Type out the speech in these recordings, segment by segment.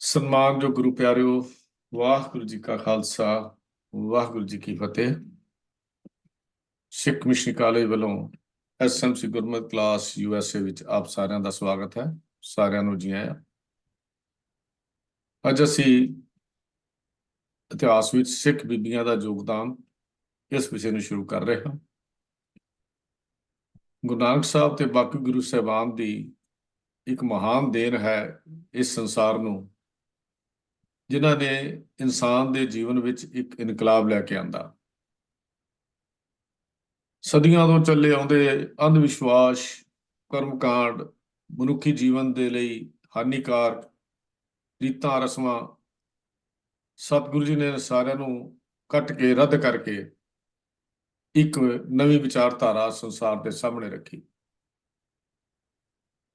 ਸਨਮਾਨਯੋਗ ਗੁਰੂ ਪਿਆਰਿਓ, ਵਾਹਿਗੁਰੂ ਜੀ ਕਾ ਖਾਲਸਾ, ਵਾਹਿਗੁਰੂ ਜੀ ਕੀ ਫਤਿਹ। ਸਿੱਖ missionary college ਵੱਲੋਂ ਐਸਐਮਸੀ ਗੁਰਮਤਿ ਕਲਾਸ ਯੂਐਸਏ ਵਿੱਚ ਆਪ ਸਾਰਿਆਂ ਦਾ ਸਵਾਗਤ ਹੈ। ਸਾਰਿਆਂ ਨੂੰ ਜੀ ਆਇਆਂ। ਅੱਜ ਅਸੀਂ ਇਤਿਹਾਸ ਵਿੱਚ ਸਿੱਖ ਬੀਬੀਆਂ ਦਾ ਯੋਗਦਾਨ ਇਸ ਵਿਸ਼ੇ ਨੂੰ ਸ਼ੁਰੂ ਕਰ ਰਹੇ ਹਾਂ। ਗੁਰੂ ਨਾਨਕ ਸਾਹਿਬ ਤੇ ਬਾਕੀ ਗੁਰੂ ਸਾਹਿਬਾਨ ਦੀ ਇੱਕ ਮਹਾਨ ਦੇਣ ਹੈ ਇਸ ਸੰਸਾਰ ਨੂੰ, ਜਿਨ੍ਹਾਂ ਨੇ ਇਨਸਾਨ ਦੇ ਜੀਵਨ ਵਿੱਚ ਇੱਕ ਇਨਕਲਾਬ ਲੈ ਕੇ ਆਂਦਾ। ਸਦੀਆਂ ਤੋਂ ਚੱਲੇ ਆਉਂਦੇ ਅੰਧ ਵਿਸ਼ਵਾਸ, ਕਰਮਕਾਂਡ, ਮਨੁੱਖੀ ਜੀਵਨ ਦੇ ਲਈ ਹਾਨੀਕਾਰਕ ਰੀਤਾਂ ਰਸਮਾਂ ਸਤਿਗੁਰੂ ਜੀ ਨੇ ਸਾਰਿਆਂ ਨੂੰ ਕੱਟ ਕੇ ਰੱਦ ਕਰਕੇ ਇੱਕ ਨਵੀਂ ਵਿਚਾਰਧਾਰਾ ਸੰਸਾਰ ਦੇ ਸਾਹਮਣੇ ਰੱਖੀ।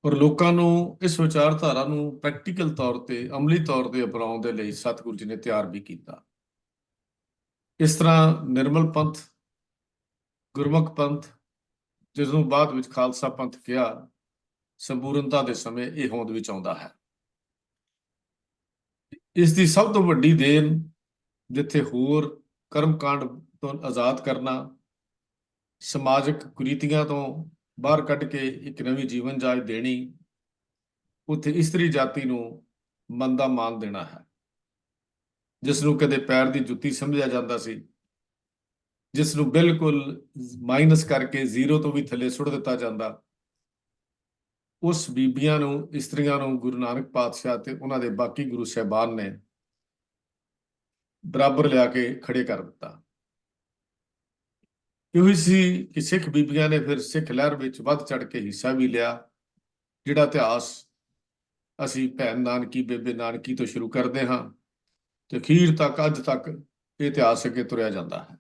ਪਰ ਲੋਕਾਂ ਨੂੰ ਇਸ ਵਿਚਾਰਧਾਰਾ ਨੂੰ ਪ੍ਰੈਕਟੀਕਲ ਤੌਰ ਤੇ, ਅਮਲੀ ਤੌਰ ਤੇ ਅਪਣਾਉਣ ਦੇ ਲਈ ਸਤਿਗੁਰੂ ਜੀ ਨੇ ਤਿਆਰ ਵੀ ਕੀਤਾ। ਇਸ ਤਰ੍ਹਾਂ ਨਿਰਮਲ ਪੰਥ, ਗੁਰਮੁਖ ਪੰਥ, ਜਿਸ ਨੂੰ ਬਾਅਦ ਵਿੱਚ ਖਾਲਸਾ ਪੰਥ ਕਿਹਾ, ਸੰਪੂਰਨਤਾ ਦੇ ਸਮੇਂ ਇਹ ਹੋਂਦ ਵਿੱਚ ਆਉਂਦਾ ਹੈ। ਇਸ ਦੀ ਸਭ ਤੋਂ ਵੱਡੀ ਦੇਣ ਜਿੱਥੇ ਹੋਰ ਕਰਮਕਾਂਡ ਤੋਂ ਆਜ਼ਾਦ ਕਰਨਾ, ਸਮਾਜਿਕ ਕੁਰੀਤੀਆਂ ਤੋਂ ਬਾਹਰ ਕੱਢ ਕੇ ਇੱਕ ਨਵੀਂ ਜੀਵਨ ਜਾਚ ਦੇਣੀ, ਉੱਥੇ ਇਸਤਰੀ ਜਾਤੀ ਨੂੰ ਮਨ ਦਾ ਮਾਨ ਦੇਣਾ ਹੈ। ਜਿਸ ਨੂੰ ਕਦੇ ਪੈਰ ਦੀ ਜੁੱਤੀ ਸਮਝਿਆ ਜਾਂਦਾ ਸੀ, ਜਿਸ ਨੂੰ ਬਿਲਕੁਲ ਮਾਈਨਸ ਕਰਕੇ ਜ਼ੀਰੋ ਤੋਂ ਵੀ ਥੱਲੇ ਸੁੱਟ ਦਿੱਤਾ ਜਾਂਦਾ, ਉਸ ਬੀਬੀਆਂ ਨੂੰ, ਇਸਤਰੀਆਂ ਨੂੰ ਗੁਰੂ ਨਾਨਕ ਪਾਤਸ਼ਾਹ ਤੇ ਉਹਨਾਂ ਦੇ ਬਾਕੀ ਗੁਰੂ ਸਾਹਿਬਾਨ ਨੇ ਬਰਾਬਰ ਲਿਆ ਕੇ ਖੜੇ ਕਰ ਦਿੱਤਾ। ਇਹੋ ਸੀ ਕਿ ਸਿੱਖ ਬੀਬੀਆਂ ਨੇ ਫਿਰ ਸਿੱਖ ਲਹਿਰ ਵਿੱਚ ਵੱਧ ਚੜ ਕੇ ਹਿੱਸਾ ਵੀ ਲਿਆ, ਜਿਹੜਾ ਇਤਿਹਾਸ ਅਸੀਂ ਭੈਣ ਨਾਨਕੀ, ਬੇਬੇ ਨਾਨਕੀ ਤੋਂ ਸ਼ੁਰੂ ਕਰਦੇ ਹਾਂ ਤੇ ਅਖੀਰ ਤੱਕ, ਅੱਜ ਤੱਕ ਇਹ ਇਤਿਹਾਸ ਅੱਗੇ ਤੁਰਿਆ ਜਾਂਦਾ ਹੈ।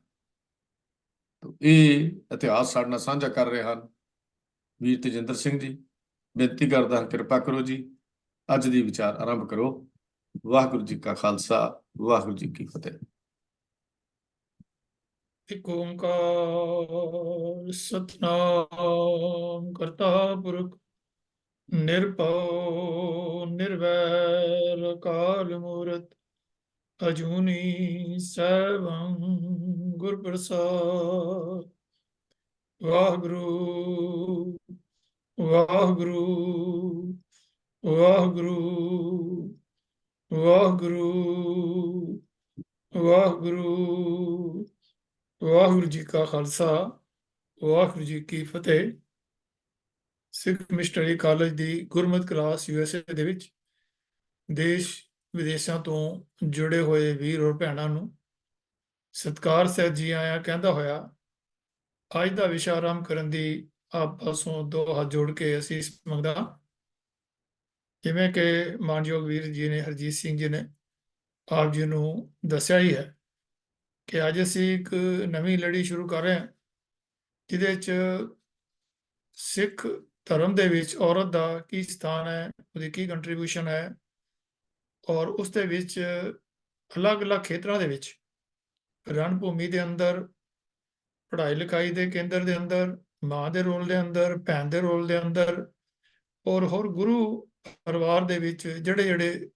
ਇਹ ਇਤਿਹਾਸ ਸਾਡੇ ਨਾਲ ਸਾਂਝਾ ਕਰ ਰਹੇ ਹਨ ਵੀਰ ਤੇਜਿੰਦਰ ਸਿੰਘ ਜੀ। ਬੇਨਤੀ ਕਰਦਾ ਹਾਂ, ਕਿਰਪਾ ਕਰੋ ਜੀ, ਅੱਜ ਦੀ ਵਿਚਾਰ ਆਰੰਭ ਕਰੋ। ਵਾਹਿਗੁਰੂ ਜੀ ਕਾ ਖਾਲਸਾ, ਵਾਹਿਗੁਰੂ ਜੀ ਕੀ ਫਤਿਹ। ਇੱਕ ਓੰਕਾਰ ਸਤਿਨਾਮ ਕਰਤਾ ਪੁਰਖ ਨਿਰਭਉ ਨਿਰਵੈਰ ਅਕਾਲ ਮੂਰਤ ਅਜੂਨੀ ਸੈਭੰ ਗੁਰ ਪ੍ਰਸਾਦ। ਵਾਹਿਗੁਰੂ ਵਾਹਿਗੁਰੂ ਵਾਹਿਗੁਰੂ ਵਾਹਿਗੁਰੂ ਵਾਹਿਗੁਰੂ ਵਾਹਿਗੁਰੂ ਜੀ ਕਾ ਖਾਲਸਾ, ਵਾਹਿਗੁਰੂ ਜੀ ਕੀ ਫਤਿਹ। ਸਿੱਖ ਮਿਸ਼ਨਰੀ ਕਾਲਜ ਦੀ ਗੁਰਮਤਿ ਕਲਾਸ ਯੂਐਸਏ ਦੇ ਵਿੱਚ ਦੇਸ਼ ਵਿਦੇਸ਼ਾਂ ਤੋਂ ਜੁੜੇ ਹੋਏ ਵੀਰ ਔਰ ਭੈਣਾਂ ਨੂੰ ਸਤਿਕਾਰ ਸਹਿਤ ਜੀ ਆਇਆਂ ਕਹਿੰਦਾ ਹੋਇਆ, ਅੱਜ ਦਾ ਵਿਸ਼ਾ ਆਰੰਭ ਕਰਨ ਦੀ ਆਪ ਪਾਸੋਂ ਦੋ ਹੱਥ ਜੋੜ ਕੇ ਅਸੀਸ ਮੰਗਦਾ। ਜਿਵੇਂ ਕਿ ਮਾਨਯੋਗ ਵੀਰ ਜੀ ਨੇ, ਹਰਜੀਤ ਸਿੰਘ ਜੀ ਨੇ ਆਪ ਜੀ ਨੂੰ ਦੱਸਿਆ ਹੀ ਹੈ ਕਿ ਅੱਜ ਅਸੀਂ ਇੱਕ ਨਵੀਂ ਲੜੀ ਸ਼ੁਰੂ ਕਰ ਰਹੇ ਹਾਂ, ਜਿਹਦੇ 'ਚ ਸਿੱਖ ਧਰਮ ਦੇ ਵਿੱਚ ਔਰਤ ਦਾ ਕੀ ਸਥਾਨ ਹੈ, ਉਹਦੀ ਕੀ ਕੰਟਰੀਬਿਊਸ਼ਨ ਹੈ, ਔਰ ਉਸ ਦੇ ਵਿੱਚ ਅਲੱਗ-ਅਲੱਗ ਖੇਤਰਾਂ ਦੇ ਵਿੱਚ, ਰਣ ਭੂਮੀ ਦੇ ਅੰਦਰ, ਪੜ੍ਹਾਈ ਲਿਖਾਈ ਦੇ ਕੇਂਦਰ ਦੇ ਅੰਦਰ, ਮਾਂ ਦੇ ਰੋਲ ਦੇ ਅੰਦਰ, ਭੈਣ ਦੇ ਰੋਲ ਦੇ ਅੰਦਰ, ਔਰ ਹੋਰ ਗੁਰੂ ਪਰਿਵਾਰ ਦੇ ਵਿੱਚ ਜਿਹੜੇ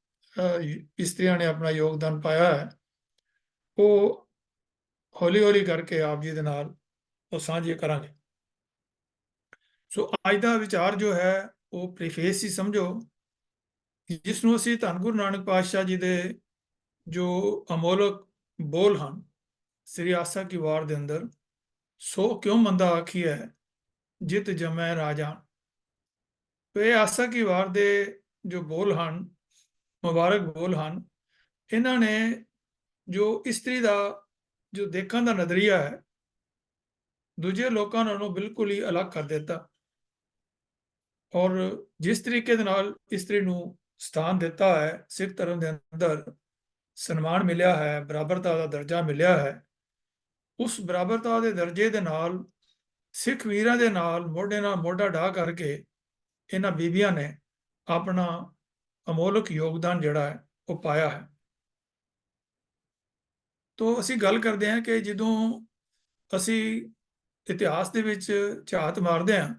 ਇਸਤਰੀਆਂ ਨੇ ਆਪਣਾ ਯੋਗਦਾਨ ਪਾਇਆ ਹੈ, ਉਹ ਹੌਲੀ ਹੌਲੀ ਕਰਕੇ ਆਪ ਜੀ ਦੇ ਨਾਲ ਉਹ ਸਾਂਝੇ ਕਰਾਂਗੇ। ਸੋ ਅੱਜ ਦਾ ਵਿਚਾਰ ਜੋ ਹੈ ਉਹ ਪ੍ਰੀਫੇਸ ਹੀ ਸਮਝੋ, ਜਿਸ ਨੂੰ ਅਸੀਂ ਧੰਨ ਗੁਰੂ ਨਾਨਕ ਪਾਤਸ਼ਾਹ ਜੀ ਦੇ ਜੋ ਅਮੋਲਕ ਬੋਲ ਹਨ ਸ੍ਰੀ ਆਸਾ ਕੀ ਵਾਰ ਦੇ ਅੰਦਰ, ਸੋ ਕਿਉਂ ਮੰਦਾ ਆਖੀਐ ਜਿਤ ਜਮੈ ਰਾਜਾ। ਇਹ ਆਸਾ ਕੀ ਵਾਰ ਦੇ ਜੋ ਬੋਲ ਹਨ, ਮੁਬਾਰਕ ਬੋਲ ਹਨ, ਇਹਨਾਂ ਨੇ ਜੋ ਇਸਤਰੀ ਦਾ ਜੋ ਦੇਖਣ ਦਾ ਨਜ਼ਰੀਆ ਹੈ, ਦੂਜੇ ਲੋਕਾਂ ਨਾਲੋਂ ਬਿਲਕੁਲ ਹੀ ਅਲੱਗ ਕਰ ਦਿੱਤਾ। ਔਰ ਜਿਸ ਤਰੀਕੇ ਦੇ ਨਾਲ ਇਸਤਰੀ ਨੂੰ ਸਥਾਨ ਦਿੱਤਾ ਹੈ, ਸਿੱਖ ਧਰਮ ਦੇ ਅੰਦਰ ਸਨਮਾਨ ਮਿਲਿਆ ਹੈ, ਬਰਾਬਰਤਾ ਦਾ ਦਰਜਾ ਮਿਲਿਆ ਹੈ, ਉਸ ਬਰਾਬਰਤਾ ਦੇ ਦਰਜੇ ਦੇ ਨਾਲ ਸਿੱਖ ਵੀਰਾਂ ਦੇ ਨਾਲ ਮੋਢੇ ਨਾਲ ਮੋਢਾ ਢਾ ਕਰਕੇ ਇਹਨਾਂ ਬੀਬੀਆਂ ਨੇ ਆਪਣਾ ਅਮੋਲਕ ਯੋਗਦਾਨ ਜਿਹੜਾ ਹੈ ਉਹ ਪਾਇਆ ਹੈ। ਤੋ ਅਸੀਂ ਗੱਲ ਕਰਦੇ ਹਾਂ ਕਿ ਜਦੋਂ ਅਸੀਂ ਇਤਿਹਾਸ ਦੇ ਵਿੱਚ ਝਾਤ ਮਾਰਦੇ ਹਾਂ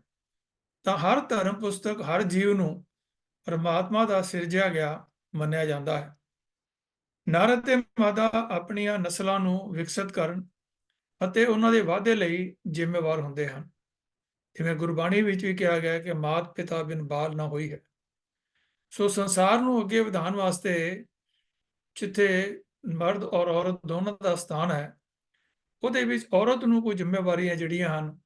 ਤਾਂ ਹਰ ਧਰਮ ਪੁਸਤਕ, ਹਰ ਜੀਵ ਨੂੰ ਪਰਮਾਤਮਾ ਦਾ ਸਿਰਜਿਆ ਗਿਆ ਮੰਨਿਆ ਜਾਂਦਾ ਹੈ। ਨਰ ਅਤੇ ਮਾਦਾ ਆਪਣੀਆਂ ਨਸਲਾਂ ਨੂੰ ਵਿਕਸਿਤ ਕਰਨ ਅਤੇ ਉਹਨਾਂ ਦੇ ਵਾਧੇ ਲਈ ਜ਼ਿੰਮੇਵਾਰ ਹੁੰਦੇ ਹਨ। ਜਿਵੇਂ ਗੁਰਬਾਣੀ ਵਿੱਚ ਵੀ ਕਿਹਾ ਗਿਆ ਕਿ ਮਾਤ ਪਿਤਾ ਬਿਨ ਬਾਲ ਨਾ ਹੋਈ ਹੈ। ਸੋ ਸੰਸਾਰ ਨੂੰ ਅੱਗੇ ਵਧਾਉਣ ਵਾਸਤੇ ਜਿੱਥੇ ਮਰਦ ਔਰ ਔਰਤ ਦੋਨਾਂ ਦਾ ਸਥਾਨ ਹੈ, ਉਹਦੇ ਵਿੱਚ ਔਰਤ ਨੂੰ ਕੋਈ ਜ਼ਿੰਮੇਵਾਰੀਆਂ ਜਿਹੜੀਆਂ ਹਨ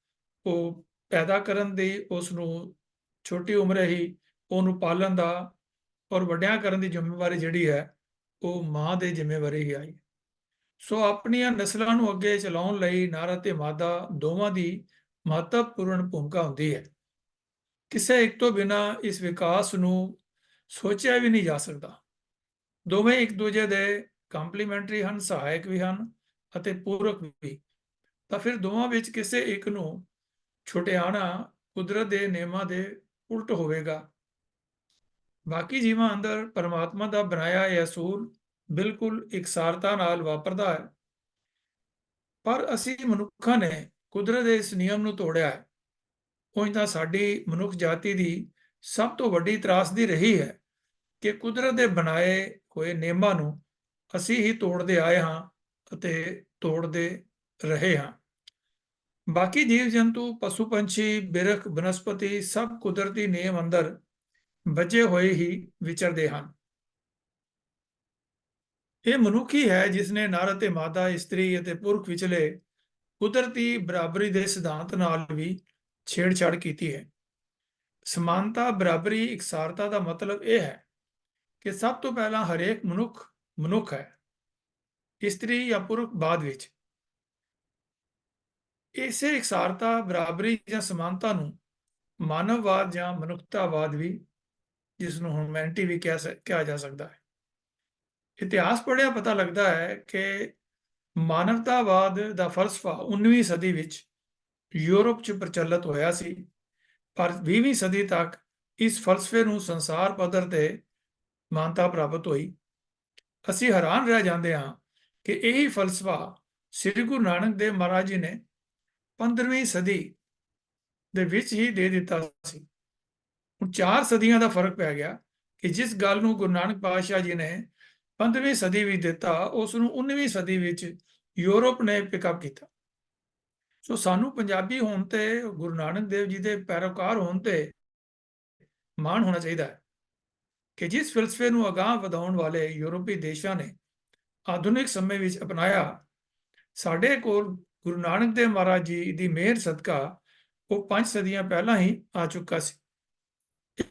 ਉਹ ਪੈਦਾ ਕਰਨ ਦੀ, ਉਸ ਨੂੰ ਛੋਟੀ ਉਮਰੇ ਹੀ ਉਹਨੂੰ ਪਾਲਣ ਦਾ ਔਰ ਵੱਡਿਆਂ ਕਰਨ ਦੀ ਜ਼ਿੰਮੇਵਾਰੀ ਜਿਹੜੀ ਹੈ ਉਹ ਮਾਂ ਦੇ ਜ਼ਿੰਮੇਵਾਰੀ ਹੀ ਆਈ। ਸੋ ਆਪਣੀਆਂ ਨਸਲਾਂ ਨੂੰ ਅੱਗੇ ਚਲਾਉਣ ਲਈ ਨਰ ਅਤੇ ਮਾਦਾ ਦੋਵਾਂ ਦੀ ਮਹੱਤਵਪੂਰਨ ਭੂਮਿਕਾ ਹੁੰਦੀ ਹੈ। ਕਿਸੇ ਇੱਕ ਤੋਂ ਬਿਨਾਂ ਇਸ ਵਿਕਾਸ ਨੂੰ ਸੋਚਿਆ ਵੀ ਨਹੀਂ ਜਾ ਸਕਦਾ। ਦੋਵੇਂ ਇੱਕ ਦੂਜੇ ਦੇ ਕੰਪਲੀਮੈਂਟਰੀ ਹਨ, ਸਹਾਇਕ ਵੀ ਹਨ ਅਤੇ ਪੂਰਕ ਵੀ। ਤਾਂ ਫਿਰ ਦੋਵਾਂ ਵਿੱਚ ਕਿਸੇ ਇੱਕ ਨੂੰ ਛੁਟਿਆਣਾ ਕੁਦਰਤ ਦੇ ਨਿਯਮਾਂ ਦੇ ਉਲਟ ਹੋਵੇਗਾ। ਬਾਕੀ ਜੀਵਾਂ ਅੰਦਰ ਪਰਮਾਤਮਾ ਦਾ ਬਣਾਇਆ ਇਹ ਅਸੂਲ ਬਿਲਕੁਲ ਇਕਸਾਰਤਾ ਨਾਲ ਵਾਪਰਦਾ ਹੈ, ਪਰ ਅਸੀਂ ਮਨੁੱਖਾਂ ਨੇ ਕੁਦਰਤ ਦੇ ਇਸ ਨਿਯਮ ਨੂੰ ਤੋੜਿਆ ਹੈ। ਉਂਝ ਤਾਂ ਸਾਡੀ ਮਨੁੱਖ ਜਾਤੀ ਦੀ ਸਭ ਤੋਂ ਵੱਡੀ ਤਰਾਸਦੀ ਰਹੀ ਹੈ ਕਿ ਕੁਦਰਤ ਦੇ ਬਣਾਏ ਹੋਏ ਨਿਯਮਾਂ ਨੂੰ ਅਸੀਂ ਹੀ ਤੋੜਦੇ ਆਏ ਹਾਂ ਅਤੇ ਤੋੜਦੇ ਰਹੇ ਹਾਂ। ਬਾਕੀ ਜੀਵ ਜੰਤੂ, ਪਸ਼ੂ ਪੰਛੀ, ਬਿਰਖ, ਬਨਸਪਤੀ ਸਭ ਕੁਦਰਤੀ ਨਿਯਮ ਅੰਦਰ ਬਚੇ ਹੋਏ ਹੀ ਵਿਚਰਦੇ ਹਨ। ਇਹ ਮਨੁੱਖ ਹੀ ਹੈ ਜਿਸ ਨੇ ਨਰ ਅਤੇ ਮਾਦਾ, ਇਸਤਰੀ ਅਤੇ ਪੁਰਖ ਵਿਚਲੇ ਕੁਦਰਤੀ ਬਰਾਬਰੀ ਦੇ ਸਿਧਾਂਤ ਨਾਲ ਵੀ ਛੇੜਛਾੜ ਕੀਤੀ ਹੈ। ਸਮਾਨਤਾ, ਬਰਾਬਰੀ, ਇਕਸਾਰਤਾ ਦਾ ਮਤਲਬ ਇਹ ਹੈ ਕਿ ਸਭ ਤੋਂ ਪਹਿਲਾਂ ਹਰੇਕ ਮਨੁੱਖ ਮਨੁੱਖ ਹੈ, ਇਸਤਰੀ ਜਾਂ ਪੁਰਖ ਬਾਅਦ ਵਿੱਚ। ਇਸੇ ਇਕਸਾਰਤਾ, ਬਰਾਬਰੀ ਜਾਂ ਸਮਾਨਤਾ ਨੂੰ ਮਾਨਵਵਾਦ ਜਾਂ ਮਨੁੱਖਤਾਵਾਦ ਵੀ, ਜਿਸ ਨੂੰ ਹਿਊਮੈਨਿਟੀ ਵੀ ਕਿਹਾ ਜਾ ਸਕਦਾ ਹੈ। ਇਤਿਹਾਸ ਪੜ੍ਹਿਆ ਪਤਾ ਲੱਗਦਾ ਹੈ ਕਿ ਮਾਨਵਤਾਵਾਦ ਦਾ ਫਲਸਫਾ 19ਵੀਂ ਸਦੀ ਵਿੱਚ ਯੂਰਪ 'ਚ ਪ੍ਰਚਲਿਤ ਹੋਇਆ ਸੀ, ਪਰ 20ਵੀਂ ਸਦੀ ਤੱਕ ਇਸ ਫਲਸਫੇ ਨੂੰ ਸੰਸਾਰ ਪੱਧਰ ਤੇ ਮਾਨਤਾ ਪ੍ਰਾਪਤ ਹੋਈ। ਅਸੀਂ ਹੈਰਾਨ ਰਹਿ ਜਾਂਦੇ ਹਾਂ ਕਿ ਇਹੀ ਫਲਸਫਾ ਸ੍ਰੀ ਗੁਰੂ ਨਾਨਕ ਦੇਵ ਮਹਾਰਾਜ ਜੀ ਨੇ 15ਵੀਂ ਸਦੀ ਦੇ ਵਿੱਚ ਹੀ ਦੇ ਦਿੱਤਾ ਸੀ। ਹੁਣ 4 ਸਦੀਆਂ ਦਾ ਫਰਕ ਪੈ ਗਿਆ ਕਿ ਜਿਸ ਗੱਲ ਨੂੰ ਗੁਰੂ ਨਾਨਕ ਪਾਤਸ਼ਾਹ ਜੀ ਨੇ 15ਵੀਂ ਸਦੀ ਵਿੱਚ ਦਿੱਤਾ, ਉਸ ਨੂੰ 19ਵੀਂ ਸਦੀ ਵਿੱਚ ਯੂਰਪ ਨੇ ਪਿਕਅਪ ਕੀਤਾ। ਸੋ ਸਾਨੂੰ ਪੰਜਾਬੀ ਹੋਣ ਤੇ, ਗੁਰੂ ਨਾਨਕ ਦੇਵ ਜੀ ਦੇ ਪੈਰੋਕਾਰ ਹੋਣ ਤੇ ਮਾਣ ਹੋਣਾ ਚਾਹੀਦਾ ਹੈ ਕਿ ਜਿਸ ਫਲਸਫੇ ਨੂੰ ਅਗਾਂਹ ਵਧਾਉਣ ਵਾਲੇ ਯੂਰਪੀ ਦੇਸ਼ਾਂ ਨੇ ਆਧੁਨਿਕ ਸਮੇਂ ਵਿੱਚ ਅਪਣਾਇਆ, ਸਾਡੇ ਕੋਲ ਗੁਰੂ ਨਾਨਕ ਦੇਵ ਮਹਾਰਾਜ ਜੀ ਦੀ ਮਿਹਰ ਸਦਕਾ ਉਹ 5 ਸਦੀਆਂ ਪਹਿਲਾਂ ਹੀ ਆ ਚੁੱਕਾ ਸੀ।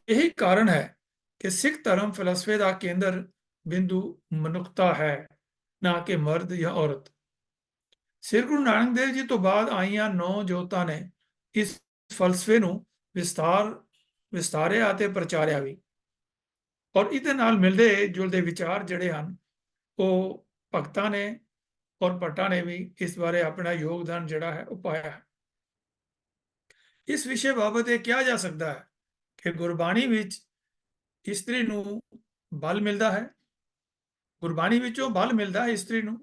ਇਹੀ ਕਾਰਨ ਹੈ ਕਿ ਸਿੱਖ ਧਰਮ ਫਲਸਫੇ ਦਾ ਕੇਂਦਰ ਬਿੰਦੂ ਮਨੁੱਖਤਾ ਹੈ, ਨਾ ਕਿ ਮਰਦ ਜਾਂ ਔਰਤ। ਸ੍ਰੀ ਗੁਰੂ ਨਾਨਕ ਦੇਵ ਜੀ ਤੋਂ ਬਾਅਦ ਆਈਆਂ 9 ਜੋਤਾਂ ਨੇ ਇਸ ਫਲਸਫੇ ਨੂੰ ਵਿਸਤਾਰਿਆ ਅਤੇ ਪ੍ਰਚਾਰਿਆ ਵੀ, ਔਰ ਇਹਦੇ ਨਾਲ ਮਿਲਦੇ ਜੁਲਦੇ ਵਿਚਾਰ ਜਿਹੜੇ ਹਨ ਉਹ ਭਗਤਾਂ ਨੇ ਔਰ ਭੱਟਾਂ ਨੇ ਵੀ ਇਸ ਬਾਰੇ ਆਪਣਾ ਯੋਗਦਾਨ ਜਿਹੜਾ ਹੈ ਉਹ ਪਾਇਆ ਹੈ। ਇਸ ਵਿਸ਼ੇ ਬਾਬਤ ਇਹ ਕਿਹਾ ਜਾ ਸਕਦਾ ਹੈ ਕਿ ਗੁਰਬਾਣੀ ਵਿੱਚ ਇਸਤਰੀ ਨੂੰ ਬਲ ਮਿਲਦਾ ਹੈ। ਗੁਰਬਾਣੀ ਵਿੱਚੋਂ ਬਲ ਮਿਲਦਾ ਹੈ ਇਸਤਰੀ ਨੂੰ।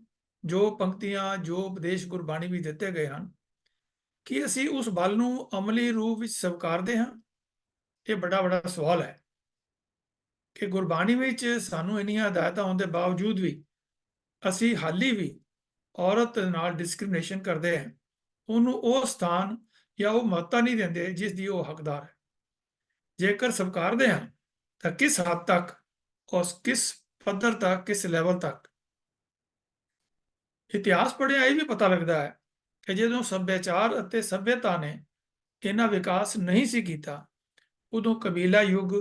ਜੋ ਪੰਕਤੀਆਂ, ਜੋ ਉਪਦੇਸ਼ ਗੁਰਬਾਣੀ ਵਿੱਚ ਦਿੱਤੇ ਗਏ ਹਨ, ਕਿ ਅਸੀਂ ਉਸ ਬਲ ਨੂੰ ਅਮਲੀ ਰੂਪ ਵਿੱਚ ਸਵੀਕਾਰਦੇ ਹਾਂ? ਇਹ ਬੜਾ ਸਵਾਲ ਹੈ ਕਿ ਗੁਰਬਾਣੀ ਵਿੱਚ ਸਾਨੂੰ ਇੰਨੀਆਂ ਹਦਾਇਤਾਂ ਹੋਣ ਦੇ ਬਾਵਜੂਦ ਵੀ ਅਸੀਂ ਹਾਲੀ ਵੀ ਔਰਤ ਨਾਲ ਡਿਸਕ੍ਰਿਮੀਨੇਸ਼ਨ ਕਰਦੇ ਹਾਂ, ਉਹਨੂੰ ਉਹ ਸਥਾਨ ਜਾਂ ਉਹ ਮਹੱਤਤਾ ਨਹੀਂ ਦਿੰਦੇ ਜਿਸ ਦੀ ਉਹ ਹੱਕਦਾਰ ਹੈ। ਜੇਕਰ ਸਵੀਕਾਰਦੇ ਹਾਂ ਤਾਂ ਕਿਸ ਹੱਦ ਤੱਕ, ਉਸ ਕਿਸ ਪੱਧਰ ਤੱਕ, ਕਿਸ ਲੈਵਲ ਤੱਕ? ਇਤਿਹਾਸ ਪੜ੍ਹਿਆ ਇਹ ਵੀ ਪਤਾ ਲੱਗਦਾ ਹੈ ਕਿ ਜਦੋਂ ਸੱਭਿਆਚਾਰ ਅਤੇ ਸਭਿਅਤਾ ਨੇ ਇਹਨਾਂ ਵਿਕਾਸ ਨਹੀਂ ਸੀ ਕੀਤਾ, ਉਦੋਂ ਕਬੀਲਾ ਯੁੱਗ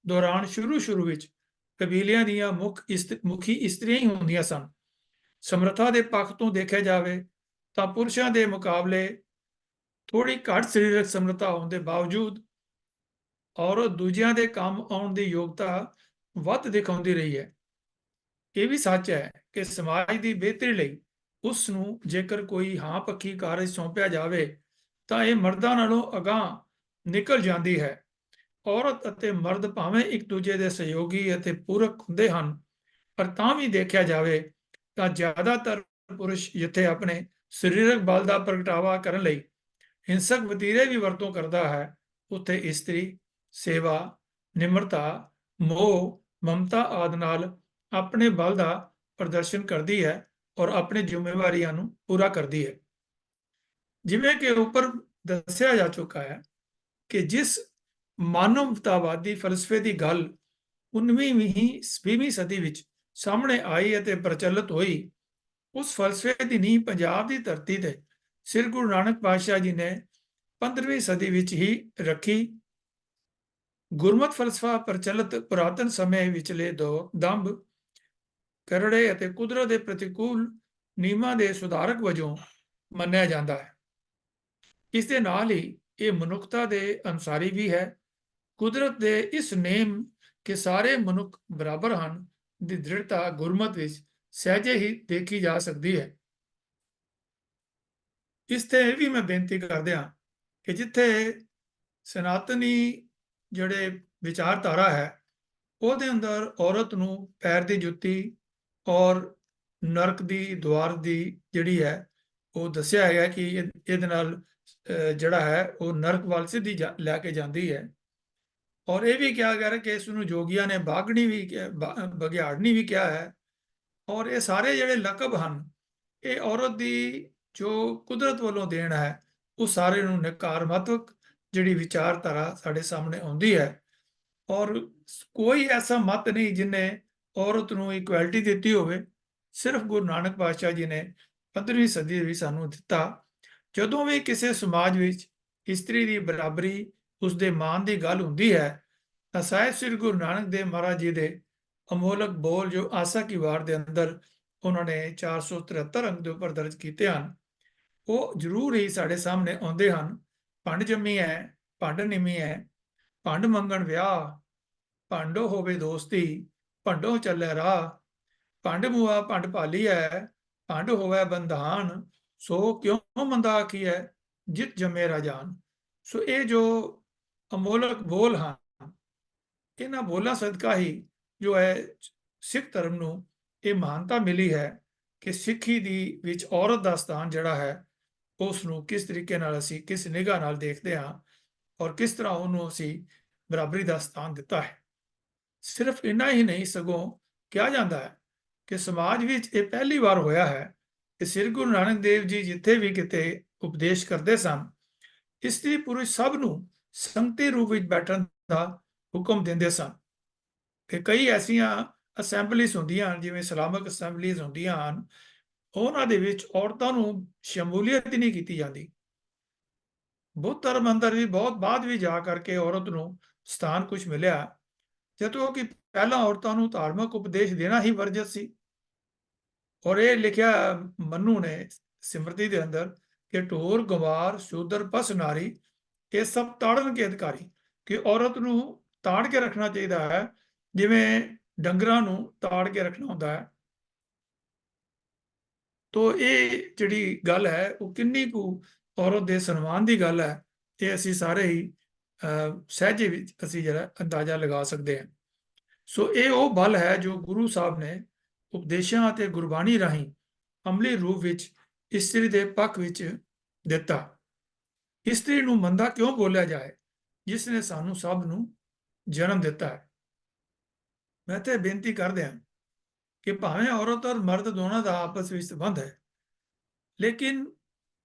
ਦੌਰਾਨ ਸ਼ੁਰੂ ਵਿੱਚ ਕਬੀਲਿਆਂ ਦੀਆਂ ਮੁਖੀ ਇਸਤਰੀਆਂ ਹੀ ਹੁੰਦੀਆਂ ਸਨ। ਸਮਰੱਥਾ ਦੇ ਪੱਖ ਤੋਂ ਦੇਖਿਆ ਜਾਵੇ ਤਾਂ ਪੁਰਸ਼ਾਂ ਦੇ ਮੁਕਾਬਲੇ ਥੋੜੀ ਘੱਟ ਸਰੀਰਕ ਸਮਰੱਥਾ ਹੋਣ ਦੇ ਬਾਵਜੂਦ ਔਰਤ ਦੂਜਿਆਂ ਦੇ ਕੰਮ ਆਉਣ ਦੀ ਯੋਗਤਾ ਵੱਧ ਦਿਖਾਉਂਦੀ ਰਹੀ ਹੈ। ਇਹ ਵੀ ਸੱਚ ਹੈ ਕਿ ਸਮਾਜ ਦੀ ਬਿਹਤਰੀ ਲਈ ਉਸ ਨੂੰ ਜੇਕਰ ਕੋਈ ਹਾਂ ਪੱਖੀ ਕਾਰਜ ਸੌਂਪਿਆ ਜਾਵੇ ਤਾਂ ਇਹ ਮਰਦਾਂ ਨਾਲੋਂ ਅਗਾਂਹ ਨਿਕਲ ਜਾਂਦੀ ਹੈ। ਔਰਤ ਅਤੇ ਮਰਦ ਭਾਵੇਂ ਇੱਕ ਦੂਜੇ ਦੇ ਸਹਿਯੋਗੀ ਅਤੇ ਪੂਰਕ ਹੁੰਦੇ ਹਨ, ਪਰ ਤਾਂ ਵੀ ਦੇਖਿਆ ਜਾਵੇ ਤਾਂ ਜ਼ਿਆਦਾਤਰ ਪੁਰਸ਼ ਜਿੱਥੇ ਆਪਣੇ ਸਰੀਰਕ ਬਲ ਦਾ ਪ੍ਰਗਟਾਵਾ ਕਰਨ ਲਈ ਹਿੰਸਕ ਵਤੀਰੇ ਵੀ ਵਰਤੋਂ ਕਰਦਾ ਹੈ, ਉੱਥੇ ਇਸਤਰੀ ਸੇਵਾ, ਨਿਮਰਤਾ, ਮੋਹ ਮਮਤਾ ਆਦਿ ਨਾਲ ਆਪਣੇ ਬਲ ਦਾ ਪ੍ਰਦਰਸ਼ਨ ਕਰਦੀ ਹੈ ਔਰ ਆਪਣੀ ਜ਼ਿੰਮੇਵਾਰੀਆਂ ਨੂੰ ਪੂਰਾ ਕਰਦੀ ਹੈ। ਜਿਵੇਂ ਕਿ ਉੱਪਰ ਦੱਸਿਆ ਜਾ ਚੁੱਕਾ ਹੈ ਕਿ ਜਿਸ ਮਾਨਵਤਾਵਾਦੀ ਫਲਸਫੇ ਦੀ ਗੱਲ 19ਵੀਂ ਸਦੀ ਵਿੱਚ ਸਾਹਮਣੇ ਆਈ ਅਤੇ ਪ੍ਰਚਲਿਤ ਹੋਈ, ਉਸ ਫਲਸਫੇ ਦੀ ਨੀਂਹ ਪੰਜਾਬ ਦੀ ਧਰਤੀ ਤੇ ਸ੍ਰੀ ਗੁਰੂ ਨਾਨਕ ਪਾਤਸ਼ਾਹ ਜੀ ਨੇ 15ਵੀਂ ਸਦੀ ਵਿੱਚ ਹੀ ਰੱਖੀ। ਗੁਰਮਤਿ ਫਲਸਫਾ ਪ੍ਰਚਲਿਤ ਪੁਰਾਤਨ ਸਮੇਂ ਵਿਚਲੇ ਦੰਭ, ਕਰੜੇ ਅਤੇ ਕੁਦਰਤ ਦੇ ਪ੍ਰਤੀਕੂਲ ਨਿਯਮਾਂ ਦੇ ਸੁਧਾਰਕ ਵਜੋਂ ਮੰਨਿਆ ਜਾਂਦਾ ਹੈ। ਇਸ ਦੇ ਨਾਲ ਹੀ ਇਹ ਮਨੁੱਖਤਾ ਦੇ ਅਨੁਸਾਰੀ ਵੀ ਹੈ। ਕੁਦਰਤ ਦੇ ਇਸ ਨੇਮ ਕਿ ਸਾਰੇ ਮਨੁੱਖ ਬਰਾਬਰ ਹਨ ਦੀ ਦ੍ਰਿੜਤਾ ਗੁਰਮਤਿ ਵਿੱਚ ਸਹਿਜੇ ਹੀ ਦੇਖੀ ਜਾ ਸਕਦੀ ਹੈ। ਇਸ ਤੇ ਇਹ ਵੀ ਮੈਂ ਬੇਨਤੀ ਕਰਦਿਆਂ ਕਿ ਜਿੱਥੇ ਸਨਾਤਨੀ ਜਿਹੜੇ ਵਿਚਾਰਧਾਰਾ ਹੈ ਉਹਦੇ ਅੰਦਰ ਔਰਤ ਨੂੰ ਪੈਰ ਦੀ ਜੁੱਤੀ ਔਰ ਨਰਕ ਦੀ ਦੁਆਰ ਦੀ ਜਿਹੜੀ ਹੈ ਉਹ ਦੱਸਿਆ ਹੈਗਾ ਕਿ ਇਹਦੇ ਨਾਲ ਜਿਹੜਾ ਹੈ ਉਹ ਨਰਕ ਵੱਲ ਸਿੱਧੀ ਲੈ ਕੇ ਜਾਂਦੀ ਹੈ। ਔਰ ਇਹ ਵੀ ਕਿਹਾ ਗਿਆ ਕਿ ਇਸ ਨੂੰ ਜੋਗੀਆਂ ਨੇ ਬਾਗਣੀ ਵੀ ਬਘਿਆੜਨੀ ਵੀ ਕਿਹਾ ਹੈ। ਔਰ ਇਹ ਸਾਰੇ ਜਿਹੜੇ ਲਕਬ ਹਨ ਇਹ ਔਰਤ ਦੀ ਜੋ ਕੁਦਰਤ ਵੱਲੋਂ ਦੇਣ ਹੈ ਉਹ ਸਾਰੇ ਨੂੰ ਨਕਾਰਾਤਮਕ ਜਿਹੜੀ ਵਿਚਾਰਧਾਰਾ ਸਾਡੇ ਸਾਹਮਣੇ ਆਉਂਦੀ ਹੈ। ਔਰ ਕੋਈ ਐਸਾ ਮਤ ਨਹੀਂ ਜਿਹਨੇ ਔਰਤ ਨੂੰ ਇਕੁਐਲਿਟੀ ਦਿੱਤੀ ਹੋਵੇ। ਸਿਰਫ ਗੁਰੂ ਨਾਨਕ ਪਾਤਸ਼ਾਹ ਜੀ ਨੇ 15ਵੀਂ ਸਦੀ ਵਿੱਚ ਸਾਨੂੰ ਦਿੱਤਾ। ਜਦੋਂ ਵੀ ਕਿਸੇ ਸਮਾਜ ਵਿੱਚ ਇਸਤਰੀ ਦੀ ਬਰਾਬਰੀ, ਉਸਦੇ ਮਾਣ ਦੀ ਗੱਲ ਹੁੰਦੀ ਹੈ ਤਾਂ ਸਾਹਿਬ ਸ੍ਰੀ ਗੁਰੂ ਨਾਨਕ ਦੇਵ ਮਹਾਰਾਜ ਜੀ ਦੇ ਅਮੋਲਕ ਬੋਲ ਜੋ ਆਸਾ ਕੀ ਵਾਰ ਦੇ ਅੰਦਰ ਉਹਨਾਂ ਨੇ 473 ਅੰਕ ਦੇ ਉੱਪਰ ਦਰਜ ਕੀਤੇ ਹਨ, ਉਹ ਜ਼ਰੂਰ ਹੀ ਸਾਡੇ ਸਾਹਮਣੇ ਆਉਂਦੇ ਹਨ। ਭੰਡ ਜੰਮੀ ਹੈ, ਭੰਡ ਨਿਮੀ ਹੈ, ਭੰਡ ਮੰਗਣ ਵਿਆਹ, ਭੰਡੋ ਹੋਵੇ ਦੋਸਤੀ, ਭੰਡੋ ਚੱਲੇ ਰਾਹ, ਭੰਡ ਮੂਆ ਭੰਡ ਭਾਲੀ ਹੈ, ਭੰਡ ਹੋਵੇ ਬੰਧਾਨ, ਸੋ ਕਿਉਂ ਮੰਦਾ ਆਖੀ ਹੈ ਜਿਤ ਜੰਮੇ ਰਾਜਾਨ। ਸੋ ਇਹ ਜੋ ਅਮੋਲਕ ਬੋਲ ਹਨ, ਇਹਨਾਂ ਬੋਲਾਂ ਸਦਕਾ ਹੀ ਜੋ ਹੈ ਸਿੱਖ ਧਰਮ ਨੂੰ ਇਹ ਮਾਨਤਾ ਮਿਲੀ ਹੈ ਕਿ ਸਿੱਖੀ ਦੀ ਵਿੱਚ ਔਰਤ ਦਾ ਸਥਾਨ ਜਿਹੜਾ ਹੈ ਉਸ ਨੂੰ ਕਿਸ ਤਰੀਕੇ ਨਾਲ ਅਸੀਂ ਕਿਸ ਨਿਗਾਹ ਨਾਲ ਦੇਖਦੇ ਹਾਂ ਔਰ ਕਿਸ ਤਰ੍ਹਾਂ ਉਹਨੂੰ ਅਸੀਂ ਬਰਾਬਰੀ ਦਾ ਸਥਾਨ ਦਿੱਤਾ ਹੈ। ਸਿਰਫ ਇੰਨਾ ਹੀ ਨਹੀਂ, ਸਗੋਂ ਕਿਹਾ ਜਾਂਦਾ ਹੈ ਕਿ ਸਮਾਜ ਵਿੱਚ ਇਹ ਪਹਿਲੀ ਵਾਰ ਹੋਇਆ ਹੈ ਕਿ ਸ੍ਰੀ ਗੁਰੂ ਨਾਨਕ ਦੇਵ ਜੀ ਜਿੱਥੇ ਵੀ ਕਿਤੇ ਉਪਦੇਸ਼ ਕਰਦੇ ਸਨ, ਇਸਤਰੀ ਪੁਰਸ਼ ਸਭ ਨੂੰ ਸੰਗਤੀ ਰੂਪ ਵਿੱਚ ਬੈਠਣ ਦਾ ਹੁਕਮ ਦਿੰਦੇ ਸਨ। ਕਿ ਕਈ ਐਸੀਆਂ ਅਸੈਂਬਲੀਜ਼ ਹੁੰਦੀਆਂ ਹਨ, ਜਿਵੇਂ ਇਸਲਾਮਿਕ ਅਸੈਂਬਲੀਜ਼ ਹੁੰਦੀਆਂ ਹਨ, ਉਹਨਾਂ ਦੇ ਵਿੱਚ ਔਰਤਾਂ ਨੂੰ ਸ਼ਮੂਲੀਅਤ ਨਹੀਂ ਕੀਤੀ ਜਾਂਦੀ। ਬੁੱਧ ਧਰਮ ਅੰਦਰ ਵੀ ਬਹੁਤ ਬਾਅਦ ਵੀ ਜਾ ਕਰਕੇ ਔਰਤ ਨੂੰ ਸਥਾਨ ਕੁਝ ਮਿਲਿਆ, ਜਦੋਂ ਕਿ ਪਹਿਲਾਂ ਔਰਤਾਂ ਨੂੰ ਧਾਰਮਿਕ ਉਪਦੇਸ਼ ਦੇਣਾ ਹੀ ਵਰਜਿਤ ਸੀ। ਔਰ ਇਹ ਲਿਖਿਆ ਮੰਨੂ ਨੇ ਸਿਮਰਤੀ ਦੇ ਅੰਦਰ ਕਿ ਢੋਰ ਗਵਾਰ ਸ਼ੂਦਰ ਪਸ ਨਾਰੀ ਇਹ ਸਭ ਤਾੜਨ ਕੇ ਅਧਿਕਾਰੀ, ਕਿ ਔਰਤ ਨੂੰ ਤਾੜ ਕੇ ਰੱਖਣਾ ਚਾਹੀਦਾ ਹੈ ਜਿਵੇਂ ਡੰਗਰਾਂ ਨੂੰ ਤਾੜ ਕੇ ਰੱਖਣਾ ਹੁੰਦਾ ਹੈ। ਤੋ ਇਹ ਜਿਹੜੀ ਗੱਲ ਹੈ ਉਹ ਕਿੰਨੀ ਕੁ ਔਰਤ ਦੇ ਸਨਮਾਨ ਦੀ ਗੱਲ ਹੈ, ਇਹ ਅਸੀਂ ਸਾਰੇ ਹੀ ਸਹਿਜੇ ਵਿੱਚ ਅਸੀਂ ਜਿਹੜਾ ਅੰਦਾਜ਼ਾ ਲਗਾ ਸਕਦੇ ਹਾਂ। ਸੋ ਇਹ ਉਹ ਬਲ ਹੈ ਜੋ ਗੁਰੂ ਸਾਹਿਬ ਨੇ ਉਪਦੇਸ਼ਾਂ ਅਤੇ ਗੁਰਬਾਣੀ ਰਾਹੀਂ ਅਮਲੀ ਰੂਪ ਵਿੱਚ ਇਸਤਰੀ ਦੇ ਪੱਖ ਵਿੱਚ ਦਿੱਤਾ। ਇਸਤਰੀ ਨੂੰ ਮੰਦਾ ਕਿਉਂ ਬੋਲਿਆ ਜਾਏ ਜਿਸ ਨੇ ਸਾਨੂੰ ਸਭ ਨੂੰ ਜਨਮ ਦਿੱਤਾ ਹੈ। ਮੈਂ ਤੇ ਬੇਨਤੀ ਕਰਦੇ ਹਾਂ ਕਿ ਭਾਵੇਂ ਔਰਤ ਔਰ ਮਰਦ ਦੋਨਾਂ ਦਾ ਆਪਸ ਵਿੱਚ ਸੰਬੰਧ ਹੈ, ਲੇਕਿਨ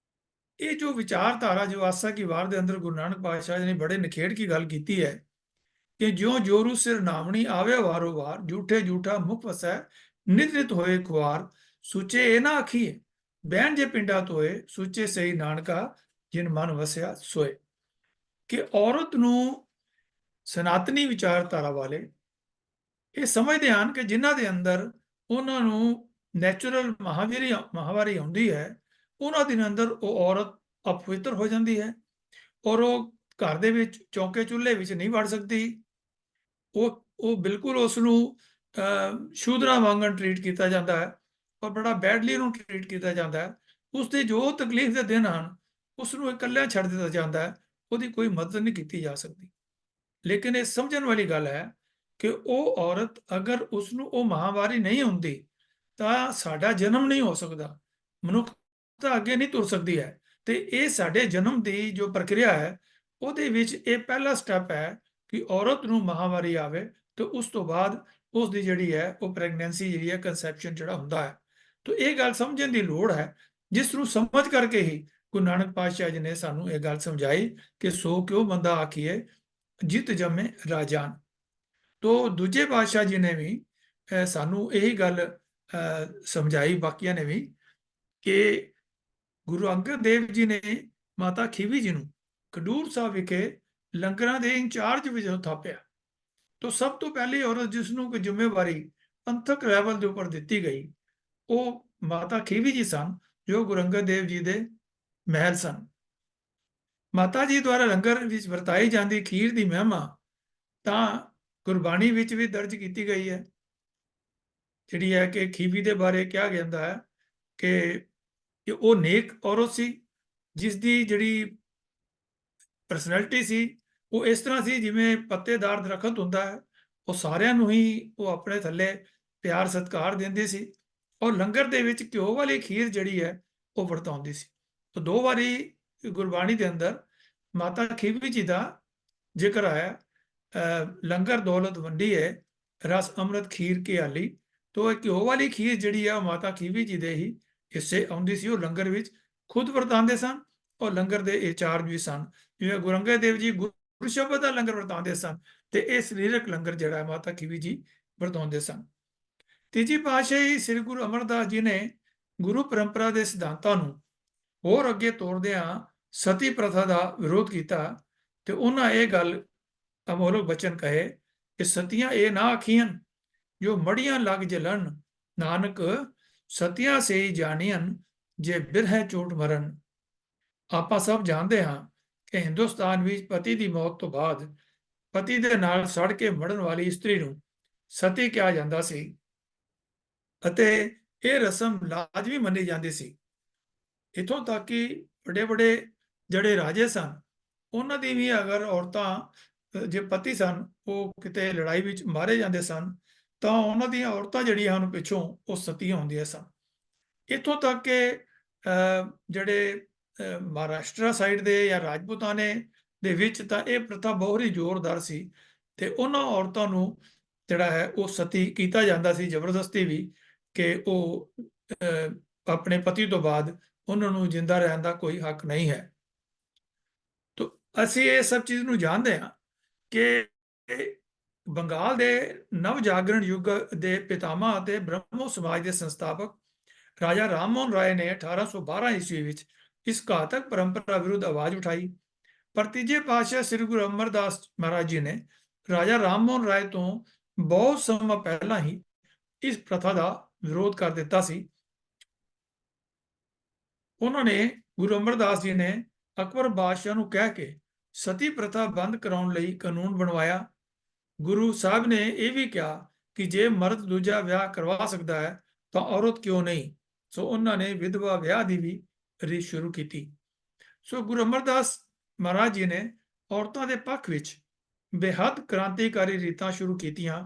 ਇਹ ਜੋ ਵਿਚਾਰਧਾਰਾ ਜੋ ਆਸਾ ਕੀ ਵਾਰ ਦੇ ਅੰਦਰ ਗੁਰੂ ਨਾਨਕ ਪਾਤਸ਼ਾਹ ਜੀ ਨੇ ਬੜੇ ਨਿਖੇੜ ਕੀ ਗੱਲ ਕੀਤੀ ਹੈ ਕਿ ਜਿਉਂ ਜੋਰੂ ਸਿਰ ਨਾਮਣੀ ਆਵੇ ਵਾਰੋ ਵਾਰ, ਝੂਠੇ ਝੂਠਾ ਮੁਖ ਵਸੈ ਨਿਤ ਹੋਏ ਖੁਆਰ, ਸੁਚੇ ਇਹ ਨਾ ਆਖੀਏ ਬਹਿਣ ਜੇ ਪਿੰਡਾ ਤੋਏ, ਸੁਚੇ ਸਹੀ ਨਾਨਕਾ ਜਿਨ ਮਨ ਵਸਿਆ ਸੋਏ। ਕਿ ਔਰਤ ਨੂੰ ਸਨਾਤਨੀ ਵਿਚਾਰਧਾਰਾ ਵਾਲੇ ਇਹ ਸਮਝਦੇ ਹਨ ਕਿ ਜਿਨ੍ਹਾਂ ਦੇ ਅੰਦਰ ਉਹਨਾਂ ਨੂੰ ਨੈਚੁਰਲ ਮਹਾਵਾਰੀ ਆਉਂਦੀ ਹੈ, ਉਹਨਾਂ ਦੇ ਅੰਦਰ ਉਹ ਔਰਤ ਅਪਵਿੱਤਰ ਹੋ ਜਾਂਦੀ ਹੈ ਔਰ ਉਹ ਘਰ ਦੇ ਵਿੱਚ ਚੌਂਕੇ ਚੁੱਲ੍ਹੇ ਵਿੱਚ ਨਹੀਂ ਵੜ ਸਕਦੀ। ਉਹ ਬਿਲਕੁਲ ਉਸ ਨੂੰ ਸ਼ੂਦਰਾਂ ਵਾਂਗਣ ਟ੍ਰੀਟ ਕੀਤਾ ਜਾਂਦਾ ਹੈ ਔਰ ਬੜਾ ਬੈਡਲੀ ਉਹਨੂੰ ਟ੍ਰੀਟ ਕੀਤਾ ਜਾਂਦਾ ਹੈ। ਉਸ ਦੇ ਜੋ ਤਕਲੀਫ ਦੇ ਦਿਨ ਹਨ ਉਸ ਨੂੰ ਇਕੱਲਿਆਂ ਛੱਡ ਦਿੱਤਾ ਜਾਂਦਾ ਹੈ, ਉਹਦੀ ਕੋਈ ਮਦਦ ਨਹੀਂ ਕੀਤੀ ਜਾ ਸਕਦੀ। ਲੇਕਿਨ ਇਹ ਸਮਝਣ ਵਾਲੀ ਗੱਲ ਹੈ ਕਿ ਉਹ ਔਰਤ ਅਗਰ ਉਸ ਨੂੰ ਉਹ ਮਹਾਵਾਰੀ ਨਹੀਂ ਹੁੰਦੀ ਤਾਂ ਸਾਡਾ ਜਨਮ ਨਹੀਂ ਹੋ ਸਕਦਾ, ਮਨੁੱਖਤਾ ਅੱਗੇ ਨਹੀਂ ਤੁਰ ਸਕਦੀ ਹੈ। ਤੇ ਇਹ ਸਾਡੇ ਜਨਮ ਦੀ ਜੋ ਪ੍ਰਕਿਰਿਆ ਹੈ ਉਹਦੇ ਵਿੱਚ ਇਹ ਪਹਿਲਾ ਸਟੈਪ ਹੈ ਕਿ ਔਰਤ ਨੂੰ ਮਹਾਵਾਰੀ ਆਵੇ ਤੇ ਉਸ ਤੋਂ ਬਾਅਦ ਉਸ ਦੀ ਜਿਹੜੀ ਹੈ ਉਹ ਪ੍ਰੈਗਨੈਂਸੀ ਜਿਹੜੀ ਹੈ ਕਨਸੈਪਸ਼ਨ ਜਿਹੜਾ ਹੁੰਦਾ ਹੈ। ਤਾਂ ਇਹ ਗੱਲ ਸਮਝਣ ਦੀ ਲੋੜ ਹੈ, ਜਿਸ ਨੂੰ ਸਮਝ ਕਰਕੇ ਹੀ ਗੁਰੂ ਨਾਨਕ ਪਾਤਸ਼ਾਹ ਜੀ ਨੇ ਸਾਨੂੰ ਇਹ ਗੱਲ ਸਮਝਾਈ ਕਿ ਸੋ ਕਿਉ ਬੰਦਾ ਆਖੀਏ ਜਿਤ ਜੰਮੇ ਰਾਜਾਨ। ਤੋ ਦੂਜੇ ਪਾਤਸ਼ਾਹ ਜੀ ਨੇ ਵੀ ਸਾਨੂੰ ਇਹੀ ਗੱਲ ਸਮਝਾਈ, ਬਾਕੀਆਂ ਨੇ ਵੀ, ਕਿ ਗੁਰੂ ਅੰਗਦ ਦੇਵ ਜੀ ਨੇ ਮਾਤਾ ਖੀਵੀ ਜੀ ਨੂੰ ਖਡੂਰ ਸਾਹਿਬ ਵਿਖੇ ਲੰਗਰਾਂ ਦੇ ਇੰਚਾਰਜ ਵਜੋਂ ਥਾਪਿਆ। ਤੋ ਸਭ ਤੋਂ ਪਹਿਲੀ ਔਰਤ ਜਿਸ ਨੂੰ ਕੋਈ ਜ਼ਿੰਮੇਵਾਰੀ ਪੰਥਕ ਲੈਵਲ ਦੇ ਉੱਪਰ ਦਿੱਤੀ ਗਈ ਉਹ ਮਾਤਾ ਖੀਵੀ ਜੀ ਸਨ, ਜੋ ਗੁਰੂ ਅੰਗਦ ਦੇਵ ਜੀ ਦੇ ਮਹਿਲ ਸਨ। ਮਾਤਾ ਜੀ ਦੁਆਰਾ ਲੰਗਰ ਵਿੱਚ ਵਰਤਾਈ ਜਾਂਦੀ ਖੀਰ ਦੀ ਮਹਿਮਾ ਤਾਂ ਗੁਰਬਾਣੀ ਵਿੱਚ ਵੀ ਦਰਜ ਕੀਤੀ ਗਈ ਹੈ, ਜਿਹੜੀ ਹੈ ਕਿ ਖੀਵੀ ਦੇ ਬਾਰੇ ਕਿਹਾ ਜਾਂਦਾ ਹੈ ਕਿ ਉਹ ਨੇਕ ਔਰਤ ਸੀ, ਜਿਸ ਦੀ ਜਿਹੜੀ ਪਰਸਨੈਲਿਟੀ ਸੀ ਉਹ ਇਸ ਤਰ੍ਹਾਂ ਸੀ ਜਿਵੇਂ ਪੱਤੇਦਾਰ ਦਰਖਤ ਹੁੰਦਾ ਹੈ। ਉਹ ਸਾਰਿਆਂ ਨੂੰ ਹੀ ਉਹ ਆਪਣੇ ਥੱਲੇ ਪਿਆਰ ਸਤਿਕਾਰ ਦਿੰਦੀ ਸੀ, ਔਰ ਲੰਗਰ ਦੇ ਵਿੱਚ ਘਿਓ ਵਾਲੀ ਖੀਰ ਜਿਹੜੀ ਹੈ ਉਹ ਵਰਤਾਉਂਦੀ ਸੀ। ਤਾਂ 2 ਵਾਰੀ ਗੁਰਬਾਣੀ ਦੇ ਅੰਦਰ ਮਾਤਾ ਖੀਵੀ ਜੀ ਦਾ ਜ਼ਿਕਰ ਆਇਆ। ਲੰਗਰ ਦੌਲਤ ਵੰਡੀ ਹੈ ਰਸ ਅੰਮ੍ਰਿਤ ਖੀਰ ਕੀ ਆਲੀ। ਤੋ ਇਹ ਘਿਓ ਵਾਲੀ ਖੀਰ ਜਿਹੜੀ ਆ ਮਾਤਾ ਖੀਵੀ ਜੀ ਦੇ ਹੀ ਹਿੱਸੇ ਆਉਂਦੀ ਸੀ। ਉਹ ਲੰਗਰ ਵਿੱਚ ਖੁਦ ਵਰਤਾਉਂਦੇ ਸਨ ਔਰ ਲੰਗਰ ਦੇ ਇੰਚਾਰਜ ਵੀ ਸਨ। ਜਿਵੇਂ ਗੁਰੂ ਅੰਗਦ ਦੇਵ ਜੀ ਗੁਰੂ ਸ਼ਬਦ ਦਾ ਲੰਗਰ ਵਰਤਾਉਂਦੇ ਸਨ, ਤੇ ਇਹ ਸਰੀਰਕ ਲੰਗਰ ਜਿਹੜਾ ਮਾਤਾ ਖੀਵੀ ਜੀ ਵਰਤਾਉਂਦੇ ਸਨ। ਤੀਜੀ ਪਾਤਸ਼ਾਹੀ ਸ੍ਰੀ ਗੁਰੂ ਅਮਰਦਾਸ ਜੀ ਨੇ ਗੁਰੂ ਪਰੰਪਰਾ ਦੇ ਸਿਧਾਂਤਾਂ ਨੂੰ ਹੋਰ ਅੱਗੇ ਤੋਰਦਿਆਂ ਸਤੀ ਪ੍ਰਥਾ ਦਾ ਵਿਰੋਧ ਕੀਤਾ, ਤੇ ਉਹਨਾਂ ਇਹ ਗੱਲ ਅਮੋਲਕ ਬਚਨ ਕਹੇ ਕਿ ਸਤੀਆਂ ਇਹ ਨਾ ਆਖੀਆਂ ਜੋ ਮੜੀਆਂ ਲੱਗ ਜਲਨ, ਨਾਨਕ ਸਤੀਆਂ ਸੇ ਹੀ ਜਾਣੀਆਂ ਜੇ ਬਿਰਹਿ ਚੋਟ ਮਰਨ। ਆਪਾਂ ਸਭ ਜਾਣਦੇ ਹਾਂ ਕਿ ਹਿੰਦੁਸਤਾਨ ਵਿੱਚ ਪਤੀ ਦੀ ਮੌਤ ਤੋਂ ਬਾਅਦ ਪਤੀ ਦੇ ਨਾਲ ਸੜ ਕੇ ਮਰਨ ਵਾਲੀ ਇਸਤਰੀ ਨੂੰ ਸਤੀ ਕਿਹਾ ਜਾਂਦਾ ਸੀ, ਅਤੇ ਇਹ ਰਸਮ ਲਾਜ਼ਮੀ ਮੰਨੀ ਜਾਂਦੀ ਸੀ। ਇੱਥੋਂ ਤੱਕ ਕਿ ਵੱਡੇ ਵੱਡੇ ਜਿਹੜੇ ਰਾਜੇ ਸਨ, ਉਹਨਾਂ ਦੀ ਵੀ ਅਗਰ ਔਰਤਾਂ ਜੇ ਪਤੀ ਸਨ ਉਹ ਕਿਤੇ ਲੜਾਈ ਵਿੱਚ ਮਾਰੇ ਜਾਂਦੇ ਸਨ, ਤਾਂ ਉਹਨਾਂ ਦੀਆਂ ਔਰਤਾਂ ਜਿਹੜੀਆਂ ਹਨ ਪਿੱਛੋਂ ਉਹ ਸਤੀਆਂ ਹੁੰਦੀਆਂ ਸਨ। ਇੱਥੋਂ ਤੱਕ ਕਿ ਜਿਹੜੇ ਮਹਾਰਾਸ਼ਟਰ ਸਾਈਡ ਦੇ ਜਾਂ ਰਾਜਪੂਤਾਨੇ ਦੇ ਵਿੱਚ ਤਾਂ ਇਹ ਪ੍ਰਥਾ ਬਹੁਤ ਹੀ ਜ਼ੋਰਦਾਰ ਸੀ, ਤੇ ਉਹਨਾਂ ਔਰਤਾਂ ਨੂੰ ਜਿਹੜਾ ਹੈ ਉਹ ਸਤੀ ਕੀਤਾ ਜਾਂਦਾ ਸੀ ਜ਼ਬਰਦਸਤੀ ਵੀ, ਕਿ ਉਹ ਆਪਣੇ ਪਤੀ ਤੋਂ ਬਾਅਦ ਉਹਨਾਂ ਨੂੰ ਜਿੰਦਾ ਰਹਿਣ ਦਾ ਕੋਈ ਹੱਕ ਨਹੀਂ ਹੈ। ਤਾਂ ਅਸੀਂ ਇਹ ਸਭ ਚੀਜ਼ ਨੂੰ ਜਾਣਦੇ ਹਾਂ ਕਿ ਬੰਗਾਲ ਦੇ ਨਵ ਜਾਗਰਣ ਯੁੱਗ ਦੇ ਪਿਤਾਮਾ ਅਤੇ ਬ੍ਰਹਮੋ ਸਮਾਜ ਦੇ ਸੰਸਥਾਪਕ ਰਾਜਾ ਰਾਮ ਮੋਹਨ ਰਾਏ ਨੇ 1812 ਈਸਵੀ ਵਿੱਚ ਇਸ ਘਾਤਕ ਪਰੰਪਰਾ ਵਿਰੁੱਧ ਆਵਾਜ਼ ਉਠਾਈ। ਪਰ ਤੀਜੇ ਪਾਤਸ਼ਾਹ ਸ੍ਰੀ ਗੁਰੂ ਅਮਰਦਾਸ ਮਹਾਰਾਜ ਜੀ ਨੇ ਰਾਜਾ ਰਾਮ ਮੋਹਨ ਰਾਏ ਤੋਂ ਬਹੁਤ ਸਮਾਂ ਪਹਿਲਾਂ ਹੀ ਇਸ ਪ੍ਰਥਾ ਦਾ ਵਿਰੋਧ ਕਰ ਦਿੱਤਾ ਸੀ। ਉਹਨਾਂ ਨੇ ਗੁਰੂ ਅਮਰਦਾਸ ਜੀ ਨੇ ਅਕਬਰ ਬਾਦਸ਼ਾਹ ਨੂੰ ਕਹਿ ਕੇ ਸਤੀ ਪ੍ਰਥਾ ਬੰਦ ਕਰਾਉਣ ਲਈ ਕਾਨੂੰਨ ਬਣਵਾਇਆ। ਗੁਰੂ ਸਾਹਿਬ ਨੇ ਇਹ ਵੀ ਕਿਹਾ ਕਿ ਜੇ ਮਰਦ ਦੂਜਾ ਵਿਆਹ ਕਰਵਾ ਸਕਦਾ ਹੈ ਤਾਂ ਔਰਤ ਕਿਉਂ ਨਹੀਂ। ਸੋ ਉਹਨਾਂ ਨੇ ਵਿਧਵਾ ਵਿਆਹ ਦੀ ਵੀ ਰੀਤ ਸ਼ੁਰੂ ਕੀਤੀ। ਸੋ ਗੁਰੂ ਅਮਰਦਾਸ ਮਹਾਰਾਜ ਜੀ ਨੇ ਔਰਤਾਂ ਦੇ ਪੱਖ ਵਿੱਚ ਬੇਹੱਦ ਕ੍ਰਾਂਤੀਕਾਰੀ ਰੀਤਾਂ ਸ਼ੁਰੂ ਕੀਤੀਆਂ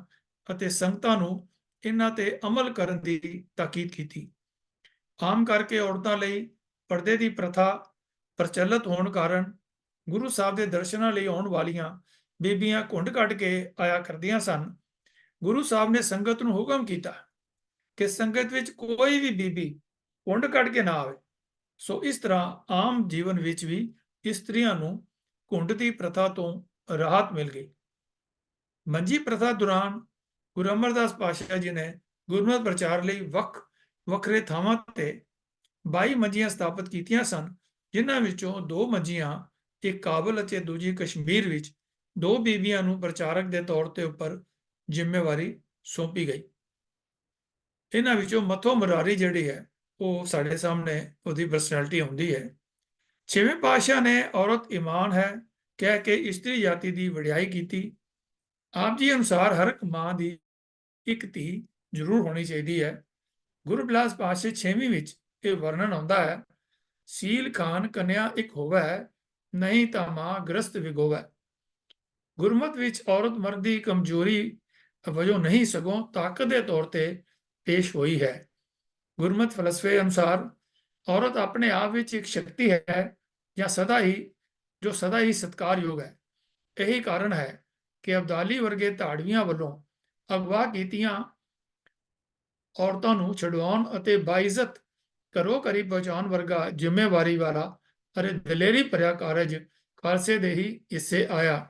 ਅਤੇ ਸੰਗਤਾਂ ਨੂੰ ਇਹਨਾਂ ਤੇ ਅਮਲ ਕਰਨ ਦੀ ਤਾਕੀਦ ਕੀਤੀ। ਆਮ ਕਰਕੇ ਔਰਤਾਂ ਲਈ ਪਰਦੇ ਦੀ ਪ੍ਰਥਾ ਪ੍ਰਚਲਿਤ ਹੋਣ ਕਾਰਨ ਗੁਰੂ ਸਾਹਿਬ ਦੇ ਦਰਸ਼ਨਾਂ ਲਈ ਆਉਣ ਵਾਲੀਆਂ ਬੀਬੀਆਂ ਘੁੰਡ ਕੱਢ ਕੇ ਆਇਆ ਕਰਦੀਆਂ ਸਨ। ਗੁਰੂ ਸਾਹਿਬ ਨੇ ਸੰਗਤ ਨੂੰ ਹੁਕਮ ਕੀਤਾ ਕਿ ਸੰਗਤ ਵਿੱਚ ਕੋਈ ਵੀ ਬੀਬੀ ਘੁੰਡ ਕੱਢ ਕੇ ਨਾ ਆਵੇ। ਸੋ ਇਸ ਤਰ੍ਹਾਂ ਆਮ ਜੀਵਨ ਵਿੱਚ ਵੀ ਇਸਤਰੀਆਂ ਨੂੰ ਘੁੰਡ ਦੀ ਪ੍ਰਥਾ ਤੋਂ ਰਾਹਤ ਮਿਲ ਗਈ। ਮੰਜੀ ਪ੍ਰਥਾ ਦੌਰਾਨ ਗੁਰੂ ਅਮਰਦਾਸ ਪਾਤਸ਼ਾਹ ਜੀ ਨੇ ਗੁਰਮਤਿ ਪ੍ਰਚਾਰ ਲਈ ਵੱਖਰੇ ਥਾਵਾਂ ਤੇ 22 ਮੰਜੀਆਂ ਸਥਾਪਿਤ ਕੀਤੀਆਂ ਸਨ, ਜਿਨ੍ਹਾਂ ਵਿੱਚੋਂ 2 ਮੰਜੀਆਂ ਇੱਕ ਕਾਬਲ ਅਤੇ ਦੂਜੀ ਕਸ਼ਮੀਰ ਵਿੱਚ 2 ਬੀਬੀਆਂ ਨੂੰ ਪ੍ਰਚਾਰਕ ਦੇ ਤੌਰ ਤੇ ਉੱਪਰ ਜ਼ਿੰਮੇਵਾਰੀ ਸੌਂਪੀ ਗਈ। ਇਹਨਾਂ ਵਿੱਚੋਂ ਮੱਥੋ ਮੁਰਾਰੀ ਜਿਹੜੀ ਹੈ ਉਹ ਸਾਡੇ ਸਾਹਮਣੇ ਉਹਦੀ ਪਰਸਨੈਲਿਟੀ ਹੁੰਦੀ ਹੈ। 6ਵੇਂ ਪਾਤਸ਼ਾਹ ਨੇ ਔਰਤ ਇਮਾਨ ਹੈ ਕਹਿ ਕੇ ਇਸਤਰੀ ਜਾਤੀ ਦੀ ਵਡਿਆਈ ਕੀਤੀ। ਆਪ ਜੀ ਅਨੁਸਾਰ ਹਰ ਇੱਕ ਮਾਂ ਦੀ ਇੱਕ ਧੀ ਜ਼ਰੂਰ ਹੋਣੀ ਚਾਹੀਦੀ ਹੈ। ਗੁਰੂ ਬਿਲਾਸ ਪਾਤਸ਼ਾਹ 6ਵੀਂ ਵਿੱਚ ਇਹ ਵਰਣਨ ਆਉਂਦਾ ਹੈ, ਸੀਲ ਖਾਨ ਕੰਨਿਆ ਇੱਕ ਹੋਵੇ, ਨਹੀਂ ਤਾਂ ਮਾਂ ਗ੍ਰਸਤ ਵਿਗੋਵੇ। ਗੁਰਮਤ ਵਿੱਚ ਔਰਤ ਮਰਦ ਦੀ ਕਮਜ਼ੋਰੀ ਵਜੋਂ ਨਹੀਂ ਸਗੋਂ ਤਾਕਤ ਦੇ ਤੌਰ ਤੇ ਪੇਸ਼ ਹੋਈ ਹੈ। ਗੁਰਮਤ ਫਲਸਫੇ ਅਨੁਸਾਰ ਔਰਤ ਆਪਣੇ ਆਪ ਵਿੱਚ ਇੱਕ ਸ਼ਕਤੀ ਹੈ ਜਾਂ ਸਦਾ ਹੀ ਸਤਿਕਾਰਯੋਗ ਹੈ। ਇਹੀ ਕਾਰਨ ਹੈ ਕਿ ਅਬਦਾਲੀ ਵਰਗੇ ਧਾੜਵੀਆਂ ਵੱਲੋਂ ਅਗਵਾ ਕੀਤੀਆਂ ਔਰਤਾਂ ਨੂੰ ਛਡਵਾਉਣ ਅਤੇ ਬਾਇਜ਼ਤ ਘਰੋਂ ਘਰੀ ਪਹੁੰਚਾਉਣ ਵਰਗਾ ਜ਼ਿੰਮੇਵਾਰੀ ਵਾਲਾ ਅਤੇ ਦਲੇਰੀ ਭਰਿਆ ਕਾਰਜ ਖਾਲਸੇ ਦੇ ਹੀ ਹਿੱਸੇ ਆਇਆ।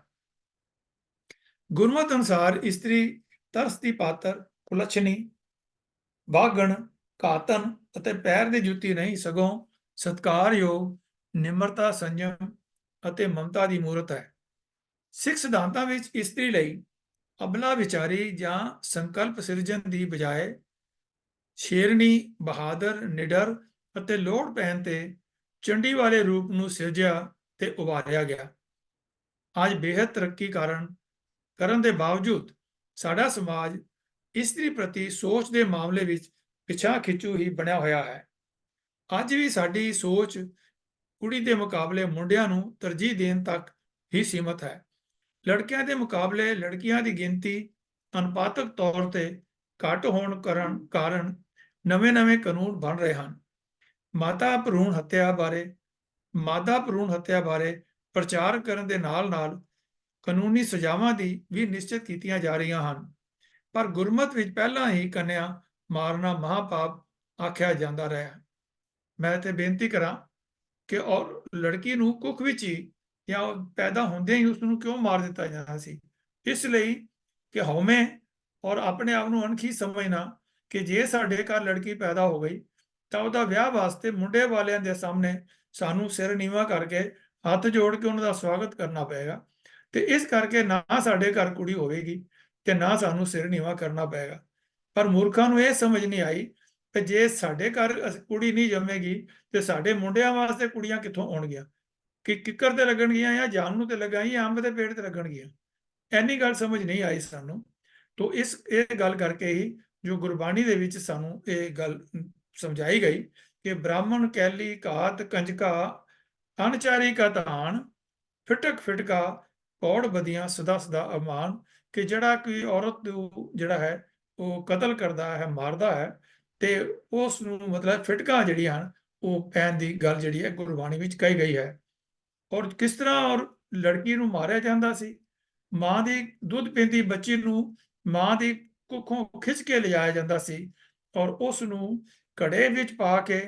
ਗੁਰਮਤਿ ਅਨੁਸਾਰ ਇਸਤਰੀ ਤਰਸ ਦੀ ਪਾਤਰ, ਕੁਲੱਛਣੀ, ਬਾਗਣ, ਘਾਤਨ ਅਤੇ ਪੈਰ ਦੀ ਜੁੱਤੀ ਨਹੀਂ, ਸਗੋਂ ਸਤਿਕਾਰਯੋਗ, ਨਿਮਰਤਾ, ਸੰਜਮ ਅਤੇ ਮਮਤਾ ਦੀ ਮੂਰਤ ਹੈ। ਸਿੱਖ ਸਿਧਾਂਤਾਂ ਵਿੱਚ ਇਸਤਰੀ ਲਈ ਅਬਲਾ ਵਿਚਾਰੀ ਜਾਂ ਸੰਕਲਪ ਸਿਰਜਣ ਦੀ ਬਜਾਏ ਸ਼ੇਰਨੀ, ਬਹਾਦਰ, ਨਿਡਰ ਅਤੇ ਲੋੜ ਪੈਣ ਤੇ ਚੰਡੀ ਵਾਲੇ ਰੂਪ ਨੂੰ ਸਿਰਜਿਆ ਤੇ ਉਭਾਰਿਆ ਗਿਆ। ਅੱਜ ਬੇਹੱਦ ਤਰੱਕੀ ਕਰਨ ਦੇ ਬਾਵਜੂਦ ਸਾਡਾ ਸਮਾਜ ਇਸਤਰੀ ਪ੍ਰਤੀ ਸੋਚ ਦੇ ਮਾਮਲੇ ਵਿੱਚ ਪਿਛਾ ਖਿੱਚੂ ਹੀ ਬਣਿਆ ਹੋਇਆ ਹੈ। ਅੱਜ ਵੀ ਸਾਡੀ ਸੋਚ ਕੁੜੀ ਦੇ ਮੁਕਾਬਲੇ ਮੁੰਡਿਆਂ ਨੂੰ ਤਰਜੀਹ ਦੇਣ ਤੱਕ ਹੀ ਸੀਮਤ ਹੈ। ਲੜਕਿਆਂ ਦੇ ਮੁਕਾਬਲੇ ਲੜਕੀਆਂ ਦੀ ਗਿਣਤੀ ਅਨੁਪਾਤਕ ਤੌਰ ਤੇ ਘੱਟ ਹੋਣ ਕਾਰਨ ਨਵੇਂ-ਨਵੇਂ ਕਾਨੂੰਨ ਬਣ ਰਹੇ ਹਨ। ਮਾਦਾ ਭਰੂਣ ਹੱਤਿਆ ਬਾਰੇ ਪ੍ਰਚਾਰ ਕਰਨ ਦੇ ਨਾਲ-ਨਾਲ ਕਾਨੂੰਨੀ ਸਜ਼ਾਵਾਂ ਦੀ ਵੀ ਨਿਸ਼ਚਿਤ ਕੀਤੀਆਂ ਜਾ ਰਹੀਆਂ ਹਨ। ਪਰ ਗੁਰਮਤਿ ਵਿੱਚ ਪਹਿਲਾਂ ਹੀ ਕੰਨਿਆ ਮਾਰਨਾ ਮਹਾਪਾਪ ਆਖਿਆ ਜਾਂਦਾ ਰਿਹਾ। ਮੈਂ ਇੱਥੇ ਬੇਨਤੀ ਕਰਾਂ ਕਿ ਔਰ ਲੜਕੀ ਨੂੰ ਕੁੱਖ ਵਿੱਚ ਹੀ ਜਾਂ ਪੈਦਾ ਹੁੰਦਿਆਂ ਹੀ ਉਸ ਨੂੰ ਕਿਉਂ ਮਾਰ ਦਿੱਤਾ ਜਾਂਦਾ ਸੀ? ਇਸ ਲਈ ਕਿ ਹਉਮੈ ਔਰ ਆਪਣੇ ਆਪ ਨੂੰ ਅਣਖੀ ਸਮਝਣਾ ਕਿ ਜੇ ਸਾਡੇ ਘਰ ਲੜਕੀ ਪੈਦਾ ਹੋ ਗਈ ਤਾਂ ਉਹਦਾ ਵਿਆਹ ਵਾਸਤੇ ਮੁੰਡੇ ਵਾਲਿਆਂ ਦੇ ਸਾਹਮਣੇ ਸਾਨੂੰ ਸਿਰ ਨੀਵਾਂ ਕਰਕੇ ਹੱਥ ਜੋੜ ਕੇ ਉਹਨਾਂ ਦਾ ਸਵਾਗਤ ਕਰਨਾ ਪਏਗਾ, ਤੇ ਇਸ ਕਰਕੇ ਨਾ ਸਾਡੇ ਘਰ ਕੁੜੀ ਹੋਵੇਗੀ ਤੇ ਨਾ ਸਾਨੂੰ ਸਿਰ ਨੀਵਾਂ ਕਰਨਾ ਪਏਗਾ। ਪਰ ਮੂਰਖਾਂ ਨੂੰ ਇਹ ਸਮਝ ਨਹੀਂ ਆਈ ਕਿ ਜੇ ਸਾਡੇ ਘਰ ਕੁੜੀ ਨਹੀਂ ਜੰਮੇਗੀ ਤੇ ਸਾਡੇ ਮੁੰਡਿਆਂ ਵਾਸਤੇ ਕੁੜੀਆਂ ਕਿੱਥੋਂ ਆਉਣਗੀਆਂ? ਕਿ ਕਿੱਕਰ ਤੇ ਲੱਗਣਗੀਆਂ ਜਾਂ ਜਾਮਨੂੰ ਤੇ ਲੱਗਣਗੀਆਂ, ਅੰਬ ਦੇ ਪੇੜ ਤੇ ਲੱਗਣਗੀਆਂ। ਐਨੀ ਗੱਲ ਸਮਝ ਨਹੀਂ ਆਈ ਸਾਨੂੰ। ਤੋਂ ਇਹ ਗੱਲ ਕਰਕੇ ਹੀ ਜੋ ਗੁਰਬਾਣੀ ਦੇ ਵਿੱਚ ਸਾਨੂੰ ਇਹ ਗੱਲ ਸਮਝਾਈ ਗਈ ਕਿ ਬ੍ਰਾਹਮਣ ਕੈਲੀ ਘਾਤ ਕੰਜਕਾ ਅਣਚਾਰੀ ਕਾ ਧਾਨ ਫਿਟਕ ਫਿਟਕਾ ਕੌੜ ਬਦੀਆਂ ਸਦਾ ਸਦਾ ਅਮਾਨ, ਕਿ ਜਿਹੜਾ ਕੋਈ ਔਰਤ ਨੂੰ ਜਿਹੜਾ ਹੈ ਉਹ ਕਤਲ ਕਰਦਾ ਹੈ, ਮਾਰਦਾ ਹੈ, ਤੇ ਉਸ ਨੂੰ ਮਤਲਬ ਫਿਟਕਾਂ ਜਿਹੜੀਆਂ ਹਨ ਉਹ ਪੈਣ ਦੀ ਗੱਲ ਜਿਹੜੀ ਹੈ ਗੁਰਬਾਣੀ ਵਿੱਚ ਕਹੀ ਗਈ ਹੈ। ਔਰ ਕਿਸ ਤਰ੍ਹਾਂ ਔਰ ਲੜਕੀ ਨੂੰ ਮਾਰਿਆ ਜਾਂਦਾ ਸੀ? ਮਾਂ ਦੀ ਦੁੱਧ ਪੀਂਦੀ ਬੱਚੀ ਨੂੰ ਮਾਂ ਦੀ ਕੁੱਖੋਂ ਖਿੱਚ ਕੇ ਲਿਜਾਇਆ ਜਾਂਦਾ ਸੀ ਔਰ ਉਸ ਨੂੰ ਘੜੇ ਵਿੱਚ ਪਾ ਕੇ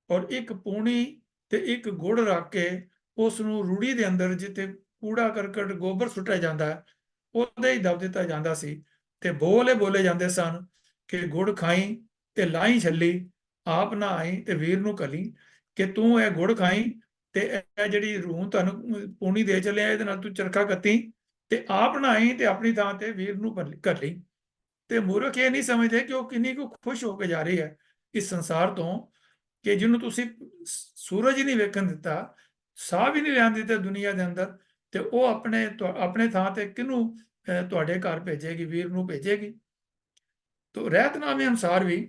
ਔਰ ਇੱਕ ਪੂਣੀ ਤੇ ਇੱਕ ਗੁੜ ਰੱਖ ਕੇ ਉਸ ਨੂੰ ਰੂੜੀ ਦੇ ਅੰਦਰ ਜਿੱਥੇ ਕੂੜਾ ਕਰਕਟ ਗੋਬਰ ਸੁੱਟਿਆ ਜਾਂਦਾ ਹੈ ਉਹਦੇ ਹੀ ਦਬ ਦਿੱਤਾ ਜਾਂਦਾ ਸੀ, ਤੇ ਬੋਲੇ ਜਾਂਦੇ ਸਨ ਕਿ ਗੁੜ ਖਾਈ ਤੇ ਲਾਈ ਛੱਲੀ, ਆਪ ਨਾ ਆਈ ਤੇ ਵੀਰ ਨੂੰ ਕਲੀ, ਕਿ ਤੂੰ ਇਹ ਗੁੜ ਖਾਈ ਤੇ ਇਹ ਜਿਹੜੀ ਰੂਹ ਤੁਹਾਨੂੰ ਪੂਣੀ ਦੇ ਚੱਲਿਆ ਇਹਦੇ ਨਾਲ ਤੂੰ ਚਰਖਾ ਕੱਤੀ, ਤੇ ਆਪ ਨਾ ਆਈ ਤੇ ਆਪਣੀ ਥਾਂ ਤੇ ਵੀਰ ਨੂੰ ਕਰ ਲਈ। ਤੇ ਮੂਰਖ ਇਹ ਨਹੀਂ ਸਮਝਦੇ ਕਿ ਉਹ ਕਿੰਨੀ ਕੁ ਖੁਸ਼ ਹੋ ਕੇ ਜਾ ਰਹੀ ਹੈ ਇਸ ਸੰਸਾਰ ਤੋਂ, ਕਿ ਜਿਹਨੂੰ ਤੁਸੀਂ ਸੂਰਜ ਹੀ ਨਹੀਂ ਵੇਖਣ ਦਿੱਤਾ, ਸਾਹ ਵੀ ਨਹੀਂ ਲੈਣ ਦਿੱਤੇ ਦੁਨੀਆ ਦੇ ਅੰਦਰ, ਤੇ ਉਹ ਆਪਣੇ ਥਾਂ ਤੇ ਕਿਹਨੂੰ ਤੁਹਾਡੇ ਘਰ ਭੇਜੇਗੀ? ਵੀਰ ਨੂੰ ਭੇਜੇਗੀ। ਤੋ ਰਹਿਤਨਾਮੇ ਅਨੁਸਾਰ ਵੀ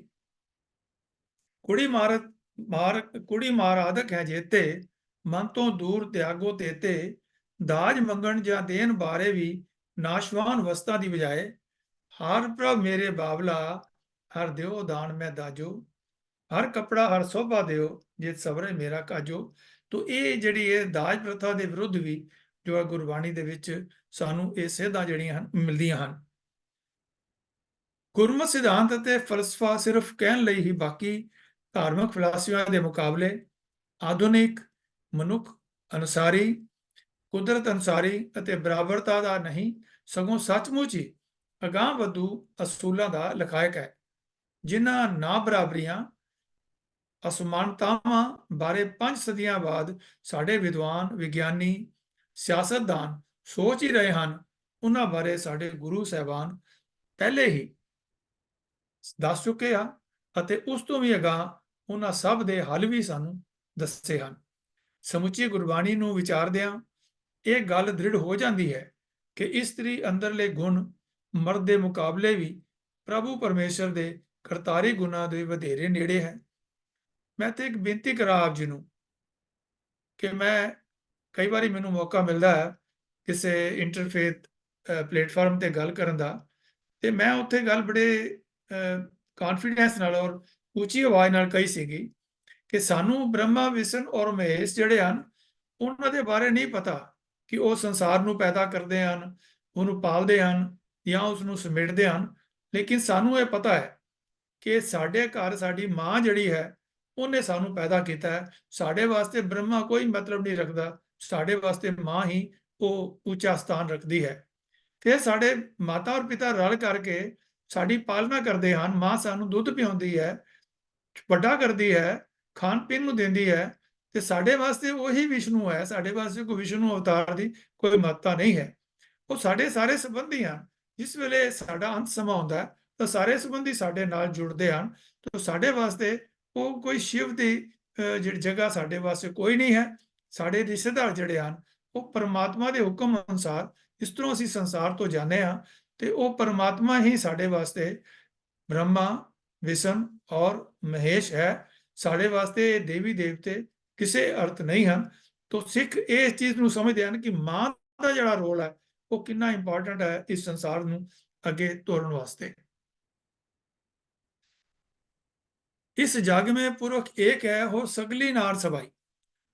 ਕੁੜੀ ਮਾਰ ਆਦਿਕ ਹੈ ਜੇਤੇ, ਮਨ ਤੋਂ ਦੂਰ ਤਿਆਗੋ ਤੇਤੇ, ਦਾਜ ਮੰਗਣ ਜਾਂ ਦੇਣ ਬਾਰੇ ਵੀ ਨਾਸ਼ਵਾਨ ਵਸਤਾਂ ਦੀ ਬਜਾਏ ਹਰ ਪ੍ਰਭ ਮੇਰੇ ਬਾਬਲਾ, ਹਰ ਦਿਓ ਦਾਨ ਮੈਂ ਦਾਜੋ, ਹਰ ਕਪੜਾ ਹਰ ਸੋਭਾ ਦਿਓ, ਜੇ ਸਵਰੇ ਮੇਰਾ ਕਾਜੋ। ਤੋ ਇਹ ਜਿਹੜੀ ਇਹ ਦਾਜ ਪ੍ਰਥਾ ਦੇ ਵਿਰੁੱਧ ਵੀ ਜੋ ਹੈ ਗੁਰਬਾਣੀ ਦੇ ਵਿੱਚ ਸਾਨੂੰ ਇਹ ਸੇਧਾਂ ਜਿਹੜੀਆਂ ਹਨ ਮਿਲਦੀਆਂ ਹਨ। ਗੁਰਮਤਿ ਸਿਧਾਂਤ ਅਤੇ ਫਲਸਫਾ ਸਿਰਫ ਕਹਿਣ ਲਈ ਹੀ ਬਾਕੀ ਧਾਰਮਿਕ ਫਲਸਫਿਆਂ ਦੇ ਮੁਕਾਬਲੇ ਆਧੁਨਿਕ ਮਨੁੱਖ ਅਨੁਸਾਰੀ, ਕੁਦਰਤ ਅਨੁਸਾਰੀ ਅਤੇ ਬਰਾਬਰਤਾ ਦਾ ਨਹੀਂ, ਸਗੋਂ ਸੱਚਮੁੱਚ ਹੀ ਅਗਾਂਹ ਵਧੂ ਅਸੂਲਾਂ ਦਾ ਲਖਾਇਕ ਹੈ, ਜਿਨ੍ਹਾਂ ਨਾ ਬਰਾਬਰੀਆਂ ਅਸਮਾਨਤਾਵਾਂ ਬਾਰੇ 5 ਸਦੀਆਂ ਬਾਅਦ ਸਾਡੇ ਵਿਦਵਾਨ, ਵਿਗਿਆਨੀ, ਸਿਆਸਤਦਾਨ ਸੋਚ ਹੀ ਰਹੇ ਹਨ। ਉਹਨਾਂ ਬਾਰੇ ਸਾਡੇ ਗੁਰੂ ਸਾਹਿਬਾਨ ਪਹਿਲੇ ਹੀ ਦੱਸ ਚੁੱਕੇ ਆ ਅਤੇ ਉਸ ਤੋਂ ਵੀ ਅਗਾਂਹ ਉਹਨਾਂ ਸਭ ਦੇ ਹੱਲ ਵੀ ਸਾਨੂੰ ਦੱਸੇ ਹਨ। ਸਮੁੱਚੀ ਗੁਰਬਾਣੀ ਨੂੰ ਵਿਚਾਰਦਿਆਂ ਇਹ ਗੱਲ ਦ੍ਰਿੜ ਹੋ ਜਾਂਦੀ ਹੈ ਕਿ ਇਸਤਰੀ ਅੰਦਰਲੇ ਗੁਣ ਮਰਦ ਦੇ ਮੁਕਾਬਲੇ ਵੀ ਪ੍ਰਭੂ ਪਰਮੇਸ਼ਰ ਦੇ ਕਰਤਾਰੀ ਗੁਣਾਂ ਦੇ ਵਧੇਰੇ ਨੇੜੇ ਹੈ। ਮੈਂ ਤੇ ਇੱਕ ਬੇਨਤੀ ਕਰਾਂ ਆਪ ਜੀ ਨੂੰ ਕਿ ਮੈਂ ਕਈ ਵਾਰੀ ਮੈਨੂੰ ਮੌਕਾ ਮਿਲਦਾ ਹੈ ਕਿਸੇ ਇੰਟਰਫੇਥ ਪਲੇਟਫਾਰਮ ਤੇ ਗੱਲ ਕਰਨ ਦਾ, ਤੇ ਮੈਂ ਉੱਥੇ ਗੱਲ ਬੜੇ ਕੌਨਫੀਡੈਂਸ ਨਾਲ ਔਰ ਉੱਚੀ ਆਵਾਜ਼ ਨਾਲ ਕਹੀ ਸੀਗੀ ਕਿ ਸਾਨੂੰ ਬ੍ਰਹਮਾ, ਵਿਸ਼ਨ ਔਰ ਮਹੇਸ਼ ਜਿਹੜੇ ਹਨ ਉਹਨਾਂ ਦੇ ਬਾਰੇ ਨਹੀਂ ਪਤਾ ਕਿ ਉਹ ਸੰਸਾਰ ਨੂੰ ਪੈਦਾ ਕਰਦੇ ਹਨ, ਉਹਨੂੰ ਪਾਲਦੇ ਹਨ ਜਾਂ ਉਸ ਨੂੰ ਸਮੇਟਦੇ ਹਨ, ਲੇਕਿਨ ਸਾਨੂੰ ਇਹ ਪਤਾ ਹੈ ਕਿ ਸਾਡੇ ਘਰ ਸਾਡੀ ਮਾਂ ਜਿਹੜੀ ਹੈ ਉਹਨੇ ਸਾਨੂੰ ਪੈਦਾ ਕੀਤਾ ਹੈ। ਸਾਡੇ ਵਾਸਤੇ ਬ੍ਰਹਮਾ ਕੋਈ ਮਤਲਬ ਨਹੀਂ ਰੱਖਦਾ, ਸਾਡੇ ਵਾਸਤੇ ਮਾਂ ਹੀ ਉਹ ਉੱਚਾ ਸਥਾਨ ਰੱਖਦੀ ਹੈ। ਫਿਰ ਸਾਡੇ ਮਾਤਾ ਔਰ ਪਿਤਾ ਰਲ ਕਰਕੇ ਸਾਡੀ ਪਾਲਣਾ ਕਰਦੇ ਹਨ। ਮਾਂ ਸਾਨੂੰ ਦੁੱਧ ਪਿਆਉਂਦੀ ਹੈ, ਵੱਡਾ ਕਰਦੀ ਹੈ, ਖਾਣ ਪੀਣ ਨੂੰ ਦਿੰਦੀ ਹੈ, ਤੇ ਸਾਡੇ ਵਾਸਤੇ ਉਹੀ ਵਿਸ਼ਨੂੰ ਹੈ। ਸਾਡੇ ਵਾਸਤੇ ਕੋਈ ਵਿਸ਼ਨੂੰ ਅਵਤਾਰ ਦੀ ਕੋਈ ਮਹੱਤਤਾ ਨਹੀਂ ਹੈ। ਉਹ ਸਾਡੇ ਸਾਰੇ ਸੰਬੰਧੀ ਹਨ। ਜਿਸ ਵੇਲੇ ਸਾਡਾ ਅੰਤ ਸਮਾਂ ਆਉਂਦਾ ਹੈ ਤਾਂ ਸਾਰੇ ਸੰਬੰਧੀ ਸਾਡੇ ਨਾਲ ਜੁੜਦੇ ਹਨ। ਤਾਂ ਸਾਡੇ ਵਾਸਤੇ ਉਹ ਕੋਈ ਸ਼ਿਵ ਦੀ ਜਿਹੜੀ ਜਗ੍ਹਾ ਸਾਡੇ ਵਾਸਤੇ ਕੋਈ ਨਹੀਂ ਹੈ। ਸਾਡੇ ਰਿਸ਼ਤੇਦਾਰ ਜਿਹੜੇ ਹਨ ਉਹ ਪਰਮਾਤਮਾ ਦੇ ਹੁਕਮ ਅਨੁਸਾਰ ਇਸ ਤਰ੍ਹਾਂ ਅਸੀਂ ਸੰਸਾਰ ਤੋਂ ਜਾਂਦੇ ਹਾਂ, ਤੇ ਉਹ ਪਰਮਾਤਮਾ ਹੀ ਸਾਡੇ ਵਾਸਤੇ ਬ੍ਰਹਮਾ, ਵਿਸ਼ਨ ਔਰ ਮਹੇਸ਼ ਹੈ। ਸਾਡੇ ਵਾਸਤੇ ਇਹ ਦੇਵੀ ਦੇਵਤੇ ਕਿਸੇ ਅਰਥ ਨਹੀਂ ਹਨ। ਤਾਂ ਸਿੱਖ ਇਸ ਚੀਜ਼ ਨੂੰ ਸਮਝਦੇ ਹਨ ਕਿ ਮਾਂ ਦਾ ਜਿਹੜਾ ਰੋਲ ਹੈ ਉਹ ਕਿੰਨਾ ਇੰਪੋਰਟੈਂਟ ਹੈ ਇਸ ਸੰਸਾਰ ਨੂੰ ਅੱਗੇ ਤੋਰਨ ਵਾਸਤੇ। ਇਸ ਜਗ में पुरख एक है हो सगली नार सभाई।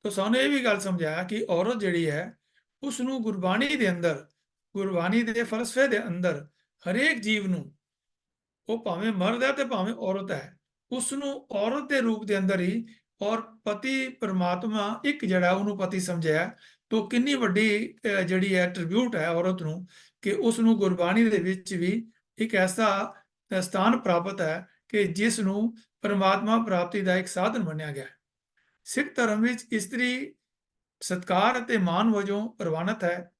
तो ਸਾਨੂੰ ਇਹ ਵੀ ਗੱਲ ਸਮਝਾਇਆ ਕਿ ਔਰਤ ਜਿਹੜੀ ਹੈ ਉਸ ਨੂੰ ਗੁਰਬਾਣੀ ਦੇ ਅੰਦਰ, ਗੁਰਬਾਣੀ ਦੇ ਫਲਸਫੇ ਦੇ ਅੰਦਰ ਹਰੇਕ ਜੀਵ ਨੂੰ, ਉਹ ਭਾਵੇਂ ਮਰਦ ਹੈ ਤੇ ਭਾਵੇਂ ਔਰਤ ਹੈ, ਉਸ ਨੂੰ ਔਰਤ ਦੇ ਰੂਪ ਦੇ ਅੰਦਰ ਹੀ, ਔਰ ਪਤੀ ਪਰਮਾਤਮਾ ਇੱਕ ਜਿਹੜਾ ਉਹਨੂੰ ਪਤੀ ਸਮਝਿਆ। ਤੋ ਕਿੰਨੀ ਵੱਡੀ ਜਿਹੜੀ ਹੈ ਟ੍ਰਿਬਿਊਟ ਹੈ ਔਰਤ ਨੂੰ, ਕਿ ਉਸ ਨੂੰ ਗੁਰਬਾਣੀ ਦੇ ਵਿੱਚ ਵੀ ਇੱਕ ਐਸਾ ਸਥਾਨ ਪ੍ਰਾਪਤ ਹੈ ਕਿ ਜਿਸ ਨੂੰ ਪਰਮਾਤਮਾ ਪ੍ਰਾਪਤੀ ਦਾ ਇੱਕ ਸਾਧਨ ਮੰਨਿਆ ਗਿਆ। ਸਿੱਖ ਧਰਮ ਵਿੱਚ ਇਸਤਰੀ ਸਤਕਾਰ ਅਤੇ ਮਾਣ ਵਜੋਂ ਪ੍ਰਵਾਨਿਤ ਹੈ।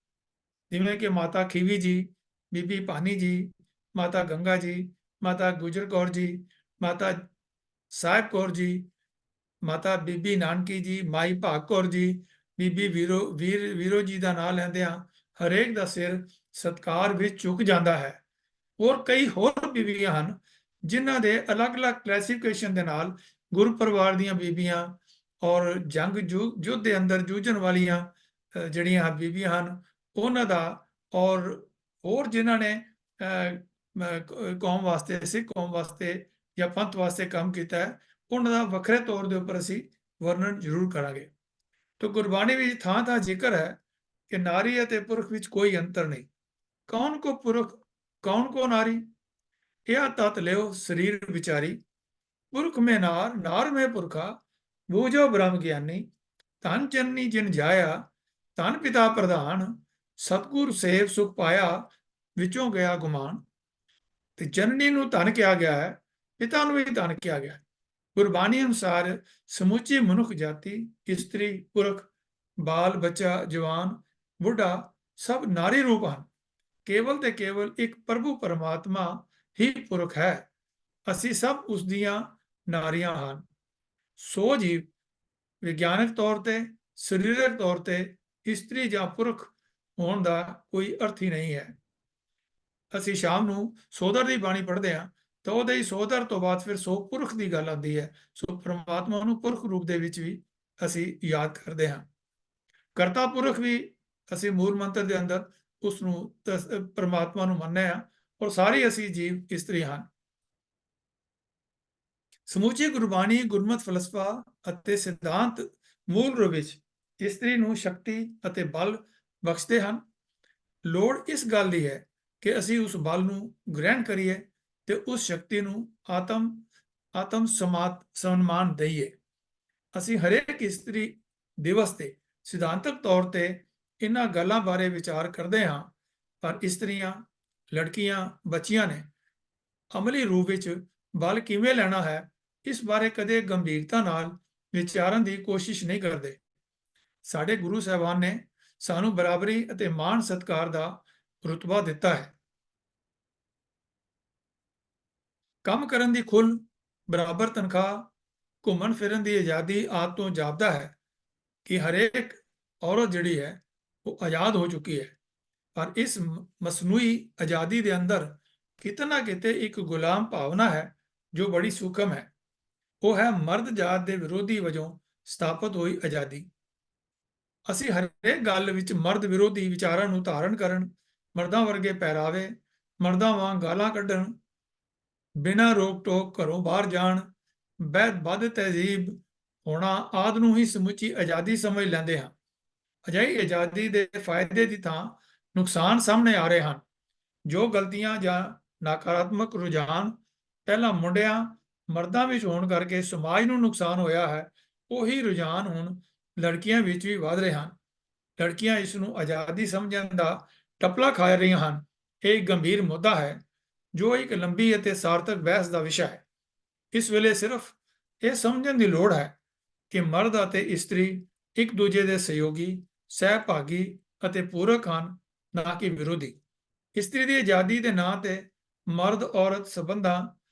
ਜਿਵੇਂ ਕਿ ਮਾਤਾ ਖੀਵੀ ਜੀ, ਬੀਬੀ ਭਾਨੀ ਜੀ, ਮਾਤਾ ਗੰਗਾ ਜੀ, ਮਾਤਾ ਗੁਜਰ ਕੌਰ ਜੀ, ਮਾਤਾ ਸਾਹਿਬ ਕੌਰ ਜੀ, ਮਾਤਾ ਬੀਬੀ ਨਾਨਕੀ ਜੀ, ਮਾਈ ਭਾਗ ਕੌਰ ਜੀ, ਬੀਬੀ ਵੀਰੋ ਜੀ ਦਾ ਨਾਂ ਲੈਂਦਿਆਂ ਹਰੇਕ ਦਾ ਸਿਰ ਸਤਕਾਰ ਵਿੱਚ ਝੁਕ ਜਾਂਦਾ ਹੈ। ਹੋਰ ਕਈ ਹੋਰ ਬੀਬੀਆਂ ਹਨ ਜਿਨ੍ਹਾਂ ਦੇ ਅਲੱਗ-ਅਲੱਗ ਕਲਾਸੀਫਿਕੇਸ਼ਨ ਦੇ ਨਾਲ ਗੁਰੂ ਪਰਿਵਾਰ ਦੀਆਂ ਬੀਬੀਆਂ ਔਰ ਜੰਗ ਯੁੱਧ ਦੇ ਅੰਦਰ ਜੂਝਣ ਵਾਲੀਆਂ ਜਿਹੜੀਆਂ ਬੀਬੀਆਂ ਹਨ ਉਹਨਾਂ ਦਾ, ਔਰ ਹੋਰ ਜਿਨ੍ਹਾਂ ਨੇ ਕੌਮ ਵਾਸਤੇ, ਸਿੱਖ ਕੌਮ ਵਾਸਤੇ ਜਾਂ ਪੰਥ ਵਾਸਤੇ ਕੰਮ ਕੀਤਾ ਹੈ, ਉਹਨਾਂ ਦਾ ਵੱਖਰੇ ਤੌਰ ਦੇ ਉੱਪਰ ਅਸੀਂ ਵਰਣਨ ਜ਼ਰੂਰ ਕਰਾਂਗੇ। ਤਾਂ ਗੁਰਬਾਣੀ ਵਿੱਚ ਥਾਂ ਥਾਂ ਜ਼ਿਕਰ ਹੈ ਕਿ ਨਾਰੀ ਅਤੇ ਪੁਰਖ ਵਿੱਚ ਕੋਈ ਅੰਤਰ ਨਹੀਂ। ਕੌਣ ਕੋ ਪੁਰਖ, ਕੌਣ ਕੋ ਨਾਰੀ, ਇਹ ਤਤ ਲਿਓ ਸਰੀਰ ਵਿਚਾਰੀ। ਪੁਰਖ में नार, नार में पुरखा, बूझो ब्रह्म ज्ञानी। धन जननी जिन जाया, धन पिता प्रधान। सतगुर सेव सुख पाया, विचों गया गुमान। ਤੇ ਜਨਨੀ ਨੂੰ ਧਨ ਕਿਹਾ ਗਿਆ ਹੈ, ਪਿਤਾ ਨੂੰ ਵੀ ਧਨ ਕਿਹਾ ਗਿਆ ਹੈ। ਗੁਰਬਾਣੀ ਅਨੁਸਾਰ ਸਮੁੱਚੀ ਮਨੁੱਖ ਜਾਤੀ, ਇਸਤਰੀ ਪੁਰਖ, ਬਾਲ ਬੱਚਾ, ਜਵਾਨ, ਬੁੱਢਾ ਸਭ ਨਾਰੀ ਰੂਪ ਹਨ। ਕੇਵਲ ਤੇ ਕੇਵਲ ਇੱਕ ਪ੍ਰਭੂ ਪਰਮਾਤਮਾ ਹੀ ਪੁਰਖ ਹੈ। ਅਸੀਂ ਸਭ ਉਸ ਦੀਆਂ ਨਾਰੀਆਂ ਹਨ। ਸੋ ਜੀਵ ਵਿਗਿਆਨਕ ਤੌਰ ਤੇ, ਸਰੀਰਕ ਤੌਰ ਤੇ ਇਸਤਰੀ ਜਾਂ ਪੁਰਖ ਹੋਣ ਦਾ ਕੋਈ ਅਰਥ ਹੀ ਨਹੀਂ ਹੈ। ਅਸੀਂ ਸ਼ਾਮ ਨੂੰ ਸੋਦਰ ਦੀ ਬਾਣੀ ਪੜ੍ਹਦੇ ਹਾਂ ਤਾਂ ਉਹਦੇ ਹੀ ਸੋਦਰ ਤੋਂ ਬਾਅਦ ਫਿਰ ਸੋ ਪੁਰਖ ਦੀ ਗੱਲ ਆਉਂਦੀ ਹੈ। ਸੋ ਪਰਮਾਤਮਾ ਨੂੰ ਪੁਰਖ ਰੂਪ ਦੇ ਵਿੱਚ ਵੀ ਅਸੀਂ ਯਾਦ ਕਰਦੇ ਹਾਂ। ਕਰਤਾ ਪੁਰਖ ਵੀ ਅਸੀਂ ਮੂਲ ਮੰਤਰ ਦੇ ਅੰਦਰ ਉਸ ਨੂੰ ਪਰਮਾਤਮਾ ਨੂੰ ਮੰਨਦੇ ਹਾਂ, ਔਰ ਸਾਰੇ ਅਸੀਂ ਜੀਵ ਇਸਤਰੀ ਹਨ। ਸਮੁੱਚੀ ਗੁਰਬਾਣੀ ਗੁਰਮਤਿ ਫਲਸਫਾ ਅਤੇ ਸਿਧਾਂਤ ਮੂਲ ਰੂਪ ਵਿੱਚ ਇਸਤਰੀ ਨੂੰ ਸ਼ਕਤੀ ਅਤੇ ਬਲ ਬਖਸ਼ਦੇ ਹਨ। ਲੋੜ ਇਸ ਗੱਲ ਦੀ ਹੈ ਕਿ ਅਸੀਂ ਉਸ ਬਲ ਨੂੰ ਗ੍ਰਹਿਣ ਕਰੀਏ ਤੇ ਉਸ ਸ਼ਕਤੀ ਨੂੰ ਆਤਮ ਸਨਮਾਨ ਦਈਏ। ਅਸੀਂ ਹਰੇਕ ਇਸਤਰੀ ਦਿਵਸ ਤੇ ਸਿਧਾਂਤਕ ਤੌਰ ਤੇ ਇਹਨਾਂ ਗੱਲਾਂ ਬਾਰੇ ਵਿਚਾਰ ਕਰਦੇ ਹਾਂ, ਪਰ ਇਸਤਰੀਆਂ, ਲੜਕੀਆਂ, ਬੱਚੀਆਂ ਨੇ ਅਮਲੀ ਰੂਪ ਵਿੱਚ ਬਲ ਕਿਵੇਂ ਲੈਣਾ ਹੈ ਇਸ ਬਾਰੇ ਕਦੇ ਗੰਭੀਰਤਾ ਨਾਲ ਵਿਚਾਰਨ ਦੀ ਕੋਸ਼ਿਸ਼ ਨਹੀਂ ਕਰਦੇ। ਸਾਡੇ ਗੁਰੂ ਸਾਹਿਬਾਨ ਨੇ ਸਾਨੂੰ ਬਰਾਬਰੀ ਅਤੇ ਮਾਣ ਸਤਿਕਾਰ ਦਾ ਰੁਤਬਾ ਦਿੱਤਾ ਹੈ। ਕੰਮ ਕਰਨ ਦੀ ਖੁੱਲ੍ਹ, ਬਰਾਬਰ ਤਨਖਾਹ, ਘੁੰਮਣ ਫਿਰਨ ਦੀ ਆਜ਼ਾਦੀ ਆਦਿ ਤੋਂ ਜਾਪਦਾ ਹੈ ਕਿ ਹਰੇਕ ਔਰਤ ਜਿਹੜੀ ਹੈ ਉਹ ਆਜ਼ਾਦ ਹੋ ਚੁੱਕੀ ਹੈ। ਪਰ ਇਸ ਮਸਨੂਈ ਆਜ਼ਾਦੀ ਦੇ ਅੰਦਰ ਕਿਤੇ ਨਾ ਕਿਤੇ ਇੱਕ ਗੁਲਾਮ ਭਾਵਨਾ ਹੈ ਜੋ ਬੜੀ ਸੂਖਮ ਹੈ। ਉਹ ਹੈ ਮਰਦ ਜਾਤ ਦੇ ਵਿਰੋਧੀ ਵਜੋਂ ਸਥਾਪਿਤ ਹੋਈ ਆਜ਼ਾਦੀ। ਅਸੀਂ ਹਰੇਕ ਗੱਲ ਵਿੱਚ ਮਰਦ ਵਿਰੋਧੀ ਵਿਚਾਰਾਂ ਨੂੰ ਧਾਰਨ ਕਰਨ, ਮਰਦਾਂ ਵਰਗੇ ਪਹਿਰਾਵੇ, ਮਰਦਾਂ ਵਾਂਗ ਗਾਲਾਂ ਕੱਢਣ, ਬਿਨਾਂ ਰੋਕ ਟੋਕ ਘਰੋਂ ਬਾਹਰ ਜਾਣ, ਵੱਧ ਤਹਿਜ਼ੀਬ ਹੋਣਾ ਆਦਿ ਨੂੰ ਹੀ ਸਮੁੱਚੀ ਆਜ਼ਾਦੀ ਸਮਝ ਲੈਂਦੇ ਹਾਂ। ਅਜਿਹੀ ਆਜ਼ਾਦੀ ਦੇ ਫਾਇਦੇ ਦੀ ਥਾਂ ਨੁਕਸਾਨ ਸਾਹਮਣੇ ਆ ਰਹੇ ਹਨ। ਜੋ ਗਲਤੀਆਂ ਜਾਂ ਨਕਾਰਾਤਮਕ ਰੁਝਾਨ ਪਹਿਲਾਂ ਮੁੰਡਿਆਂ ਮਰਦਾਂ ਵਿੱਚ ਹੋਣ ਕਰਕੇ ਸਮਾਜ ਨੂੰ ਨੁਕਸਾਨ ਹੋਇਆ ਹੈ, ਉਹੀ ਰੁਝਾਨ ਹੁਣ ਲੜਕੀਆਂ ਵਿੱਚ ਵੀ ਵੱਧ ਰਹੇ ਹਨ। ਲੜਕੀਆਂ ਇਸ ਨੂੰ ਆਜ਼ਾਦੀ ਸਮਝਣ ਦਾ ਟਪਲਾ ਖਾ ਰਹੀਆਂ ਹਨ। ਇਹ ਇੱਕ ਗੰਭੀਰ ਮੁੱਦਾ ਹੈ ਜੋ ਇੱਕ ਲੰਬੀ ਅਤੇ ਸਾਰਥਕ ਬਹਿਸ ਦਾ ਵਿਸ਼ਾ ਹੈ। ਇਸ ਵੇਲੇ ਸਿਰਫ ਇਹ ਸਮਝਣ ਦੀ ਲੋੜ ਹੈ ਕਿ ਮਰਦ ਅਤੇ ਇਸਤਰੀ ਇੱਕ ਦੂਜੇ ਦੇ ਸਹਿਯੋਗੀ, ਸਹਿਭਾਗੀ ਅਤੇ ਪੂਰਕ ਹਨ, ਨਾ ਕਿ ਵਿਰੋਧੀ। ਇਸਤਰੀ ਦੀ ਆਜ਼ਾਦੀ ਦੇ ਨਾਂ ਤੇ ਮਰਦ ਔਰਤ ਸੰਬੰਧਾਂ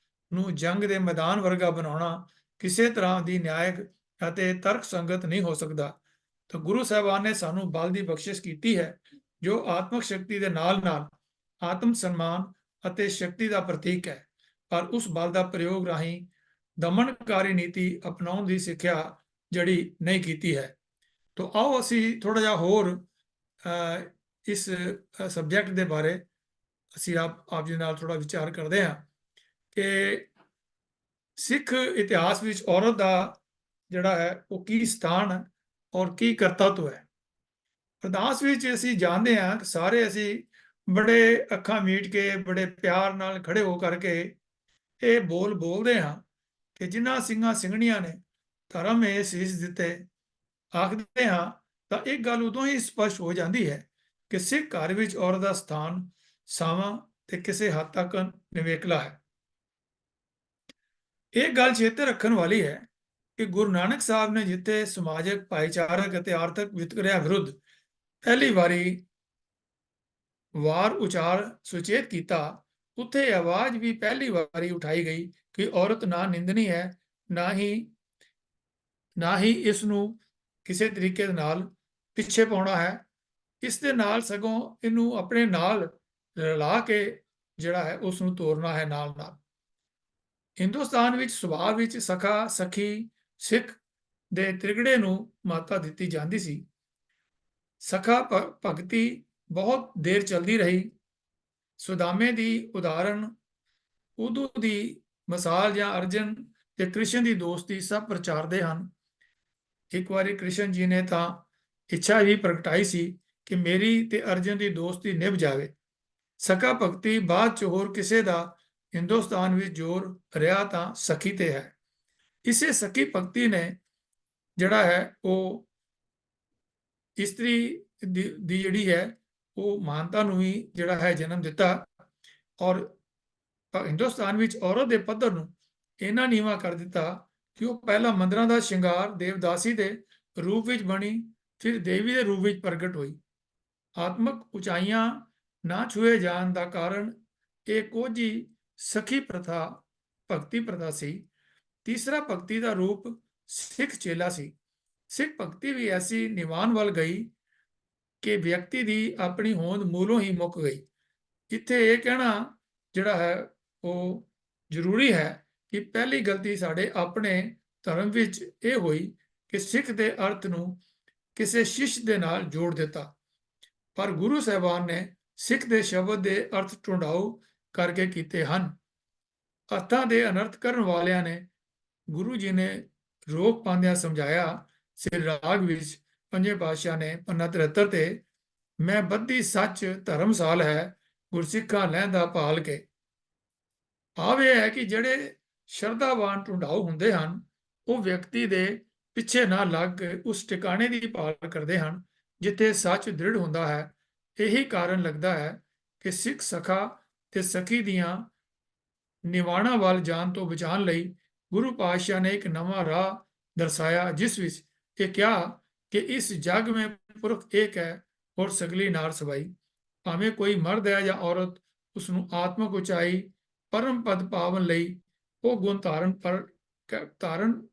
ਨੂੰ ਜੰਗ ਦੇ ਮੈਦਾਨ ਵਰਗਾ ਬਣਾਉਣਾ ਕਿਸੇ ਤਰ੍ਹਾਂ ਦੀ ਨਿਆਇਕ ਅਤੇ ਤਰਕਸੰਗਤ ਨਹੀਂ ਹੋ ਸਕਦਾ। ਤਾਂ ਗੁਰੂ ਸਾਹਿਬਾਨ ਨੇ ਸਾਨੂੰ ਬਲ ਦੀ ਬਖਸ਼ਿਸ਼ ਕੀਤੀ ਹੈ, ਜੋ ਆਤਮਕ ਸ਼ਕਤੀ ਦੇ ਨਾਲ-ਨਾਲ ਆਤਮ ਸਨਮਾਨ ਅਤੇ ਸ਼ਕਤੀ ਦਾ ਪ੍ਰਤੀਕ ਹੈ, ਪਰ ਉਸ ਬਲ ਦਾ ਪ੍ਰਯੋਗ ਰਾਹੀਂ ਦਮਨਕਾਰੀ ਨੀਤੀ ਅਪਣਾਉਣ ਦੀ ਸਿੱਖਿਆ ਜਿਹੜੀ ਨਹੀਂ ਕੀਤੀ ਹੈ। ਤਾਂ ਆਓ ਅਸੀਂ ਥੋੜਾ ਜਿਹਾ ਹੋਰ ਇਸ ਸਬਜੈਕਟ ਦੇ ਬਾਰੇ ਅਸੀਂ ਆਪ ਜੀ ਨਾਲ ਥੋੜਾ ਵਿਚਾਰ ਕਰਦੇ ਹਾਂ ਕਿ ਸਿੱਖ ਇਤਿਹਾਸ ਵਿੱਚ ਔਰਤ ਦਾ ਜਿਹੜਾ ਹੈ ਉਹ ਕੀ ਸਥਾਨ ਹੈ ਔਰ ਕੀ ਕਰਤੱਵ ਹੈ। ਅਰਦਾਸ ਵਿੱਚ ਅਸੀਂ ਜਾਣਦੇ ਹਾਂ ਕਿ ਸਾਰੇ ਅਸੀਂ ਬੜੇ ਅੱਖਾਂ ਮੀਟ ਕੇ ਬੜੇ ਪਿਆਰ ਨਾਲ ਖੜੇ ਹੋ ਕਰਕੇ ਇਹ ਬੋਲਦੇ ਹਾਂ ਕਿ ਜਿਨ੍ਹਾਂ ਸਿੰਘਾਂ ਸਿੰਘਣੀਆਂ ਨੇ ਧਰਮ ਇਹ ਸੀਸ ਦਿੱਤੇ। ਆਖਦੇ ਹਾਂ ਤਾਂ ਇੱਕ ਗੱਲ ਉਦੋਂ ਹੀ ਸਪਸ਼ਟ ਹੋ ਜਾਂਦੀ ਹੈ ਕਿ ਸਿੱਖ ਘਰ ਵਿੱਚ ਔਰਤ ਦਾ ਸਥਾਨ ਸਾਵਾਂ ਤੇ ਕਿਸੇ ਹੱਦ ਤੱਕ ਨਿਵੇਕਲਾ ਹੈ। ਇਹ ਗੱਲ ਚੇਤੇ ਰੱਖਣ ਵਾਲੀ ਹੈ ਕਿ ਗੁਰੂ ਨਾਨਕ ਸਾਹਿਬ ਨੇ ਜਿੱਥੇ ਸਮਾਜਿਕ, ਭਾਈਚਾਰਕ ਅਤੇ ਆਰਥਿਕ ਵਿਤਕਰਿਆਂ ਵਿਰੁੱਧ ਪਹਿਲੀ ਵਾਰ ਉਚਾਰ ਸੁਚੇਤ ਕੀਤਾ, ਉੱਥੇ ਆਵਾਜ਼ ਵੀ ਪਹਿਲੀ ਵਾਰੀ ਉਠਾਈ ਗਈ ਕਿ ਔਰਤ ਨਾ ਨਿੰਦਣੀ ਹੈ, ਨਾ ਹੀ ਇਸ ਨੂੰ ਕਿਸੇ ਤਰੀਕੇ ਦੇ ਨਾਲ ਪਿੱਛੇ ਪਾਉਣਾ ਹੈ। ਇਸ ਦੇ ਨਾਲ ਸਗੋਂ ਇਹਨੂੰ ਆਪਣੇ ਨਾਲ ਰਲਾ ਕੇ ਜਿਹੜਾ ਹੈ ਉਸ ਨੂੰ ਤੋਰਨਾ ਹੈ ਨਾਲ-ਨਾਲ। ਹਿੰਦੁਸਤਾਨ ਵਿੱਚ ਸੁਭਾਅ ਵਿੱਚ ਸਖਾ, ਸਖੀ, ਸਿੱਖ ਦੇ ਤ੍ਰਿਗੜੇ ਨੂੰ ਮਾਤਾ ਦਿੱਤੀ ਜਾਂਦੀ ਸੀ। ਸਖਾ ਭਗਤੀ ਬਹੁਤ ਦੇਰ ਚੱਲਦੀ ਰਹੀ। ਸੁਦਾਮੇ ਦੀ ਉਦਾਹਰਣ, ਉਦੋਂ ਦੀ ਮਿਸਾਲ ਜਾਂ ਅਰਜਨ ਤੇ ਕ੍ਰਿਸ਼ਨ ਦੀ ਦੋਸਤੀ ਸਭ ਪ੍ਰਚਾਰਦੇ ਹਨ। ਇੱਕ ਵਾਰੀ ਕ੍ਰਿਸ਼ਨ ਜੀ ਨੇ ਤਾਂ ਇੱਛਾ ਵੀ ਪ੍ਰਗਟਾਈ ਸੀ ਕਿ ਮੇਰੀ ਤੇ ਅਰਜਨ ਦੀ ਦੋਸਤੀ ਨਿਭ ਜਾਵੇ। ਸਖਾ ਭਗਤੀ ਬਾਅਦ ਚ ਹੋਰ ਕਿਸੇ ਦਾ ਹਿੰਦੁਸਤਾਨ ਵਿੱਚ ਜ਼ੋਰ ਰਿਹਾ ਤਾਂ ਸਖੀ ਤੇ ਹੈ। ਇਸੇ ਸਖੀ ਭਗਤੀ ਨੇ ਜਿਹੜਾ ਹੈ ਉਹ ਇਸਤਰੀ ਦੀ ਜਿਹੜੀ ਹੈ ਉਹ ਮਾਨਤਾ ਨੂੰ ਵੀ ਜਿਹੜਾ ਹੈ ਜਨਮ ਦਿੱਤਾ ਔਰ ਹਿੰਦੁਸਤਾਨ ਵਿੱਚ ਔਰਤ ਦੇ ਪੱਧਰ ਨੂੰ ਇੰਨਾ ਨੀਵਾਂ ਕਰ ਦਿੱਤਾ ਕਿ ਉਹ ਪਹਿਲਾਂ ਮੰਦਰਾਂ ਦਾ ਸ਼ਿੰਗਾਰ ਦੇਵਦਾਸੀ ਦੇ ਰੂਪ ਵਿੱਚ ਬਣੀ, ਫਿਰ ਦੇਵੀ ਦੇ ਰੂਪ ਵਿੱਚ ਪ੍ਰਗਟ ਹੋਈ। ਆਤਮਕ ਉਚਾਈਆਂ ਨਾ ਛੂਏ ਜਾਣ ਦਾ ਕਾਰਨ ਇਹ ਕੋਝੀ ਸਖੀ ਪ੍ਰਥਾ, ਭਗਤੀ ਪ੍ਰਥਾ ਸੀ। ਤੀਸਰਾ ਭਗਤੀ ਦਾ ਰੂਪ ਸਿੱਖ ਚੇਲਾ ਸੀ। ਸਿੱਖ ਭਗਤੀ ਵੀ ਐਸੀ ਨਿਵਾਨ ਵੱਲ ਗਈ ਕਿ ਵਿਅਕਤੀ ਦੀ ਆਪਣੀ ਹੋਂਦ ਮੂਲੋਂ ਹੀ ਮੁੱਕ ਗਈ। ਇੱਥੇ ਇਹ ਕਹਿਣਾ ਜਿਹੜਾ ਹੈ ਉਹ ਜ਼ਰੂਰੀ ਹੈ ਕਿ ਪਹਿਲੀ ਗਲਤੀ ਸਾਡੇ ਆਪਣੇ ਧਰਮ ਵਿੱਚ ਇਹ ਹੋਈ ਕਿ ਸਿੱਖ ਦੇ ਅਰਥ ਨੂੰ ਕਿਸੇ ਸ਼ਿਸ਼ ਦੇ ਨਾਲ ਜੋੜ ਦਿੱਤਾ, ਪਰ ਗੁਰੂ ਸਾਹਿਬਾਨ ਨੇ ਸਿੱਖ ਦੇ ਸ਼ਬਦ ਦੇ ਅਰਥ ਢੁੰਡਾਓ ਕਰਕੇ ਕੀਤੇ ਹਨ। ਅਰਥਾਂ ਦੇ ਅਨਰਥ ਕਰਨ ਵਾਲਿਆਂ ਨੇ ਗੁਰੂ ਜੀ ਨੇ ਰੋਕ ਪਾਉਂਦਿਆਂ ਸਮਝਾਇਆ। ਸਿਰ ਰਾਗ ਵਿੱਚ ਪੰਜਵੇਂ ਪਾਤਸ਼ਾਹ ਨੇ ਪੰਨਾ 73 ਤੇ ਮੈਂ ਬੱਧੀ ਸੱਚ ਧਰਮਸਾਲ ਹੈ, ਗੁਰਸਿੱਖਾਂ ਲਹਿੰਦਾ ਭਾਲ ਕੇ। ਭਾਵ ਇਹ ਹੈ ਕਿ ਜਿਹੜੇ ਸ਼ਰਧਾਵਾਨ ਢੁੰਡਾਓ ਹੁੰਦੇ ਹਨ ਉਹ ਵਿਅਕਤੀ ਦੇ ਪਿੱਛੇ ਨਾ ਲੱਗ ਕੇ ਉਸ ਟਿਕਾਣੇ ਦੀ ਭਾਲ ਕਰਦੇ ਹਨ ਜਿੱਥੇ ਸੱਚ ਦ੍ਰਿੜ ਹੁੰਦਾ ਹੈ। ਇਹੀ ਕਾਰਨ ਲੱਗਦਾ ਹੈ ਕਿ ਸਿੱਖ ਸਖਾ ਤੇ ਸਖੀ ਦੀਆਂ ਨਿਵਾਣਾ ਵੱਲ ਜਾਣ ਤੋਂ ਬਚਾਉਣ ਲਈ ਗੁਰੂ ਪਾਤਸ਼ਾਹ ਨੇ ਇੱਕ ਨਵਾਂ ਰਾਹ ਦਰਸਾਇਆ, ਜਿਸ ਵਿੱਚ ਇਹ ਕਿਹਾ ਕਿ ਇਸ ਜਗ में ਪੁਰਖ ਏਕ ਹੈ ਔਰ ਸਗਲੀ ਨਾਰ ਸਵਾਈ। ਭਾਵੇਂ ਕੋਈ ਮਰਦ ਹੈ ਜਾਂ ਔਰਤ, ਉਸ ਨੂੰ ਆਤਮਕ ਉਚਾਈ, ਪਰਮ ਪਦ ਪਾਵਨ ਲਈ ਉਹ ਗੁਣ ਧਾਰਨ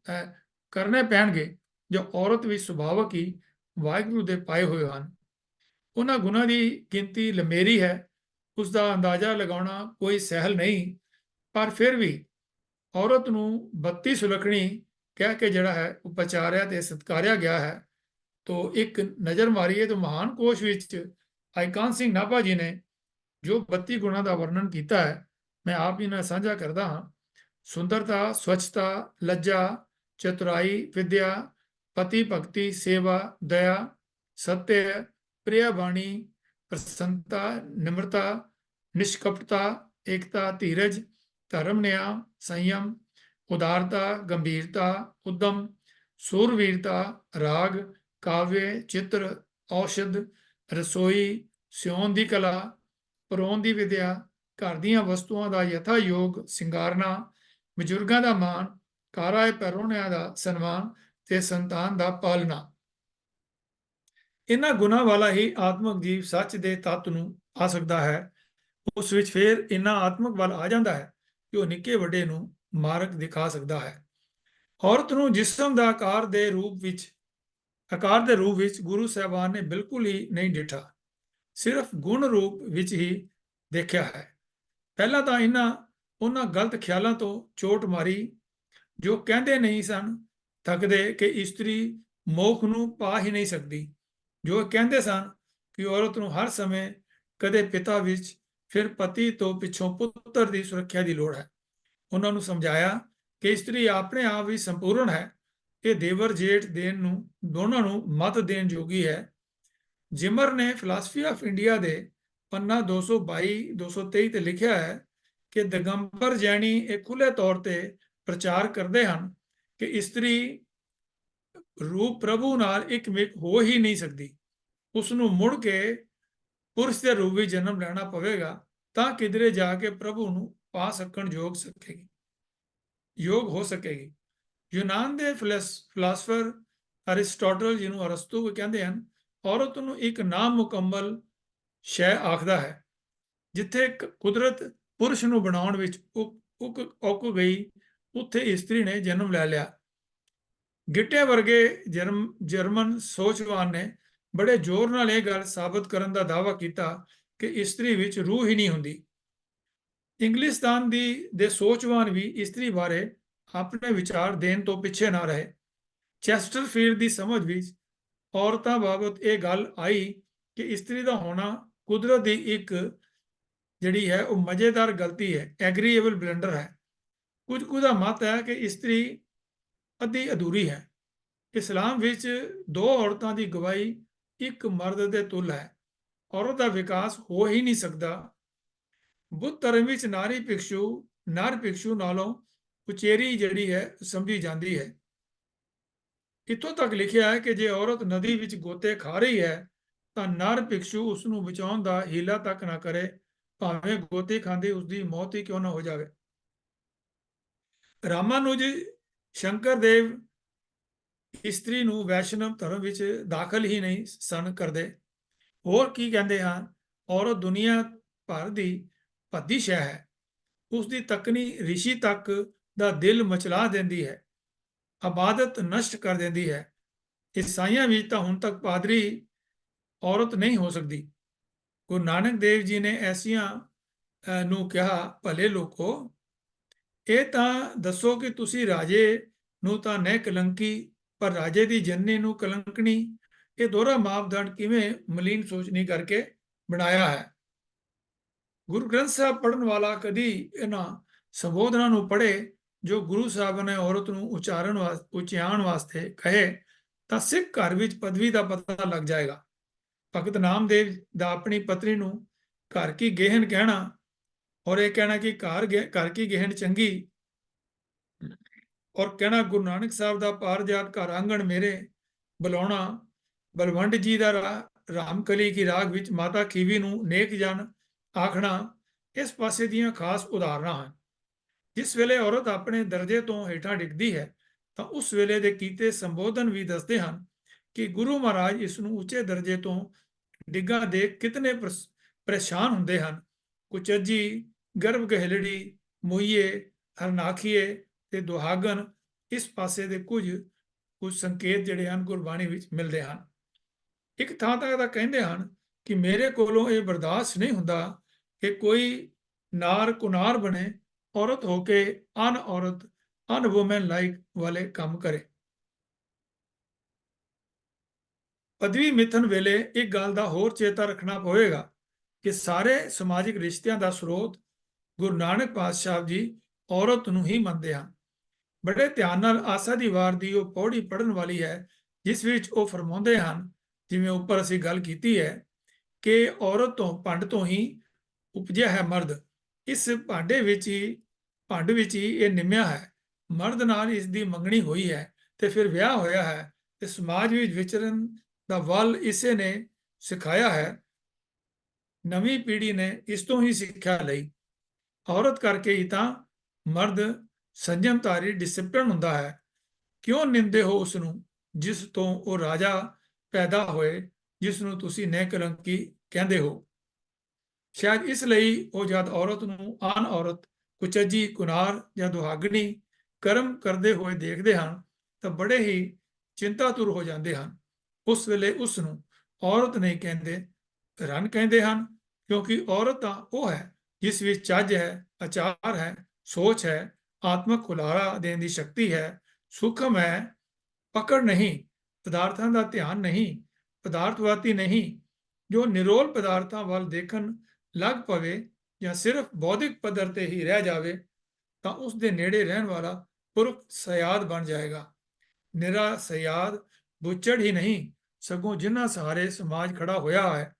ਕਰਨੇ ਪੈਣਗੇ ਜੋ ਔਰਤ ਵਿੱਚ ਸੁਭਾਵਕ ਹੀ ਵਾਹਿਗੁਰੂ ਦੇ ਪਾਏ ਹੋਏ ਹਨ। ਉਹਨਾਂ ਗੁਣਾਂ ਦੀ ਗਿਣਤੀ ਲੰਮੇਰੀ ਹੈ, ਉਸ ਦਾ ਅੰਦਾਜ਼ਾ ਲਗਾਉਣਾ ਕੋਈ ਸਹਿਲ ਨਹੀਂ, ਪਰ ਫਿਰ ਵੀ ਔਰਤ ਨੂੰ 32 ਸੁਲੱਖਣੀ ਕਹਿ ਕੇ ਜਿਹੜਾ ਹੈ ਉਪਚਾਰਿਆ ਤੇ ਸਤਕਾਰਿਆ ਗਿਆ ਹੈ। ਤੋ ਇੱਕ ਨਜ਼ਰ ਮਾਰੀਏ ਤਾਂ ਮਹਾਨ ਕੋਸ਼ ਵਿੱਚ ਆਈਕਾਨ ਸਿੰਘ ਨਾਭਾ ਜੀ ਨੇ ਜੋ 32 ਗੁਣਾਂ ਦਾ ਵਰਣਨ ਕੀਤਾ ਹੈ, ਮੈਂ ਆਪ ਜੀ ਨਾਲ ਸਾਂਝਾ ਕਰਦਾ ਹਾਂ। ਸੁੰਦਰਤਾ, ਸਵੱਛਤਾ, ਲੱਜਾ, ਚਤੁਰਾਈ, ਵਿਦਿਆ, ਪਤੀ ਭਗਤੀ, ਸੇਵਾ, ਦਇਆ, ਸਤਿ, ਪ੍ਰਿਆ ਬਾਣੀ, ਪ੍ਰਸੰਨਤਾ, ਨਿਮਰਤਾ, ਨਿਸ਼ਕਪਟਤਾ, ਏਕਤਾ, ਧੀਰਜ, ਧਰਮ, ਨਿਆਂ, ਸੰਯਮ, ਉਦਾਰਤਾ, ਗੰਭੀਰਤਾ, ਉਦਮ, ਸੂਰਵੀਰਤਾ, ਰਾਗ, ਕਾਵਿ, ਚਿੱਤਰ, ਔਸ਼ਧ, ਰਸੋਈ, ਸਿਉਣ ਦੀ ਕਲਾ, ਪਰੋਣ ਦੀ ਵਿਦਿਆ, ਘਰ ਦੀਆਂ ਵਸਤੂਆਂ ਦਾ ਯਥਾਯੋਗ ਸਿੰਗਾਰਨਾ, ਬਜ਼ੁਰਗਾਂ ਦਾ ਮਾਣ, ਕਾਰਾਏ ਪਰੋਣਿਆਂ ਦਾ ਸਨਮਾਨ ਤੇ ਸੰਤਾਨ ਦਾ ਪਾਲਣਾ। ਇਹਨਾਂ ਗੁਣਾਂ ਵਾਲਾ ਹੀ ਆਤਮਿਕ ਜੀਵ ਸੱਚ ਦੇ ਤੱਤ ਨੂੰ ਆ ਸਕਦਾ ਹੈ। ਉਸ ਵਿੱਚ ਫਿਰ ਇੰਨਾ ਆਤਮਿਕ ਬਲ ਆ ਜਾਂਦਾ ਹੈ ਕਿ ਉਹ ਨਿੱਕੇ ਵੱਡੇ ਨੂੰ ਮਾਰਗ ਦਿਖਾ ਸਕਦਾ ਹੈ। ਔਰਤ ਨੂੰ ਜਿਸਮ ਦਾ ਆਕਾਰ ਦੇ ਰੂਪ ਵਿੱਚ ਗੁਰੂ ਸਾਹਿਬਾਨ ਨੇ ਬਿਲਕੁਲ ਹੀ ਨਹੀਂ ਡਿਠਾ, ਸਿਰਫ ਗੁਣ ਰੂਪ ਵਿੱਚ ਹੀ ਦੇਖਿਆ ਹੈ। ਪਹਿਲਾਂ ਤਾਂ ਉਹਨਾਂ ਗਲਤ ਖਿਆਲਾਂ ਤੋਂ ਚੋਟ ਮਾਰੀ ਜੋ ਕਹਿੰਦੇ ਨਹੀਂ ਸਨ ਥੱਕਦੇ ਕਿ ਇਸਤਰੀ ਮੋਖ ਨੂੰ ਪਾ ਹੀ ਨਹੀਂ ਸਕਦੀ, ਜੋ ਕਹਿੰਦੇ ਸਨ ਕਿ ਔਰਤ ਨੂੰ ਹਰ ਸਮੇਂ ਕਦੇ ਪਿਤਾ ਵਿੱਚ ਫਿਰ ਪਤੀ ਤੋਂ ਪਿੱਛੋਂ ਪੁੱਤਰ ਦੀ ਸੁਰੱਖਿਆ ਦੀ ਲੋੜ ਹੈ। ਉਹਨਾਂ ਨੂੰ ਸਮਝਾਇਆ ਕਿ ਇਸਤਰੀ ਆਪਣੇ ਆਪ ਵੀ ਸੰਪੂਰਨ ਹੈ, ਇਹ ਦੇਵਰ ਜੇਠ ਦੇਣ ਨੂੰ ਦੋਨਾਂ ਨੂੰ ਮਤ ਦੇਣ ਜੋਗੀ ਹੈ। ਜਿਮਰ ਨੇ ਫਿਲਾਸਫੀ ਆਫ ਇੰਡੀਆ ਦੇ ਪੰਨਾ 222-223 ਤੇ ਲਿਖਿਆ ਹੈ ਕਿ ਦਿਗੰਬਰ ਜੈਨੀ ਇਹ ਖੁੱਲੇ ਤੌਰ ਤੇ ਪ੍ਰਚਾਰ ਕਰਦੇ ਹਨ ਕਿ ਇਸਤਰੀ ਰੂਪ ਪ੍ਰਭੂ ਨਾਲ ਇੱਕਮਿਕ ਹੋ ਹੀ ਨਹੀਂ ਸਕਦੀ, ਉਸ ਨੂੰ ਮੁੜ ਕੇ ਪੁਰਸ਼ ਦੇ ਰੂਪ ਵਿੱਚ ਜਨਮ ਲੈਣਾ ਪਵੇਗਾ ਤਾਂ ਕਿਧਰੇ ਜਾ ਕੇ ਪ੍ਰਭੂ ਨੂੰ ਪਾ ਸਕਣ ਯੋਗ ਹੋ ਸਕੇਗੀ। ਯੂਨਾਨ ਦੇ ਫਿਲਾਸਫਰ ਅਰਿਸਟੋਟਲ, ਜਿਹਨੂੰ ਅਰਸਤੂ ਵੀ ਕਹਿੰਦੇ ਹਨ, ਔਰਤ ਨੂੰ ਇੱਕ ਨਾਮੁਕੰਮਲ ਸ਼ੈ ਆਖਦਾ ਹੈ। ਜਿੱਥੇ ਕੁਦਰਤ ਪੁਰਸ਼ ਨੂੰ ਬਣਾਉਣ ਵਿੱਚ ਉਕ ਗਈ, ਉੱਥੇ ਇਸਤਰੀ ਨੇ ਜਨਮ ਲੈ ਲਿਆ। ਗਿੱਟੇ ਵਰਗੇ ਜਰਮਨ ਸੋਚਵਾਨ ਨੇ ਬੜੇ ਜ਼ੋਰ ਨਾਲ ਇਹ ਗੱਲ ਸਾਬਤ ਕਰਨ ਦਾ ਦਾਅਵਾ ਕੀਤਾ ਕਿ ਇਸਤਰੀ ਵਿੱਚ ਰੂਹ ਹੀ ਨਹੀਂ ਹੁੰਦੀ। ਇੰਗਲਿਸਤਾਨ ਦੇ ਸੋਚਵਾਨ ਵੀ ਇਸਤਰੀ ਬਾਰੇ ਆਪਣੇ ਵਿਚਾਰ ਦੇਣ ਤੋਂ ਪਿੱਛੇ ਨਾ ਰਹੇ। ਚੈਸਟਰਫੀਲਡ ਦੀ ਸਮਝ ਵਿੱਚ ਔਰਤਾਂ ਬਾਬਤ ਇਹ ਗੱਲ ਆਈ ਕਿ ਇਸਤਰੀ ਦਾ ਹੋਣਾ ਕੁਦਰਤ ਦੀ ਇੱਕ ਜਿਹੜੀ ਹੈ ਉਹ ਮਜ਼ੇਦਾਰ ਗਲਤੀ ਹੈ, ਐਗਰੀਏਬਲ ਬਲੰਡਰ ਹੈ। ਕੁਝ ਦਾ ਮਤ ਹੈ ਕਿ ਇਸਤਰੀ ਅੱਧੀ ਅਧੂਰੀ ਹੈ। ਇਸਲਾਮ ਵਿੱਚ ਦੋ ਔਰਤਾਂ ਦੀ ਗਵਾਹੀ ਇੱਕ ਮਰਦ ਦੇ ਤੁਲ ਹੈ। ਔਰਤ ਦਾ ਵਿਕਾਸ ਹੋ ਹੀ ਨਹੀਂ ਸਕਦਾ। ਬੁੱਧ ਧਰਮ ਵਿੱਚ ਨਰ ਭਿਕਸ਼ੂ ਨਾਲੋਂ ਉਚੇਰੀ ਜਿਹੜੀ ਹੈ ਸਮਝੀ ਜਾਂਦੀ ਹੈ। ਇੱਥੋਂ ਤੱਕ ਲਿਖਿਆ ਹੈ ਕਿ ਜੇ ਔਰਤ ਨਦੀ ਵਿੱਚ ਗੋਤੇ ਖਾ ਰਹੀ ਹੈ ਤਾਂ ਨਰ ਭਿਕਸ਼ੂ ਉਸ ਨੂੰ ਬਚਾਉਣ ਦਾ ਹੀਲਾ ਤੱਕ ਨਾ ਕਰੇ, ਭਾਵੇਂ ਗੋਤੇ ਖਾਂਦੇ ਉਸਦੀ ਮੌਤ ਹੀ ਕਿਉਂ ਨਾ ਹੋ ਜਾਵੇ। ਰਾਮਾਨੁਜ ਸ਼ੰਕਰ ਦੇਵ ਇਸਤਰੀ ਨੂੰ ਵੈਸ਼ਨਵ ਧਰਮ ਵਿੱਚ ਦਾਖਲ ਹੀ ਨਹੀਂ ਸਨ ਕਰਦੇ। ਹੋਰ ਕੀ ਕਹਿੰਦੇ ਹਨ, ਔਰਤ ਦੁਨੀਆ ਭਰ ਦੀ ਭੱਦੀ ਸ਼ੈ ਹੈ, ਉਸ ਦੀ ਤੱਕਣੀ ਰਿਸ਼ੀ ਤੱਕ ਦਾ ਦਿਲ ਮਚਲਾ ਦਿੰਦੀ ਹੈ, ਆਬਾਦਤ ਨਸ਼ਟ ਕਰ ਦਿੰਦੀ ਹੈ। ਈਸਾਈਆਂ ਵਿੱਚ ਤਾਂ ਹੁਣ ਤੱਕ ਪਾਦਰੀ ਔਰਤ ਨਹੀਂ ਹੋ ਸਕਦੀ। ਗੁਰੂ ਨਾਨਕ ਦੇਵ ਜੀ ਨੇ ਐਸੀਆਂ ਨੂੰ ਕਿਹਾ, ਭਲੇ ਲੋਕੋ, ਇਹ ਤਾਂ ਦੱਸੋ ਕਿ ਤੁਸੀਂ ਰਾਜੇ ਨੂੰ ਤਾਂ ਨਹੀਂ ਕਲੰਕੀ, ਪਰ ਰਾਜੇ ਦੀ ਜਨਨੀ ਨੂੰ ਕਲੰਕਣੀ, ਇਹ ਦੋਹਰਾ ਮਾਪਦੰਡ ਕਿਵੇਂ ਮਲੀਨ ਸੋਚਣੀ ਕਰਕੇ ਬਣਾਇਆ ਹੈ। ਗੁਰੂ ਗ੍ਰੰਥ ਸਾਹਿਬ ਪੜ੍ਹਨ ਵਾਲਾ ਕਦੀ ਇਹਨਾਂ ਸੰਬੋਧਨਾਂ ਨੂੰ ਪੜ੍ਹੇ ਜੋ ਗੁਰੂ ਸਾਹਿਬ ਨੇ ਔਰਤ ਨੂੰ ਉਚਾਰਨ ਵਾਸਤੇ ਕਹੇ, ਤਾਂ ਸਿੱਖ ਘਰ ਵਿੱਚ ਪਦਵੀ ਦਾ ਪਤਾ ਲੱਗ ਜਾਏਗਾ। ਭਗਤ ਨਾਮਦੇਵ ਦਾ ਆਪਣੀ ਪਤਨੀ ਨੂੰ ਘਰ ਕੀ ਗਹਿਣ ਕਹਿਣਾ ਔਰ ਇਹ ਕਹਿਣਾ ਕਿ ਘਰ ਕੀ ਗਹਿਣ ਚੰਗੀ, ਔਰ ਕਹਿਣਾ ਗੁਰੂ ਨਾਨਕ ਸਾਹਿਬ ਦਾ ਪਾਰਜਾਤ ਘਰ ਆਂਗਣ ਮੇਰੇ ਬੁਲਾਉਣਾ, ਬਲਵੰਡ ਜੀ ਦਾ ਰਾਮਕਲੀ ਕੀ ਰਾਗ ਵਿੱਚ ਮਾਤਾ ਖੀਵੀ ਨੂੰ ਨੇਕ ਜਨ ਆਖਣਾ, ਇਸ ਪਾਸੇ ਦੀਆਂ ਖਾਸ ਉਦਾਹਰਨਾਂ ਹਨ। ਜਿਸ ਵੇਲੇ ਔਰਤ ਆਪਣੇ ਦਰਜੇ ਤੋਂ ਹੇਠਾਂ ਡਿੱਗਦੀ ਹੈ ਤਾਂ ਉਸ ਵੇਲੇ ਦੇ ਕੀਤੇ ਸੰਬੋਧਨ ਵੀ ਦੱਸਦੇ ਹਨ ਕਿ ਗੁਰੂ ਮਹਾਰਾਜ ਇਸ ਨੂੰ ਉੱਚੇ ਦਰਜੇ ਤੋਂ ਡਿੱਗਾ ਦੇਖ ਕਿਤਨੇ ਪਰੇਸ਼ਾਨ ਹੁੰਦੇ ਹਨ। ਕੁਚੱਜੀ, ਗਰਭ ਗਹਿਲੜੀ, ਮੋਈਏ, ਹਰਨਾਖੀਏ ਤੇ ਦੁਹਾਗਨ, ਇਸ ਪਾਸੇ ਦੇ ਕੁਝ ਸੰਕੇਤ ਜਿਹੜੇ ਹਨ ਗੁਰਬਾਣੀ ਵਿੱਚ ਮਿਲਦੇ ਹਨ। ਇੱਕ ਥਾਂ ਤੱਕ ਤਾਂ ਕਹਿੰਦੇ ਹਨ ਕਿ ਮੇਰੇ ਕੋਲੋਂ ਇਹ ਬਰਦਾਸ਼ਤ ਨਹੀਂ ਹੁੰਦਾ ਕਿ ਕੋਈ ਨਾਰ ਕੁਨਾਰ ਬਣੇ, ਔਰਤ ਹੋ ਕੇ ਅਨਵੂਮਨ ਲਾਈਕ ਵਾਲੇ ਕੰਮ ਕਰੇ। ਪਦਵੀ ਮਿਥਨ ਵੇਲੇ ਇੱਕ ਗੱਲ ਦਾ ਹੋਰ ਚੇਤਾ ਰੱਖਣਾ ਪਵੇਗਾ ਕਿ ਸਾਰੇ ਸਮਾਜਿਕ ਰਿਸ਼ਤਿਆਂ ਦਾ ਸਰੋਤ ਗੁਰੂ ਨਾਨਕ ਪਾਤਸ਼ਾਹ ਜੀ ਔਰਤ ਨੂੰ ਹੀ ਮੰਨਦੇ ਹਨ। ਬੜੇ ਧਿਆਨ ਨਾਲ ਆਸਾ ਦੀ ਵਾਰ ਦੀ ਉਹ ਪੌੜੀ ਪੜ੍ਹਨ ਵਾਲੀ ਹੈ, ਜਿਸ ਵਿੱਚ ਉਹ ਫਰਮਾਉਂਦੇ ਹਨ, ਜਿਵੇਂ ਉੱਪਰ ਅਸੀਂ ਗੱਲ ਕੀਤੀ ਹੈ, ਕਿ ਔਰਤ ਤੋਂ ਭੰਡ ਤੋਂ ਹੀ ਉਪਜਿਆ ਹੈ ਮਰਦ, ਇਸ ਭਾਂਡੇ ਵਿੱਚ ਹੀ ਭੰਡ ਵਿੱਚ ਹੀ ਇਹ ਨਿਮਿਆ ਹੈ। ਮਰਦ ਨਾਲ ਇਸ ਦੀ ਮੰਗਣੀ ਹੋਈ ਹੈ ਤੇ ਫਿਰ ਵਿਆਹ ਹੋਇਆ ਹੈ ਤੇ ਸਮਾਜ ਵਿੱਚ ਵਿਚਰਨ ਦਾ ਵੱਲ ਇਸੇ ਨੇ ਸਿਖਾਇਆ ਹੈ। ਨਵੀਂ ਪੀੜ੍ਹੀ ਨੇ ਇਸ ਤੋਂ ਹੀ ਸਿੱਖਿਆ ਲਈ। ਔਰਤ ਕਰਕੇ ਹੀ ਤਾਂ ਮਰਦ ਸੰਜਮਧਾਰੀ ਡਿਸਪਲਿਨ ਹੁੰਦਾ ਹੈ। ਕਿਉਂ ਨਿੰਦੇ ਹੋ ਉਸ ਨੂੰ ਜਿਸ ਤੋਂ ਉਹ ਰਾਜਾ ਪੈਦਾ ਹੋਏ, ਜਿਸ ਨੂੰ ਤੁਸੀਂ ਨੇਕਲੰਕੀ ਕਹਿੰਦੇ ਹੋ? ਸ਼ਾਇਦ ਇਸ ਲਈ ਉਹ ਜਦ ਔਰਤ ਨੂੰ ਆਨ ਔਰਤ, ਕੁਚੱਜੀ, ਕੁਨਾਰ ਜਾਂ ਦੁਹਾਗਣੀ ਕਰਮ ਕਰਦੇ ਹੋਏ ਦੇਖਦੇ ਹਨ ਤਾਂ ਬੜੇ ਹੀ ਚਿੰਤਾਤੁਰ ਹੋ ਜਾਂਦੇ ਹਨ। ਉਸ ਵੇਲੇ ਉਸ ਨੂੰ ਔਰਤ ਨਹੀਂ ਕਹਿੰਦੇ, ਰਨ ਕਹਿੰਦੇ ਹਨ, ਕਿਉਂਕਿ ਔਰਤ ਤਾਂ ਉਹ ਹੈ ਜਿਸ ਵਿੱਚ ਚੱਜ ਹੈ, ਆਚਾਰ ਹੈ, ਸੋਚ ਹੈ, ਆਤਮਕ ਹੁਲਾਰਾ ਦੇਣ ਦੀ ਸ਼ਕਤੀ ਹੈ, ਸੂਖਮ ਹੈ, ਪਕੜ ਨਹੀਂ, ਪਦਾਰਥਾਂ ਦਾ ਧਿਆਨ ਨਹੀਂ, ਪਦਾਰਥਵਾਦੀ ਨਹੀਂ। ਜੋ ਨਿਰੋਲ ਪਦਾਰਥਾਂ ਵੱਲ ਦੇਖਣ ਲੱਗ ਪਵੇ ਜਾਂ ਸਿਰਫ ਬੌਧਿਕ ਪੱਧਰ ਤੇ ਹੀ ਰਹਿ ਜਾਵੇ ਤਾਂ ਉਸ ਦੇ ਨੇੜੇ ਰਹਿਣ ਵਾਲਾ ਪੁਰਖ ਸਯਾਦ ਬਣ ਜਾਏਗਾ। ਨਿਰਾ ਸਯਾਦ ਬੁੱਚੜ ਹੀ ਨਹੀਂ, ਸਗੋਂ ਜਿਨ੍ਹਾਂ ਸਹਾਰੇ ਸਮਾਜ ਖੜਾ ਹੋਇਆ ਹੈ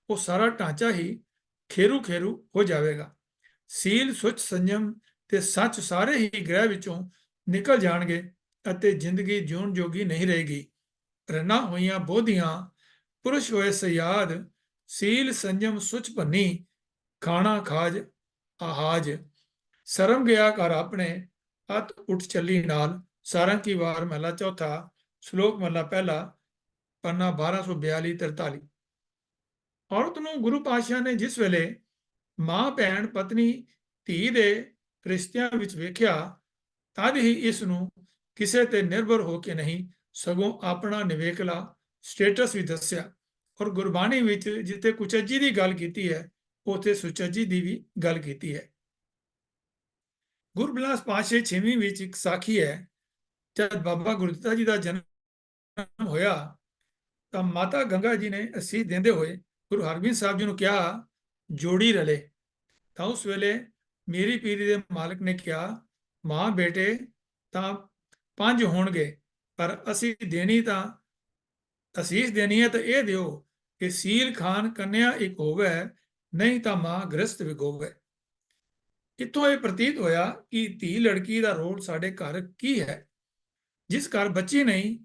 ਉਹ ਸਾਰਾ ਢਾਂਚਾ ਹੀ ਖੇਰੂ ਖੇਰੂ ਹੋ ਜਾਵੇਗਾ। ਸੀਲ, ਸੁਚ, ਸੰਜਮ ਤੇ ਸੱਚ ਸਾਰੇ ਹੀ ਗ੍ਰਹਿ ਵਿੱਚੋਂ ਨਿਕਲ ਜਾਣਗੇ ਅਤੇ ਜ਼ਿੰਦਗੀ ਜਿਉਣ ਜੋਗੀ ਨਹੀਂ ਰਹੇਗੀ। ਰੰਨਾਂ ਹੋਈਆਂ ਬੋਧੀਆਂ, ਪੁਰਸ਼ ਹੋਏ ਸਯਾਦ, ਸੀਲ, ਸੰਜਮ, ਸੁਚ ਭੰਨੀ, ਖਾਣਾ ਖਾਜ ਆਹਾਜ, ਸ਼ਰਮ ਗਿਆ ਘਰ ਆਪਣੇ, ਅਤ ਉੱਠ ਚੱਲੀ ਨਾਲ। ਸਾਰੰਗੀ ਵਾਰ ਮਹਲਾ ਚੌਥਾ, ਸ਼ਲੋਕ ਮਹਲਾ ਪਹਿਲਾ, ਪੰਨਾ 1242-43। ਔਰਤ ਨੂੰ ਗੁਰੂ ਪਾਤਸ਼ਾਹ ਨੇ ਜਿਸ ਵੇਲੇ ਮਾਂ, ਭੈਣ, ਪਤਨੀ, ਧੀ ਦੇ ਰਿਸ਼ਤਿਆਂ ਵਿੱਚ ਵੇਖਿਆ ਤਦ ਹੀ ਇਸ ਨੂੰ ਕਿਸੇ ਤੇ ਨਿਰਭਰ ਹੋ ਕੇ ਨਹੀਂ, ਸਗੋਂ ਆਪਣਾ ਨਿਵੇਕਲਾ ਸਟੇਟਸ ਵੀ ਦੱਸਿਆ। ਔਰ ਗੁਰਬਾਣੀ ਵਿੱਚ ਜਿੱਥੇ ਕੁਚੱਜੀ ਦੀ ਗੱਲ ਕੀਤੀ ਹੈ ਉੱਥੇ ਸੁਚੱਜੀ ਦੀ ਵੀ ਗੱਲ ਕੀਤੀ ਹੈ। ਗੁਰਬਿਲਾਸ ਪਾਤਸ਼ਾਹ 6ਵੀਂ ਵਿੱਚ ਇੱਕ ਸਾਖੀ ਹੈ। ਜਦ ਬਾਬਾ ਗੁਰਦਿੱਤਾ ਜੀ ਦਾ ਜਨਮ ਹੋਇਆ ਤਾਂ ਮਾਤਾ ਗੰਗਾ ਜੀ ਨੇ ਅਸੀਸ ਦਿੰਦੇ ਹੋਏ ਗੁਰੂ ਹਰਗੋਬਿੰਦ ਸਾਹਿਬ ਜੀ ਨੂੰ ਕਿਹਾ, ਜੋੜੀ ਰਲੇ। ਤਾਂ ਉਸ ਵੇਲੇ ਮੇਰੀ ਪੀਰੀ ਦੇ ਮਾਲਕ ਨੇ ਕਿਹਾ, ਮਾਂ ਬੇਟੇ ਤਾਂ 5 ਹੋਣਗੇ, ਪਰ ਅਸੀਂ ਦੇਣੀ ਤਾਂ ਅਸੀਸ ਦੇਣੀ ਹੈ ਤਾਂ ਇਹ ਦਿਓ ਕਿ ਸੀਲ ਖਾਨ ਕੰਨਿਆ ਇੱਕ ਹੋਵੇ, ਨਹੀਂ ਤਾਂ ਮਾਂ ਗ੍ਰਸਤ ਵਿਗੋਵੇ। ਇੱਥੋਂ ਇਹ ਪ੍ਰਤੀਤ ਹੋਇਆ ਕਿ ਧੀ ਲੜਕੀ ਦਾ ਰੋਲ ਸਾਡੇ ਘਰ ਕੀ ਹੈ। ਜਿਸ ਘਰ ਬੱਚੀ ਨਹੀਂ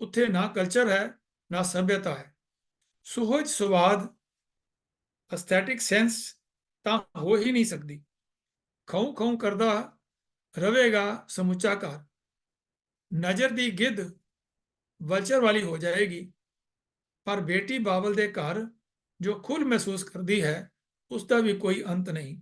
ਉੱਥੇ ਨਾ ਕਲਚਰ ਹੈ ਨਾ ਸਭਿਅਤਾ ਹੈ। ਸੁਹਜ, ਸੁਵਾਦ, ਐਸਥੈਟਿਕ ਸੈਂਸ ਤਾਂ ਹੋ ਹੀ ਨਹੀਂ ਸਕਦੀ। ਖੌਂ ਖੌਂ ਕਰਦਾ ਰਵੇਗਾ ਸਮੁੱਚਾ ਘਰ। ਨਜ਼ਰ ਦੀ ਗਿੱਧ ਵਲਚਰ ਵਾਲੀ ਹੋ ਜਾਏਗੀ, ਪਰ ਬੇਟੀ ਬਾਬਲ ਦੇ ਘਰ ਜੋ ਖੁੱਲ੍ਹ ਮਹਿਸੂਸ ਕਰਦੀ ਹੈ ਉਸ ਦਾ ਵੀ ਕੋਈ ਅੰਤ ਨਹੀਂ।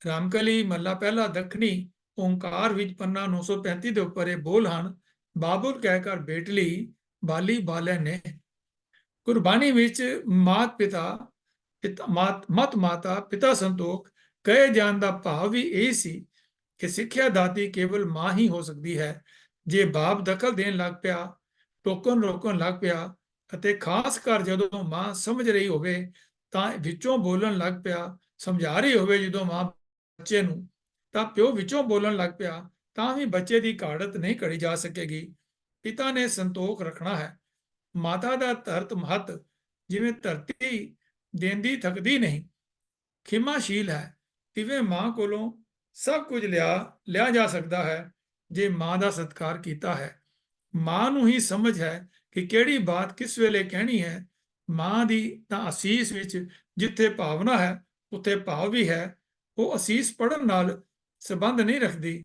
ਰਾਮਕਲੀ ਮਹਲਾ ਪਹਿਲਾ ਦੱਖਣੀ ਓਂਕਾਰ ਵਿੱਚ ਪੰਨਾ 935 ਦੇ ਉੱਪਰ ਇਹ ਬੋਲ ਹਨ, ਬਾਬੁਲ ਕਹਿ ਕਰ ਬੇਟਲੀ ਬਾਲੀ ਬਾਲੇ ਨੇ। ਗੁਰਬਾਣੀ ਵਿੱਚ ਮਾਤ ਪਿਤਾ ਮਤ ਮਾਤਾ ਪਿਤਾ ਸੰਤੋਖ ਕਹੇ ਜਾਣ ਦਾ ਭਾਵ ਵੀ ਇਹ ਸੀ ਕਿ ਸਿੱਖਿਆ ਦਾਤੀ ਕੇਵਲ ਮਾਂ ਹੀ ਹੋ ਸਕਦੀ ਹੈ। ਜੇ ਬਾਪ ਦਖਲ ਦੇਣ ਲੱਗ ਪਿਆ, ਟੋਕਣ ਰੋਕਣ ਲੱਗ ਪਿਆ ਅਤੇ ਖਾਸ ਕਰ ਜਦੋਂ ਮਾਂ ਸਮਝ ਰਹੀ ਹੋਵੇ ਤਾਂ ਵਿੱਚੋਂ ਬੋਲਣ ਲੱਗ ਪਿਆ, ਸਮਝਾ ਰਹੀ ਹੋਵੇ ਜਦੋਂ ਮਾਂ ਬੱਚੇ ਨੂੰ, ਤਾਂ ਪਿਓ ਵਿੱਚੋਂ ਬੋਲਣ ਲੱਗ ਪਿਆ ਤਾਂ ਵੀ ਬੱਚੇ ਦੀ ਘਾੜਤ ਨਹੀਂ ਘੜੀ ਜਾ ਸਕੇਗੀ। ਪਿਤਾ ਨੇ ਸੰਤੋਖ ਰੱਖਣਾ ਹੈ। ਮਾਤਾ ਦਾ ਧਰਤ ਮਹਤ ਜਿਵੇਂ ਧਰਤੀ ਦੇਂਦੀ ਥਕਦੀ ਨਹੀਂ, ਖਿਮਾਸ਼ੀਲ ਹੈ, ਤਿਵੇਂ ਮਾਂ ਕੋਲੋਂ ਸਭ ਕੁਝ ਲਿਆ ਜਾ ਸਕਦਾ ਹੈ ਜੇ ਮਾਂ ਦਾ ਸਤਿਕਾਰ ਕੀਤਾ ਹੈ। ਮਾਂ ਨੂੰ ਹੀ ਸਮਝ ਹੈ ਕਿ ਕਿਹੜੀ ਬਾਤ ਕਿਸ ਵੇਲੇ ਕਹਿਣੀ ਹੈ। ਮਾਂ ਦੀ ਤਾਂ ਅਸੀਸ ਵਿੱਚ ਜਿੱਥੇ ਭਾਵਨਾ ਹੈ ਉੱਥੇ ਭਾਵ ਵੀ ਹੈ। ਉਹ ਅਸੀਸ ਪੜ੍ਹਨ ਨਾਲ ਸੰਬੰਧ ਨਹੀਂ ਰੱਖਦੀ।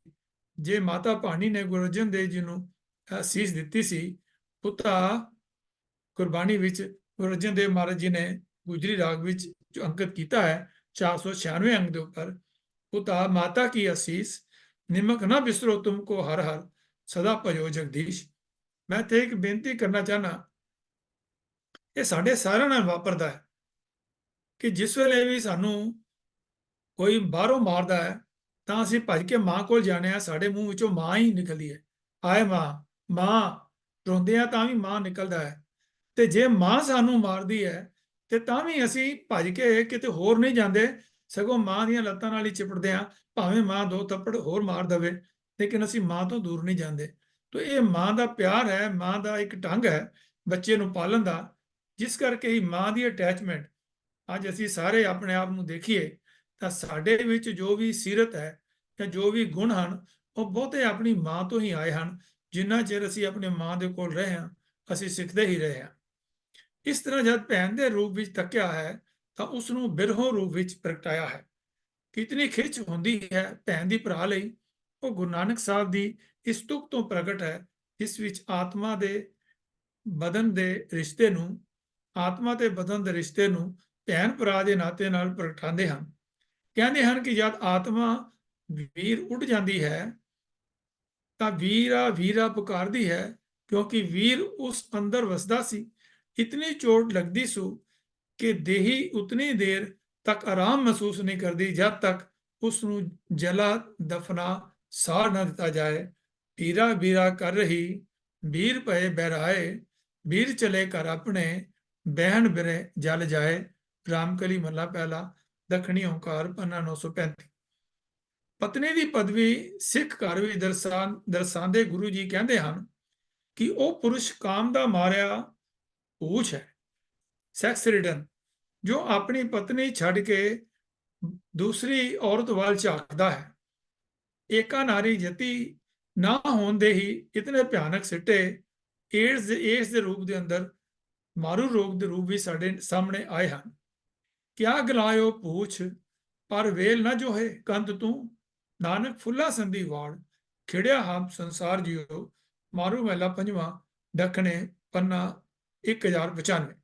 ਜੇ ਮਾਤਾ ਭਾਨੀ ਨੇ ਗੁਰੂ ਅਰਜਨ ਦੇਵ ਜੀ ਨੂੰ ਅਸੀਸ ਦਿੱਤੀ ਸੀ, ਉਹ ਤਾਂ ਗੁਰਬਾਣੀ ਵਿੱਚ ਗੁਰੂ ਅਰਜਨ ਦੇਵ ਮਹਾਰਾਜ ਜੀ ਨੇ ਗੁਜਰੀ ਰਾਗ ਵਿੱਚ ਜੋ ਅੰਕਿਤ ਕੀਤਾ ਹੈ 496 ਅੰਗ ਦੇ ਉੱਪਰ, ਉਤਾ ਮਾਤਾ ਕੀ ਅਸੀਸ ਨਿਮਕ ਨਾ ਬਿਸਰੋ ਤੁਮਕੋ ਹਰ ਹਰ ਸਦਾ ਭਜੋ ਜਗਦੀਸ਼। ਮੈਂ ਤੇ ਇੱਕ ਬੇਨਤੀ ਕਰਨਾ ਚਾਹਨਾ, ਇਹ ਸਾਡੇ ਸਾਰਿਆਂ ਨਾਲ ਵਾਪਰਦਾ ਹੈ ਕਿ ਜਿਸ ਵੇਲੇ ਵੀ ਸਾਨੂੰ ਕੋਈ ਬਾਹਰੋਂ ਮਾਰਦਾ ਹੈ ਤਾਂ ਅਸੀਂ ਭੱਜ ਕੇ ਮਾਂ ਕੋਲ ਜਾਂਦੇ ਹਾਂ। ਸਾਡੇ ਮੂੰਹ ਵਿੱਚੋਂ ਮਾਂ ਹੀ ਨਿਕਲਦੀ ਹੈ, ਆਏ ਮਾਂ, ਮਾਂ। ਰੋਂਦੇ ਆ ਤਾਂ ਵੀ ਮਾਂ ਨਿਕਲਦਾ ਹੈ। ਤੇ ਜੇ ਮਾਂ ਸਾਨੂੰ ਮਾਰਦੀ ਹੈ ਤੇ ਤਾਂ ਵੀ ਅਸੀਂ ਭੱਜ ਕੇ ਕਿਤੇ ਹੋਰ ਨਹੀਂ ਜਾਂਦੇ, ਸਗੋਂ ਮਾਂ ਦੀਆਂ ਲੱਤਾਂ ਨਾਲ ਹੀ ਚਿਪੜਦੇ ਆ, ਭਾਵੇਂ ਮਾਂ 2 ਥੱਪੜ ਹੋਰ ਮਾਰ ਦੇਵੇ, ਲੇਕਿਨ ਅਸੀਂ ਮਾਂ ਤੋਂ ਦੂਰ ਨਹੀਂ ਜਾਂਦੇ। ਤਾਂ ਇਹ ਮਾਂ ਦਾ ਪਿਆਰ ਹੈ, ਮਾਂ ਦਾ ਇੱਕ ਢੰਗ ਹੈ ਬੱਚੇ ਨੂੰ ਪਾਲਣ ਦਾ, ਜਿਸ ਕਰਕੇ ਹੀ ਮਾਂ ਦੀ ਅਟੈਚਮੈਂਟ ਅੱਜ ਅਸੀਂ ਸਾਰੇ ਆਪਣੇ ਆਪ ਨੂੰ ਦੇਖੀਏ ਤਾਂ ਸਾਡੇ ਵਿੱਚ ਜੋ ਵੀ ਸੀਰਤ ਹੈ ਜਾਂ ਜੋ ਵੀ ਗੁਣ ਹਨ, ਉਹ ਬਹੁਤੇ ਆਪਣੀ ਮਾਂ ਤੋਂ ਹੀ ਆਏ ਹਨ। ਜਿੰਨਾ ਚਿਰ ਅਸੀਂ ਆਪਣੀ ਮਾਂ ਦੇ ਕੋਲ ਰਹੇ ਹਾਂ, ਅਸੀਂ ਸਿੱਖਦੇ ਹੀ ਰਹੇ ਹਾਂ। ਇਸ ਤਰ੍ਹਾਂ ਜਦ ਭੈਣ ਦੇ ਰੂਪ ਵਿੱਚ ਤੱਕਿਆ ਹੈ ਤਾਂ ਉਸ ਨੂੰ ਬਿਰਹੋਂ ਰੂਪ ਵਿੱਚ ਪ੍ਰਗਟਾਇਆ ਹੈ। ਕਿਤਨੀ ਖਿੱਚ ਹੁੰਦੀ ਹੈ ਭੈਣ ਦੀ ਭਰਾ ਲਈ, ਉਹ ਗੁਰੂ ਨਾਨਕ ਸਾਹਿਬ ਦੀ ਇਸ ਤੁਕ ਤੋਂ ਪ੍ਰਗਟ ਹੈ, ਜਿਸ ਵਿੱਚ ਆਤਮਾ ਦੇ ਬਦਨ ਦੇ ਰਿਸ਼ਤੇ ਨੂੰ ਭੈਣ ਭਰਾ ਦੇ ਨਾਤੇ ਨਾਲ ਪ੍ਰਗਟਾਉਂਦੇ ਹਨ। ਕਹਿੰਦੇ ਹਨ ਕਿ ਜਦ ਆਤਮਾ ਵੀਰ ਉੱਡ ਜਾਂਦੀ ਹੈ ਤਾਂ ਵੀਰਾ ਵੀਰਾ ਪੁਕਾਰਦੀ ਹੈ, ਕਿਉਂਕਿ ਵੀਰ ਉਸ ਅੰਦਰ ਵਸਦਾ ਸੀ। ਇਤਨੀ ਚੋਟ ਲੱਗਦੀ ਸੂ ਕਿ ਦੇਹੀ ਉਤਨੀ ਦੇਰ ਤੱਕ ਆਰਾਮ ਮਹਿਸੂਸ ਨਹੀਂ ਕਰਦੀ ਜਦ ਤੱਕ ਉਸ ਨੂੰ ਜਲਾ ਦਫਨਾ ਸਾੜ ਨਾ ਦਿੱਤਾ ਜਾਏ। ਵੀਰਾ ਵੀਰਾ ਕਰ ਰਹੀ, ਵੀਰ ਪਏ ਬਹਿਰਾਏ, ਵੀਰ ਚਲੇ ਘਰ ਆਪਣੇ, ਬਹਿਣ ਬਿਰੇ ਜਲ ਜਾਏ। ਰਾਮਕਲੀ ਮਹੱਲਾ ਪਹਿਲਾ, ਦੱਖਣੀ ਓਂਕਾਰ, ਪੰਨਾ 935। ਪਤਨੀ ਦੀ ਪਦਵੀ ਸਿੱਖ ਘਰ ਵਿੱਚ ਦਰਸਾਉਂਦੇ ਗੁਰੂ ਜੀ ਕਹਿੰਦੇ ਹਨ ਕਿ ਉਹ ਪੁਰਸ਼ ਕਾਮ ਦਾ ਮਾਰਿਆ ਪੂਛ ਹੈ, ਸੈਕਸ ਰਿਡਨ, ਜੋ ਆਪਣੀ ਪਤਨੀ ਛੱਡ ਕੇ ਦੂਸਰੀ ਔਰਤ ਵੱਲ ਝਾਕਦਾ ਹੈ। ਏਕਾ ਨਾਰੀ ਜਤੀ ਨਾ ਹੋਣ ਦੇ ਹੀ ਇਤਨੇ ਭਿਆਨਕ ਸਿੱਟੇ ਏਡਸ ਦੇ ਰੂਪ ਦੇ ਅੰਦਰ, ਮਾਰੂ ਰੋਗ ਦੇ ਰੂਪ ਵਿੱਚ ਸਾਡੇ ਸਾਹਮਣੇ ਆਏ ਹਨ। ਕਿਆ ਗਲਾਇਓ ਪੂਛ, ਪਰ ਵੇਲ ਨਾ ਜੋਹੇ ਕੰਤ ਤੂੰ, ਨਾਨਕ ਫੁੱਲਾ ਸੰਧੀ ਵਾੜ, ਖਿੜਿਆ ਹਮ ਸੰਸਾਰ ਜਿਉ। ਮਾਰੂ ਮਹਿਲਾ ਪੰਜਵਾਂ, ਦੱਖਣੇ, ਪੰਨਾ 1095।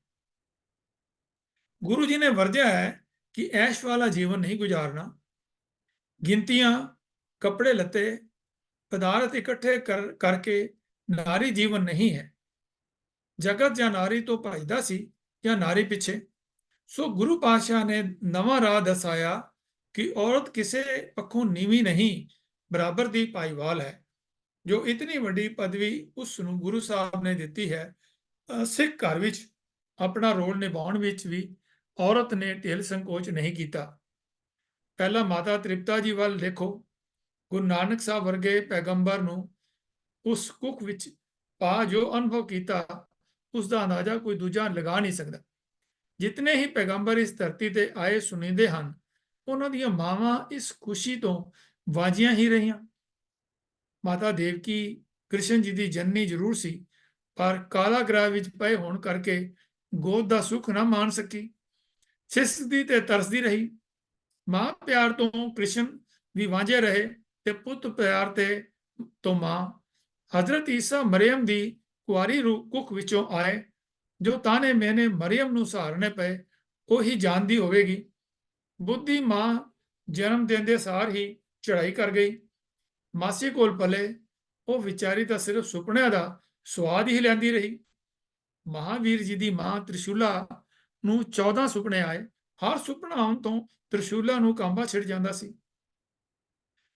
ਗੁਰੂ ਜੀ ਨੇ ਵਰਜਿਆ ਹੈ ਕਿ ਐਸ਼ ਵਾਲਾ ਜੀਵਨ ਨਹੀਂ ਗੁਜ਼ਾਰਨਾ। ਗਿਣਤੀਆਂ, ਕੱਪੜੇ ਲੱਤੇ, ਪਦਾਰਥ ਇਕੱਠੇ ਕਰਕੇ ਨਾਰੀ ਜੀਵਨ ਨਹੀਂ ਹੈ। ਜਗਤ ਜਾਂ ਨਾਰੀ ਤੋਂ ਭਜਦਾ ਸੀ ਜਾਂ ਨਾਰੀ ਪਿੱਛੇ। ਸੋ ਗੁਰੂ ਪਾਤਸ਼ਾਹ ਨੇ ਨਵਾਂ ਰਾਹ ਦਸਾਇਆ ਕਿ ਔਰਤ ਕਿਸੇ ਪੱਖੋਂ ਨੀਵੀਂ ਨਹੀਂ, ਬਰਾਬਰ ਦੀ ਭਾਈਵਾਲ ਹੈ। ਜੋ ਇਤਨੀ ਵੱਡੀ ਪਦਵੀ ਉਸ ਨੂੰ ਗੁਰੂ ਸਾਹਿਬ ਨੇ ਦਿੱਤੀ ਹੈ, ਸਿੱਖ ਘਰ ਵਿੱਚ ਆਪਣਾ ਰੋਲ ਨਿਭਾਉਣ ਵਿੱਚ ਵੀ ਔਰਤ ਨੇ ਢਿੱਲ ਸੰਕੋਚ ਨਹੀਂ ਕੀਤਾ। ਪਹਿਲਾਂ ਮਾਤਾ ਤ੍ਰਿਪਤਾ ਜੀ ਵੱਲ ਦੇਖੋ। ਗੁਰੂ ਨਾਨਕ ਸਾਹਿਬ ਵਰਗੇ ਪੈਗੰਬਰ ਨੂੰ ਉਸ ਕੁੱਖ ਵਿੱਚ ਪਾ ਜੋ ਅਨੁਭਵ ਕੀਤਾ, ਉਸ ਦਾ ਅੰਦਾਜ਼ਾ ਕੋਈ ਦੂਜਾ ਲਗਾ ਨਹੀਂ ਸਕਦਾ। ਜਿਤਨੇ ਹੀ ਪੈਗੰਬਰ ਇਸ ਧਰਤੀ ਤੇ ਆਏ ਸੁਣੀਂਦੇ ਹਨ, ਉਹਨਾਂ ਦੀਆਂ ਮਾਵਾਂ ਇਸ ਖੁਸ਼ੀ ਤੋਂ ਵਾਜੀਆਂ ਹੀ ਰਹੀਆਂ। ਮਾਤਾ ਦੇਵਕੀ ਕ੍ਰਿਸ਼ਨ ਜੀ ਦੀ ਜਨਨੀ ਜ਼ਰੂਰ ਸੀ, ਪਰ ਕਾਲਾ ਗ੍ਰਹਿ ਵਿੱਚ ਪਏ ਹੋਣ ਕਰਕੇ ਗੋਦ ਦਾ ਸੁੱਖ ਨਾ ਮਾਣ ਸਕੀ। ਸਿਸਕਦੀ ਤੇ ਤਰਸਦੀ ਰਹੀ। ਮਾਂ ਪਿਆਰ ਤੋਂ ਕ੍ਰਿਸ਼ਨ ਵੀ ਵਾਂਝੇ ਰਹੇ ਤੇ ਪੁੱਤ ਪਿਆਰ ਤੋਂ ਮਾਂ। ਹਜ਼ਰਤ ਈਸਾ ਮਰੀਮ ਦੀ ਕੁਆਰੀ ਕੁੱਖ ਵਿੱਚੋਂ ਆਏ। ਜੋ ਤਾਨੇ ਮੈਨੇ ਮਰੀਮ ਨੂੰ ਸਹਾਰਨੇ ਪਏ, ਉਹੀ ਜਾਣਦੀ ਹੋਵੇਗੀ। ਬੁੱਧੀ ਮਾਂ ਜਨਮ ਦਿੰਦੇ ਸਾਰ ਹੀ ਚੜ੍ਹਾਈ ਕਰ ਗਈ। ਮਾਸੀ ਕੋਲ ਪਲੇ, ਉਹ ਵਿਚਾਰੀ ਤਾਂ ਸਿਰਫ ਸੁਪਨਿਆਂ ਦਾ ਸਵਾਦ ਹੀ ਲੈਂਦੀ ਰਹੀ। ਮਹਾਵੀਰ ਜੀ ਦੀ ਮਾਂ ਤ੍ਰਿਸ਼ੂਲਾ ਨੂੰ 14 ਸੁਪਨੇ ਆਏ। ਹਰ ਸੁਪਨਾ ਆਉਣ ਤੋਂ ਤ੍ਰਿਸ਼ੂਲਾ ਨੂੰ ਕਾਂਬਾ ਛਿੜ ਜਾਂਦਾ ਸੀ।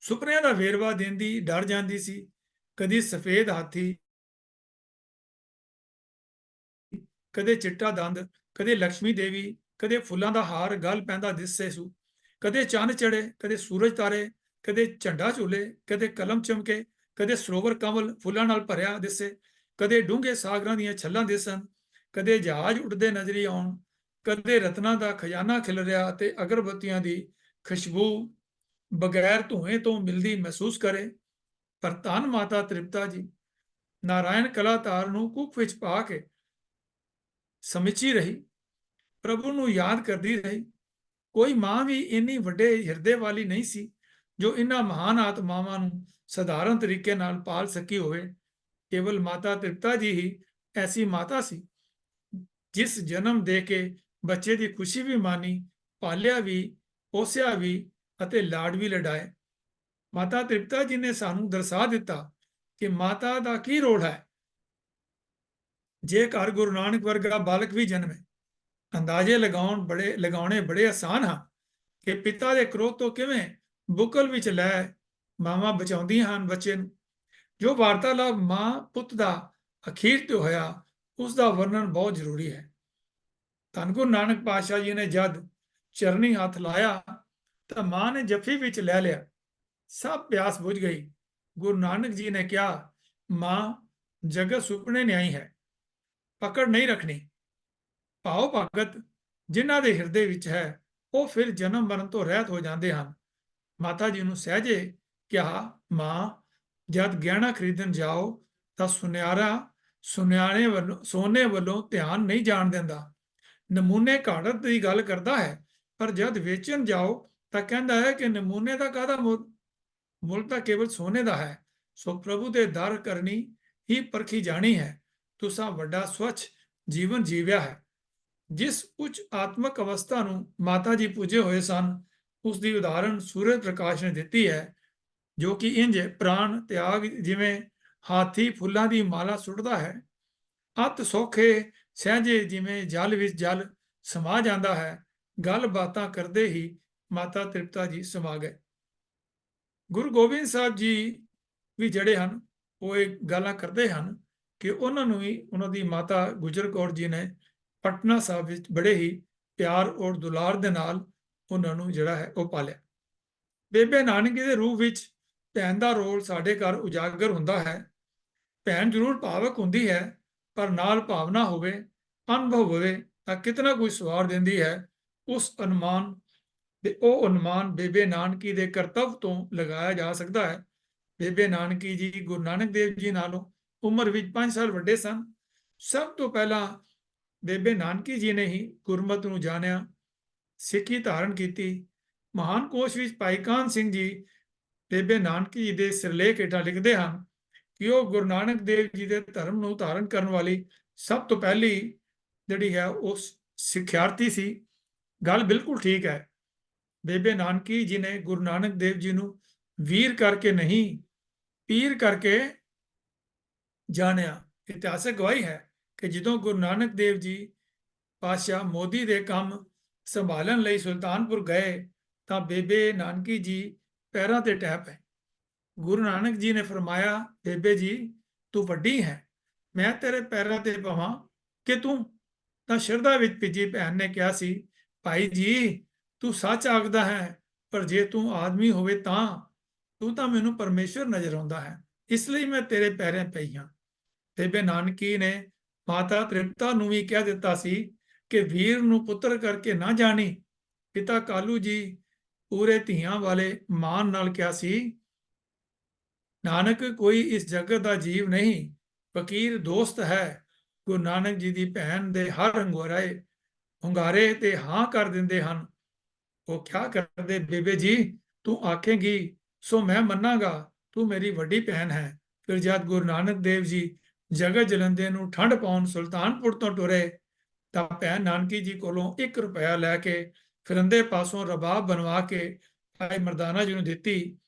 ਸੁਪਨਿਆਂ ਦਾ ਵੇਰਵਾ ਦਿੰਦੀ ਡਰ ਜਾਂਦੀ ਸੀ। ਕਦੀ ਸਫੇਦ ਹਾਥੀ, ਕਦੇ ਚਿੱਟਾ ਦੰਦ, ਕਦੇ ਲక్ష్ਮੀ ਦੇਵੀ, ਕਦੇ ਫੁੱਲਾਂ ਦਾ ਹਾਰ ਗਲ ਪੈਂਦਾ ਦਿਸੇ ਸੂ। ਕਦੇ ਚੰਨ ਚੜੇ, ਕਦੇ ਸੂਰਜ ਤਾਰੇ, ਕਦੇ ਝੰਡਾ ਝੂਲੇ, ਕਦੇ ਕਲਮ ਚਮਕੇ, ਕਦੇ ਸਰੋਵਰ ਕਮਲ ਫੁੱਲਾਂ ਨਾਲ ਭਰਿਆ ਦਿਸੇ, ਕਦੇ ਡੂੰਘੇ ਸਾਗਰਾਂ ਦੀਆਂ ਛੱਲਾਂ ਦਿਸਣ, ਕਦੇ ਜਹਾਜ਼ ਉੱਡਦੇ ਨਜ਼ਰੀ ਆਉਣ, ਕਦੇ ਰਤਨਾਂ ਦਾ ਖਜ਼ਾਨਾ ਖਿਲ ਰਿਹਾ ਤੇ ਅਗਰਬੱਤੀਆਂ ਦੀ ਖੁਸ਼ਬੂ ਬਗੈਰ ਧੂਏ ਤੋਂ ਮਿਲਦੀ ਮਹਿਸੂਸ ਕਰੇ। ਪਰ ਧੰਨ ਮਾਤਾ ਤ੍ਰਿਪਤਾ ਜੀ ਨਾਰਾਇਣ ਕਲਾਧਾਰ ਨੂੰ ਕੁੱਖ ਵਿੱਚ ਪਾ ਕੇ ਸਮਿੱਚੀ ਰਹੀ, ਪ੍ਰਭੂ ਨੂੰ ਯਾਦ ਕਰਦੀ ਰਹੀ। ਕੋਈ ਮਾਂ ਵੀ ਇੰਨੀ ਵੱਡੇ ਹਿਰਦੇ ਵਾਲੀ ਨਹੀਂ ਸੀ ਜੋ ਇਹਨਾਂ ਮਹਾਨ ਆਤਮਾਵਾਂ ਨੂੰ ਸਧਾਰਨ ਤਰੀਕੇ ਨਾਲ ਪਾਲ ਸਕੀ ਹੋਵੇ। ਕੇਵਲ ਮਾਤਾ ਤ੍ਰਿਪਤਾ ਜੀ ਹੀ ਐਸੀ ਮਾਤਾ ਸੀ ਜਿਸ ਜਨਮ ਦੇ ਕੇ ਬੱਚੇ ਦੀ ਖੁਸ਼ੀ ਵੀ ਮਾਨੀ, ਪਾਲਿਆ ਵੀ, ਪੋਸਿਆ ਵੀ ਅਤੇ ਲਾਡ ਵੀ ਲਡਾਏ। ਮਾਤਾ ਤ੍ਰਿਪਤਾ ਜੀ ਨੇ ਸਾਨੂੰ ਦਰਸਾ ਦਿੱਤਾ ਕਿ ਮਾਤਾ ਦਾ ਕੀ ਰੋਲ ਹੈ। ਜੇ ਘਰ ਗੁਰੂ ਨਾਨਕ ਵਰਗਾ ਬਾਲਕ ਵੀ ਜਨਮੇ, ਅੰਦਾਜ਼ੇ ਲਗਾਉਣੇ ਬੜੇ ਆਸਾਨ ਹਨ ਕਿ ਪਿਤਾ ਦੇ ਕ੍ਰੋਧ ਤੋਂ ਕਿਵੇਂ ਬੁਕਲ ਵਿੱਚ ਲੈ ਮਾਵਾਂ ਬਚਾਉਂਦੀਆਂ ਹਨ ਬੱਚੇ ਨੂੰ। ਜੋ ਵਾਰਤਾਲਾਪ ਮਾਂ ਪੁੱਤ ਦਾ ਅਖੀਰ ਤੇ ਹੋਇਆ, ਉਸ ਦਾ ਵਰਣਨ ਬਹੁਤ ਜ਼ਰੂਰੀ ਹੈ। ਧੰਨ ਗੁਰੂ ਨਾਨਕ ਪਾਤਸ਼ਾਹ ਜੀ ਨੇ ਜਦ ਚਰਨੀ ਹੱਥ ਲਾਇਆ ਤਾਂ ਮਾਂ ਨੇ ਜੱਫੀ ਵਿੱਚ ਲੈ ਲਿਆ। ਸਭ ਪਿਆਸ ਬੁਝ ਗਈ। ਗੁਰੂ ਨਾਨਕ ਜੀ ਨੇ ਕਿਹਾ, ਮਾਂ ਜਗਤ ਸੁਪਨੇ ਨਿਆਈ ਹੈ, ਪਕੜ ਨਹੀਂ ਰੱਖਣੀ। ਭਾਉ ਭਗਤ ਜਿਨ੍ਹਾਂ ਦੇ ਹਿਰਦੇ ਵਿੱਚ ਹੈ ਉਹ ਫਿਰ ਜਨਮ ਮਰਨ ਤੋਂ ਰਹਿਤ ਹੋ ਜਾਂਦੇ ਹਨ। ਮਾਤਾ ਜੀ ਨੂੰ ਸਹਿਜੇ ਕਿਹਾ, ਮਾਂ, ਜਦ ਗਹਿਣਾ ਖਰੀਦਣ ਜਾਓ ਤਾਂ ਸੁਨਿਆਰੇ ਵੱਲੋਂ ਸੋਨੇ ਵੱਲੋਂ ਧਿਆਨ ਨਹੀਂ ਜਾਣ ਦਿੰਦਾ। ਨਮੂਨੇ ਘਾੜਤ ਦੀ ਗੱਲ ਕਰਦਾ ਹੈ, ਪਰ ਜਦ ਵੇਚਣ ਜਾਓ ਤਾਂ ਕਹਿੰਦਾ ਹੈ ਕਿ ਨਮੂਨੇ ਦਾ ਕਾਹਦਾ ਮੁੱਲ, ਮੁੱਲ ਤਾਂ ਕੇਵਲ ਸੋਨੇ ਦਾ ਹੈ। ਸੋ ਪ੍ਰਭੂ ਦੇ ਦਰ ਕਰਨੀ ਹੀ ਪਰਖੀ ਜਾਣੀ ਹੈ। ਤੁਸਾਂ ਵੱਡਾ ਸਵੱਛ ਜੀਵਨ ਜੀਵਿਆ ਹੈ। ਜਿਸ ਉੱਚ ਆਤਮਕ ਅਵਸਥਾ ਨੂੰ ਮਾਤਾ ਜੀ ਪੁੱਜੇ ਹੋਏ ਸਨ, ਉਸ ਦੀ ਉਦਾਹਰਣ ਸੂਰਜ ਪ੍ਰਕਾਸ਼ ਨੇ ਦਿੱਤੀ ਹੈ, ਜੋ ਕਿ ਇੰਜ ਪ੍ਰਾਣ ਤਿਆਗ ਜਿਵੇਂ ਹਾਥੀ ਫੁੱਲਾਂ ਦੀ ਮਾਲਾ ਸੁੱਟਦਾ ਹੈ। ਅਤ ਸੌਖੇ ਸਹਿਜੇ ਜਿਵੇਂ ਜਲ ਵਿੱਚ ਜਲ ਸਮਾ ਜਾਂਦਾ ਹੈ। ਗੱਲ ਬਾਤਾਂ ਕਰਦੇ ਹੀ ਮਾਤਾ ਤ੍ਰਿਪਤਾ ਜੀ ਸਮਾ ਗਏ। ਗੁਰੂ ਗੋਬਿੰਦ ਸਾਹਿਬ ਜੀ ਵੀ ਜਿਹੜੇ ਹਨ ਉਹ ਇਹ ਗੱਲਾਂ ਕਰਦੇ ਹਨ ਕਿ ਉਹਨਾਂ ਨੂੰ ਵੀ ਉਹਨਾਂ ਦੀ ਮਾਤਾ ਗੁਜਰ ਕੌਰ ਜੀ ਨੇ ਪਟਨਾ ਸਾਹਿਬ ਵਿੱਚ ਬੜੇ ਹੀ ਪਿਆਰ ਔਰ ਦੁਲਾਰ ਦੇ ਨਾਲ ਉਹਨਾਂ ਨੂੰ ਜਿਹੜਾ ਹੈ ਉਹ ਪਾਲਿਆ। ਬੇਬੇ ਨਾਨਕੀ ਦੇ ਰੂਪ ਵਿੱਚ ਭੈਣ ਦਾ ਰੋਲ ਸਾਡੇ ਘਰ ਉਜਾਗਰ ਹੁੰਦਾ ਹੈ। ਭੈਣ ਜ਼ਰੂਰ ਭਾਵਕ ਹੁੰਦੀ ਹੈ, ਪਰ ਨਾਲ ਭਾਵਨਾ ਹੋਵੇ, ਅਨੁਭਵ ਹੋਵੇ ਤਾਂ ਕਿਤਨਾ ਕੋਈ ਸਵਾਰ ਦਿੰਦੀ ਹੈ। ਉਹ ਅਨੁਮਾਨ ਬੇਬੇ ਨਾਨਕੀ ਦੇ ਕਰਤੱਵ ਤੋਂ ਲਗਾਇਆ ਜਾ ਸਕਦਾ ਹੈ। ਬੇਬੇ ਨਾਨਕੀ ਜੀ ਗੁਰੂ ਨਾਨਕ ਦੇਵ ਜੀ ਨਾਲੋਂ ਉਮਰ ਵਿੱਚ 5 ਸਾਲ ਵੱਡੇ ਸਨ। ਸਭ ਤੋਂ ਪਹਿਲਾਂ ਬੇਬੇ ਨਾਨਕੀ ਜੀ ਨੇ ਹੀ ਗੁਰਮਤਿ ਨੂੰ ਜਾਣਿਆ, ਸਿੱਖੀ ਧਾਰਨ ਕੀਤੀ। ਮਹਾਨ ਕੋਸ਼ ਵਿੱਚ ਭਾਈ ਕਾਹਨ ਸਿੰਘ ਜੀ ਬੇਬੇ ਨਾਨਕੀ ਜੀ ਦੇ ਸਿਰਲੇਖ ਹੇਠਾਂ ਲਿਖਦੇ ਹਨ ਕਿ ਉਹ ਗੁਰੂ ਨਾਨਕ ਦੇਵ ਜੀ ਦੇ ਧਰਮ ਨੂੰ ਧਾਰਨ ਕਰਨ ਵਾਲੀ ਸਭ ਤੋਂ ਪਹਿਲੀ ਜਿਹੜੀ ਹੈ ਉਹ ਸਿੱਖਿਆਰਥੀ ਸੀ। ਗੱਲ ਬਿਲਕੁਲ ਠੀਕ ਹੈ। ਬੇਬੇ ਨਾਨਕੀ ਜੀ ਨੇ ਗੁਰੂ ਨਾਨਕ ਦੇਵ ਜੀ ਨੂੰ ਵੀਰ ਕਰਕੇ ਨਹੀਂ, ਪੀਰ ਕਰਕੇ ਜਾਣਿਆ। ਇਤਿਹਾਸਕ ਗਵਾਹੀ ਹੈ ਕਿ ਜਦੋਂ ਗੁਰੂ ਨਾਨਕ ਦੇਵ ਜੀ ਪਾਤਸ਼ਾਹ ਮੋਦੀ ਦੇ ਕੰਮ ਸੰਭਾਲਣ ਲਈ ਸੁਲਤਾਨਪੁਰ ਗਏ ਤਾਂ ਬੇਬੇ ਨਾਨਕੀ ਜੀ ਪੈਰਾਂ ਤੇ ਟਹਿ ਪਏ। ਗੁਰੂ ਨਾਨਕ ਜੀ ਨੇ ਫਰਮਾਇਆ, ਬੇਬੇ ਜੀ, ਤੂੰ ਵੱਡੀ ਹੈ, ਮੈਂ ਤੇਰੇ ਪੈਰਾਂ ਤੇ ਪਵਾਂ ਕਿ ਤੂੰ? ਤਾਂ ਸ਼ਰਧਾ ਵਿੱਚ ਭਿੱਜੀ ਭੈਣ ਨੇ ਕਿਹਾ ਸੀ, ਭਾਈ ਜੀ, ਤੂੰ ਸੱਚ ਆਖਦਾ ਹੈ, ਪਰ ਜੇ ਤੂੰ ਆਦਮੀ ਹੋਵੇ ਤਾਂ ਤੂੰ ਤਾਂ ਮੈਨੂੰ ਪਰਮੇਸ਼ਵਰ ਨਜ਼ਰ ਆਉਂਦਾ ਹੈ, ਇਸ ਲਈ ਮੈਂ ਤੇਰੇ ਪੈਰਾਂ ਪਈ ਹਾਂ। ਬੇਬੇ ਨਾਨਕੀ ਨੇ ਮਾਤਾ ਤ੍ਰਿਪਤਾ ਨੂੰ ਵੀ ਕਹਿ ਦਿੱਤਾ ਸੀ ਕਿ ਵੀਰ ਨੂੰ ਪੁੱਤਰ ਕਰਕੇ ਨਾ ਜਾਣੀ। ਪਿਤਾ ਕਾਲੂ ਜੀ ਪੂਰੇ ਧੀਆਂ ਵਾਲੇ ਮਾਨ ਨਾਲ ਕਿਹਾ ਸੀ, ਨਾਨਕ ਕੋਈ ਇਸ ਜਗਤ ਦਾ ਜੀਵ ਨਹੀਂ, ਫਕੀਰ ਦੋਸਤ ਹੈ। ਗੁਰੂ ਨਾਨਕ ਜੀ ਦੀ ਭੈਣ ਦੇ ਹਰ ਹੁੰਗਾਰੇ ਤੇ ਹਾਂ ਕਰ ਦਿੰਦੇ ਹਨ। ਉਹ ਕਿਆ ਕਰਦੇ, ਬੇਬੇ ਜੀ, ਤੂੰ ਆਖੇਂਗੀ ਸੋ ਮੈਂ ਮੰਨਾਂਗਾ, ਤੂੰ ਮੇਰੀ ਵੱਡੀ ਭੈਣ ਹੈ। ਫਿਰ ਜਦ ਗੁਰੂ ਨਾਨਕ ਦੇਵ ਜੀ ਜਗਤ ਜਲੰਧਰ ਨੂੰ ਠੰਡ ਪਾਉਣ ਸੁਲਤਾਨਪੁਰ ਤੋਂ ਟੁਰੇ ਤਾਂ ਭੈਣ ਨਾਨਕੀ ਜੀ ਕੋਲੋਂ 1 ਰੁਪਇਆ ਲੈ ਕੇ ਫਿਰੰਦੇ ਪਾਸੋਂ ਰਬਾਬ ਬਣਵਾ ਕੇ ਭਾਈ ਮਰਦਾਨਾ ਜੀ ਨੂੰ ਦਿੱਤੀ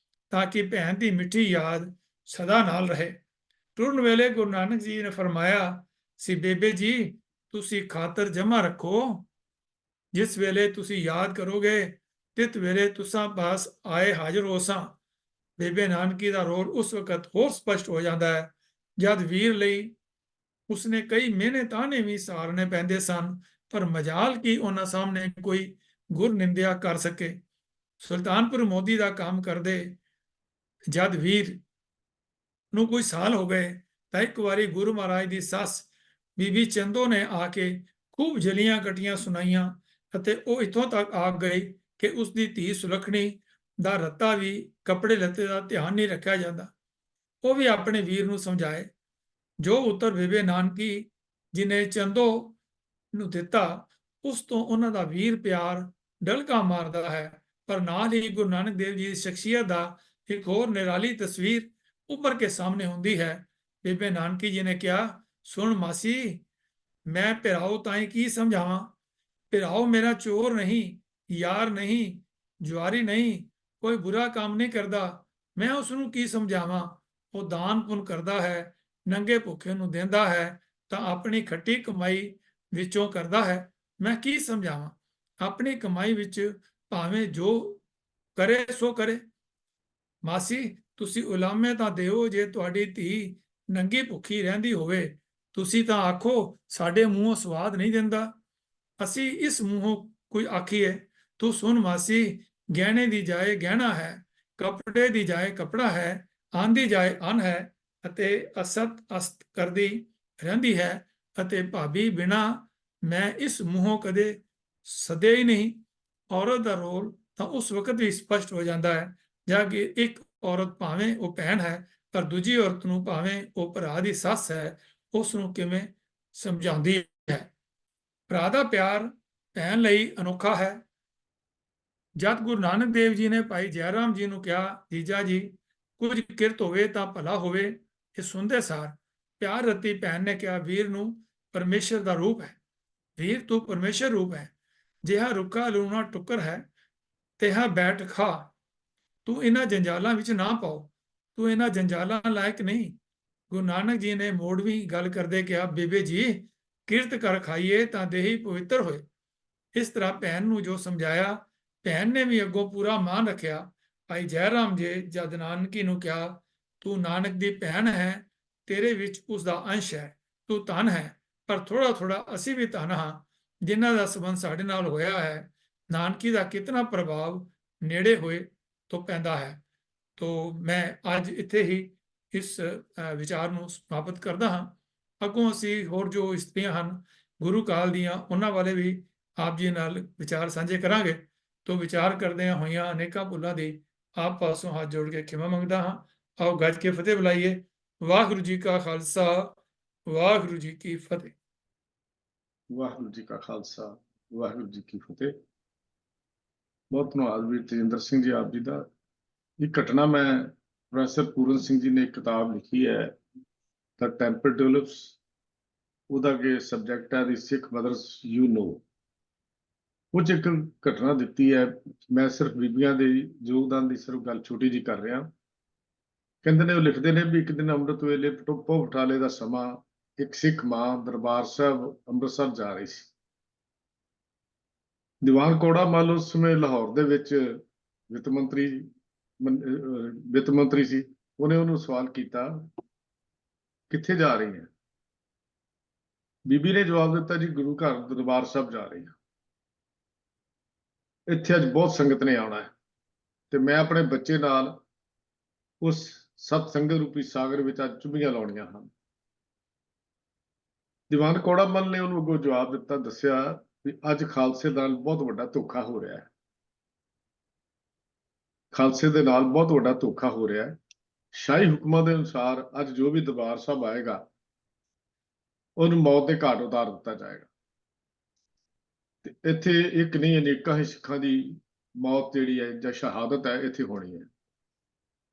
ਤਾਂ ਕਿ ਭੈਣ ਦੀ ਮਿੱਠੀ ਯਾਦ ਸਦਾ ਨਾਲ ਰਹੇ। ਟੁਰਨ ਵੇਲੇ ਗੁਰੂ ਨਾਨਕ ਜੀ ਨੇ ਫਰਮਾਇਆ ਸੀ, ਬੇਬੇ ਜੀ, ਤੁਸੀਂ ਖਾਤਰ ਜਮਾ ਰੱਖੋ, ਜਿਸ ਵੇਲੇ ਤੁਸੀਂ ਯਾਦ ਕਰੋਗੇ ਤਿਤ ਵੇਲੇ ਤੁਸਾਂ ਪਾਸ ਆਏ ਹਾਜ਼ਰ ਹੋ ਸਾਂ। ਬੇਬੇ ਨਾਨਕੀ ਦਾ ਰੋਲ ਉਸ ਵਕਤ ਹੋਰ ਸਪਸ਼ਟ ਹੋ ਜਾਂਦਾ ਹੈ ਜਦ ਵੀਰ ਲਈ ਉਸਨੇ ਕਈ ਮਿਹਨੇ ਤਾਹਨੇ ਵੀ ਸਹਾਰਨੇ ਪੈਂਦੇ ਸਨ, ਪਰ ਮਜਾਲ ਕੀ ਉਹਨਾਂ ਸਾਹਮਣੇ ਕੋਈ ਗੁਰ ਨਿੰਦਿਆ ਕਰ ਸਕੇ। ਸੁਲਤਾਨਪੁਰ ਮੋਦੀ ਦਾ ਕੰਮ ਕਰਦੇ ਜਦ ਵੀਰ ਨੂੰ ਕੋਈ ਸਾਲ ਹੋ ਗਏ ਤਾਂ ਇੱਕ ਵਾਰੀ ਗੁਰੂ ਮਹਾਰਾਜ ਦੀ ਸੱਸ ਬੀਬੀ ਚੰਦੋ ਨੇ ਆ ਕੇ ਖੂਬ ਜਲੀਆਂ ਕਟੀਆਂ ਸੁਣਾਈਆਂ ਅਤੇ ਉਹ ਇੱਥੋਂ ਤੱਕ ਆ ਗਈ ਕਿ ਉਸ ਦੀ ਧੀ ਸੁਲੱਖਣੀ ਦਾ ਰੱਤਾ ਵੀ ਕੱਪੜੇ ਲੱਤੇ ਦਾ ਧਿਆਨ ਨਹੀਂ ਰੱਖਿਆ ਜਾਂਦਾ। ਉਹ ਵੀ ਆਪਣੇ ਵੀਰ ਨੂੰ ਸਮਝਾਏ। ਜੋ ਉੱਤਰ ਬੇਬੇ ਨਾਨਕੀ ਜੀ ਨੇ ਚੰਦੋ ਨੂੰ ਦਿੱਤਾ, ਉਸ ਤੋਂ ਉਹਨਾਂ ਦਾ ਵੀਰ ਪਿਆਰ ਡਲਕਾ ਮਾਰਦਾ ਹੈ। ਪਰ ਨਾਲ ਹੀ ਗੁਰੂ ਨਾਨਕ ਦੇਵ ਜੀ ਦੀ ਸ਼ਖਸੀਅਤ ਦਾ ਇੱਕ ਹੋਰ ਨਿਰਾਲੀ ਤਸਵੀਰ ਉੱਭਰ ਕੇ ਸਾਹਮਣੇ ਹੁੰਦੀ ਹੈ। ਬੇਬੇ ਨਾਨਕੀ ਜੀ ਨੇ ਕਿਹਾ, ਸੁਣ ਮਾਸੀ, ਮੈਂ ਭਿਰਾਓ ਤਾਈਂ ਕੀ ਸਮਝਾਵਾਂ। ਭਿਰਾਓ ਮੇਰਾ ਚੋਰ ਨਹੀਂ, ਯਾਰ ਨਹੀਂ, ਜੁਆਰੀ ਨਹੀਂ, ਕੋਈ ਬੁਰਾ ਕੰਮ ਨਹੀਂ ਕਰਦਾ। ਮੈਂ ਉਸ ਨੂੰ ਕੀ ਸਮਝਾਵਾਂ। ਉਹ ਦਾਨ ਪੁੰਨ ਕਰਦਾ ਹੈ, ਨੰਗੇ ਭੁੱਖੇ ਨੂੰ ਦਿੰਦਾ ਹੈ ਤਾਂ ਆਪਣੀ ਖੱਟੀ ਕਮਾਈ ਵਿੱਚੋਂ ਕਰਦਾ ਹੈ। ਮੈਂ ਕੀ ਸਮਝਾਵਾਂ। ਆਪਣੀ ਕਮਾਈ ਵਿੱਚ ਭਾਵੇਂ ਜੋ ਕਰੇ ਸੋ ਕਰੇ। ਮਾਸੀ, ਤੁਸੀਂ ਉਲਾਮੇ ਤਾਂ ਦਿਓ, ਜੇ ਤੁਹਾਡੀ ਧੀ ਨੰਗੀ ਭੁੱਖੀ ਰਹਿੰਦੀ ਹੋਵੇ, ਤੁਸੀਂ ਤਾਂ ਆਖੋ ਸਾਡੇ ਮੂੰਹੋਂ ਸਵਾਦ ਨਹੀਂ ਦਿੰਦਾ, ਅਸੀਂ ਇਸ ਮੂੰਹੋਂ ਕੋਈ ਆਖੀਏ। ਤੂੰ ਸੁਣ ਮਾਸੀ, ਗਹਿਣੇ ਦੀ ਜਾਏ ਗਹਿਣਾ ਹੈ, ਕੱਪੜੇ ਦੀ ਜਾਏ ਕੱਪੜਾ ਹੈ, ਅੰਨ ਦੀ ਜਾਏ ਅੰਨ ਹੈ, ਅਤੇ ਅਸਤ ਅਸਤ ਕਰਦੀ ਰਹਿੰਦੀ ਹੈ, ਅਤੇ ਭਾਬੀ ਬਿਨਾ ਮੈਂ ਇਸ ਮੂੰਹੋਂ ਕਦੇ ਸੱਦਿਆ ਹੀ ਨਹੀਂ। ਔਰਤ ਦਾ ਰੋਲ ਤਾਂ ਉਸ ਵਕਤ ਹੀ ਸਪਸ਼ਟ ਹੋ ਜਾਂਦਾ ਹੈ ਜਾਂ ਕਿ ਇੱਕ ਔਰਤ ਭਾਵੇਂ ਉਹ ਭੈਣ ਹੈ, ਪਰ ਦੂਜੀ ਔਰਤ ਨੂੰ ਭਾਵੇਂ ਉਹ ਭਰਾ ਦੀ ਸੱਸ ਹੈ, ਉਸ ਨੂੰ ਕਿਵੇਂ ਸਮਝਾਉਂਦੀ ਹੈ। ਭਰਾ ਦਾ ਪਿਆਰ ਭੈਣ ਲਈ ਅਨੋਖਾ ਹੈ। ਜਦ ਗੁਰੂ ਨਾਨਕ ਦੇਵ ਜੀ ਨੇ ਭਾਈ ਜੈ ਰਾਮ ਜੀ ਨੂੰ ਕਿਹਾ, ਜੀਜਾ ਜੀ ਕੁਝ ਕਿਰਤ ਹੋਵੇ ਤਾਂ ਭਲਾ ਹੋਵੇ, ਇਹ ਸੁਣਦੇ ਸਾਰ ਪਿਆਰ ਰਤੀ ਭੈਣ ਨੇ ਕਿਹਾ, ਵੀਰ ਨੂੰ ਪਰਮੇਸ਼ਰ ਦਾ ਰੂਪ ਹੈ। ਵੀਰ ਤੂੰ ਪਰਮੇਸ਼ਰ ਰੂਪ ਹੈ, ਜਿਹਾ ਰੁੱਖਾ ਲੂਣਾ ਟੁੱਕਰ ਹੈ, ਤਿਹਾ ਬੈਠ ਖਾ। ਤੂੰ ਇਹਨਾਂ ਜੰਜਾਲਾਂ ਵਿੱਚ ਨਾ ਪਾਓ, ਤੂੰ ਇਹਨਾਂ ਜੰਜਾਲਾਂ ਲਾਇਕ ਨਹੀਂ। ਗੁਰੂ ਨਾਨਕ ਜੀ ਨੇ ਮੋੜਵੀਂ ਗੱਲ ਕਰਦੇ ਕਿਹਾ, ਬੇਬੇ ਜੀ ਕਿਰਤ ਕਰ ਖਾਈਏ ਤਾਂ ਦੇਹੀ ਪਵਿੱਤਰ ਹੋਏ। ਇਸ ਤਰ੍ਹਾਂ ਭੈਣ ਨੂੰ ਜੋ ਸਮਝਾਇਆ, ਭੈਣ ਨੇ ਵੀ ਅੱਗੋਂ ਪੂਰਾ ਮਾਨ ਰੱਖਿਆ। ਭਾਈ ਜੈ ਰਾਮ ਜੀ ਜਦ ਨਾਨਕੀ ਨੂੰ ਕਿਹਾ, ਤੂੰ ਨਾਨਕ ਦੀ ਭੈਣ ਹੈ, ਤੇਰੇ ਵਿੱਚ ਉਸ ਦਾ ਅੰਸ਼ ਹੈ, ਤੂੰ ਧਨ ਹੈ, ਪਰ ਥੋੜਾ ਥੋੜਾ ਅਸੀਂ ਵੀ ਧਨ ਹਾਂ, ਜਿਨ੍ਹਾਂ ਦਾ ਸੰਬੰਧ ਸਾਡੇ ਨਾਲ ਹੋਇਆ ਹੈ। ਨਾਨਕੀ ਦਾ ਕਿਤਨਾ ਪ੍ਰਭਾਵ ਨੇੜੇ ਹੋਏ ਤੋਂ ਪੈਂਦਾ ਹੈ। ਤੋ ਮੈਂ ਅੱਜ ਇੱਥੇ ਹੀ ਇਸ ਵਿਚਾਰ ਨੂੰ ਸਮਾਪਤ ਕਰਦਾ ਹਾਂ। ਅੱਗੋਂ ਅਸੀਂ ਹੋਰ ਜੋ ਇਸਤਰੀਆਂ ਹਨ ਗੁਰੂ ਕਾਲ ਦੀਆਂ, ਉਹਨਾਂ ਬਾਰੇ ਵੀ ਆਪ ਜੀ ਨਾਲ ਵਿਚਾਰ ਸਾਂਝੇ ਕਰਾਂਗੇ। ਤੋ ਵਿਚਾਰ ਕਰਦਿਆਂ ਹੋਈਆਂ ਅਨੇਕਾਂ ਭੁੱਲਾਂ ਦੀ ਆਪ ਪਾਸੋਂ ਹੱਥ ਜੋੜ ਕੇ ਖਿਮਾ ਮੰਗਦਾ ਹਾਂ। ਆਓ ਗੱਜ ਕੇ ਫਤਿਹ ਬੁਲਾਈਏ। ਵਾਹਿਗੁਰੂ ਜੀ ਕਾ ਖਾਲਸਾ, ਵਾਹਿਗੁਰੂ ਜੀ ਕੀ ਫਤਿਹ। ਵਾਹਿਗੁਰੂ ਜੀ ਕਾ ਖਾਲਸਾ, ਵਾਹਿਗੁਰੂ ਜੀ ਕੀ ਫਤਿਹ। ਬਹੁਤ ਧੰਨਵਾਦ ਵੀਰ ਤੇਜਿੰਦਰ ਸਿੰਘ ਜੀ ਆਪ ਜੀ ਦਾ। ਇਹ ਘਟਨਾ ਮੈਂ ਪ੍ਰੋਫੈਸਰ ਪੂਰਨ ਸਿੰਘ ਜੀ ਨੇ ਇੱਕ ਕਿਤਾਬ ਲਿਖੀ ਹੈ ਦ ਟੈਂਪਰ ਟਿਊਲਿਪਸ, ਉਹਦਾ ਕਿ ਸਬਜੈਕਟ ਹੈ ਦੀ ਸਿੱਖ ਮਦਰਸ ਯੂ ਨੋ। ਉਹ 'ਚ ਇੱਕ ਘਟਨਾ ਦਿੱਤੀ ਹੈ। ਮੈਂ ਸਿਰਫ ਬੀਬੀਆਂ ਦੇ ਯੋਗਦਾਨ ਦੀ ਸਿਰਫ ਗੱਲ ਛੋਟੀ ਜੀ ਕਰ ਰਿਹਾ। ਕਹਿੰਦੇ ਨੇ, ਉਹ ਲਿਖਦੇ ਨੇ ਵੀ ਇੱਕ ਦਿਨ ਅੰਮ੍ਰਿਤ ਵੇਲੇ ਪਟੋਪੋ ਬਟਾਲੇ ਦਾ ਸਮਾਂ, ਇੱਕ ਸਿੱਖ ਮਾਂ ਦਰਬਾਰ ਸਾਹਿਬ ਅੰਮ੍ਰਿਤਸਰ ਜਾ ਰਹੀ ਸੀ। ਦੀਵਾਨ ਕੌੜਾ ਮੱਲ ਉਸ ਸਮੇਂ ਲਾਹੌਰ ਦੇ ਵਿੱਚ ਵਿੱਤ ਮੰਤਰੀ ਸੀ। ਉਹਨੇ ਉਹਨੂੰ ਸਵਾਲ ਕੀਤਾ, ਕਿੱਥੇ ਜਾ ਰਹੀ ਹੈ? ਬੀਬੀ ਨੇ ਜਵਾਬ ਦਿੱਤਾ, ਜੀ ਗੁਰੂ ਘਰ ਦਰਬਾਰ ਸਾਹਿਬ ਜਾ ਰਹੀ ਹਾਂ। ਇੱਥੇ ਅੱਜ ਬਹੁਤ ਸੰਗਤ ਨੇ ਆਉਣਾ ਹੈ ਤੇ ਮੈਂ ਆਪਣੇ ਬੱਚੇ ਨਾਲ ਉਸ ਸਤ ਸੰਗਤ ਰੂਪੀ ਸਾਗਰ ਵਿੱਚ ਅੱਜ ਚੁੱਭੀਆਂ ਲਾਉਣੀਆਂ ਹਨ। ਦੀਵਾਨ ਕੌੜਾ ਮੱਲ ਨੇ ਉਹਨੂੰ ਅੱਗੋਂ ਜਵਾਬ ਦਿੱਤਾ, ਦੱਸਿਆ ਵੀ ਅੱਜ ਖਾਲਸੇ ਨਾਲ ਬਹੁਤ ਵੱਡਾ ਧੋਖਾ ਹੋ ਰਿਹਾ ਹੈ। ਖਾਲਸੇ ਦੇ ਨਾਲ ਬਹੁਤ ਵੱਡਾ ਧੋਖਾ ਹੋ ਰਿਹਾ ਹੈ। ਸ਼ਾਹੀ ਹੁਕਮਾਂ ਦੇ ਅਨੁਸਾਰ ਅੱਜ ਜੋ ਵੀ ਦਰਬਾਰ ਸਾਹਿਬ ਆਏਗਾ, ਉਹਨੂੰ ਮੌਤ ਦੇ ਘਾਟ ਉਤਾਰ ਦਿੱਤਾ ਜਾਏਗਾ। ਤੇ ਇੱਥੇ ਇੱਕ ਨਹੀਂ ਅਨੇਕਾਂ ਹੀ ਸਿੱਖਾਂ ਦੀ ਮੌਤ ਜਿਹੜੀ ਹੈ ਜਾਂ ਸ਼ਹਾਦਤ ਹੈ ਇੱਥੇ ਹੋਣੀ ਹੈ।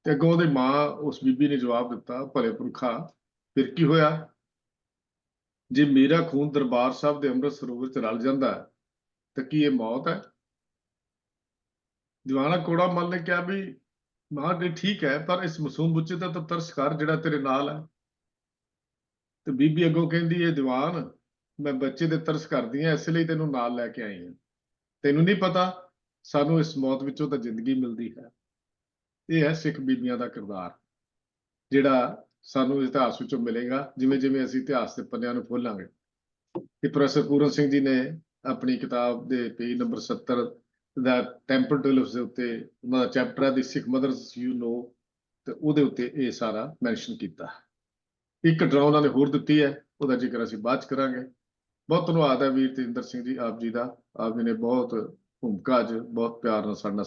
ਤੇ ਅੱਗੋਂ ਉਹਦੀ ਮਾਂ ਉਸ ਬੀਬੀ ਨੇ ਜਵਾਬ ਦਿੱਤਾ, ਭਲੇ ਪੁਰਖਾ ਫਿਰ ਕੀ ਹੋਇਆ? ਜੇ ਮੇਰਾ ਖੂਨ ਦਰਬਾਰ ਸਾਹਿਬ ਦੇ ਅੰਮ੍ਰਿਤ ਸਰੋਵਰ 'ਚ ਰਲ ਜਾਂਦਾ ਤਾਂ ਕੀ ਇਹ ਮੌਤ ਹੈ? ਦੀਵਾਨਾ ਕੌੜਾ ਮੱਲ ਨੇ ਕਿਹਾ ਵੀ ਮਾਂ ਜੀ ਠੀਕ ਹੈ, ਪਰ ਇਸ ਮਾਸੂਮ ਬੱਚੇ ਦਾ ਤਾਂ ਤਰਸ ਕਰ ਜਿਹੜਾ ਤੇਰੇ ਨਾਲ ਹੈ। ਤੇ ਬੀਬੀ ਅੱਗੋਂ ਕਹਿੰਦੀ, ਇਹ ਦੀਵਾਨ ਮੈਂ ਬੱਚੇ ਦੇ ਤਰਸ ਕਰਦੀ ਹਾਂ, ਇਸ ਲਈ ਤੈਨੂੰ ਨਾਲ ਲੈ ਕੇ ਆਈ ਹਾਂ। ਤੈਨੂੰ ਨਹੀਂ ਪਤਾ ਸਾਨੂੰ ਇਸ ਮੌਤ ਵਿੱਚੋਂ ਤਾਂ ਜ਼ਿੰਦਗੀ ਮਿਲਦੀ ਹੈ। ਇਹ ਹੈ ਸਿੱਖ ਬੀਬੀਆਂ ਦਾ ਕਿਰਦਾਰ, ਜਿਹੜਾ ਸਾਨੂੰ ਇਤਿਹਾਸ ਵਿੱਚੋਂ ਮਿਲੇਗਾ ਜਿਵੇਂ ਜਿਵੇਂ ਅਸੀਂ ਇਤਿਹਾਸ ਦੇ ਪੰਨਿਆਂ ਨੂੰ ਖੋਲਾਂਗੇ। ਕਿ ਪ੍ਰੋਫੈਸਰ ਪੂਰਨ ਸਿੰਘ ਜੀ ਨੇ ਆਪਣੀ ਕਿਤਾਬ ਦੇ ਪੇਜ ਨੰਬਰ 70 ਦਾ ਟੈਂਪਰ ਟਿਊਲਿਪਸ ਦੇ ਉੱਤੇ ਉਹਨਾਂ ਦਾ ਚੈਪਟਰ ਹੈ ਦੀ ਸਿੱਖ ਮਦਰਸ ਯੂ ਨੋ, ਤੇ ਉਹਦੇ ਉੱਤੇ ਇਹ ਸਾਰਾ ਮੈਂਸ਼ਨ ਕੀਤਾ। ਇੱਕ ਘਟਨਾ ਉਹਨਾਂ ਨੇ ਹੋਰ ਦਿੱਤੀ ਹੈ, ਉਹਦਾ ਜ਼ਿਕਰ ਅਸੀਂ ਬਾਅਦ 'ਚ ਕਰਾਂਗੇ। ਬਹੁਤ ਧੰਨਵਾਦ ਹੈ ਵੀਰ ਤੇਜਿੰਦਰ ਸਿੰਘ ਜੀ ਆਪ ਜੀ ਦਾ। ਆਪ ਜੀ ਨੇ ਬਹੁਤ ਭੂਮਿਕਾ ਅੱਜ ਬਹੁਤ ਪਿਆਰ ਨਾਲ ਸਾਡੇ ਨਾਲ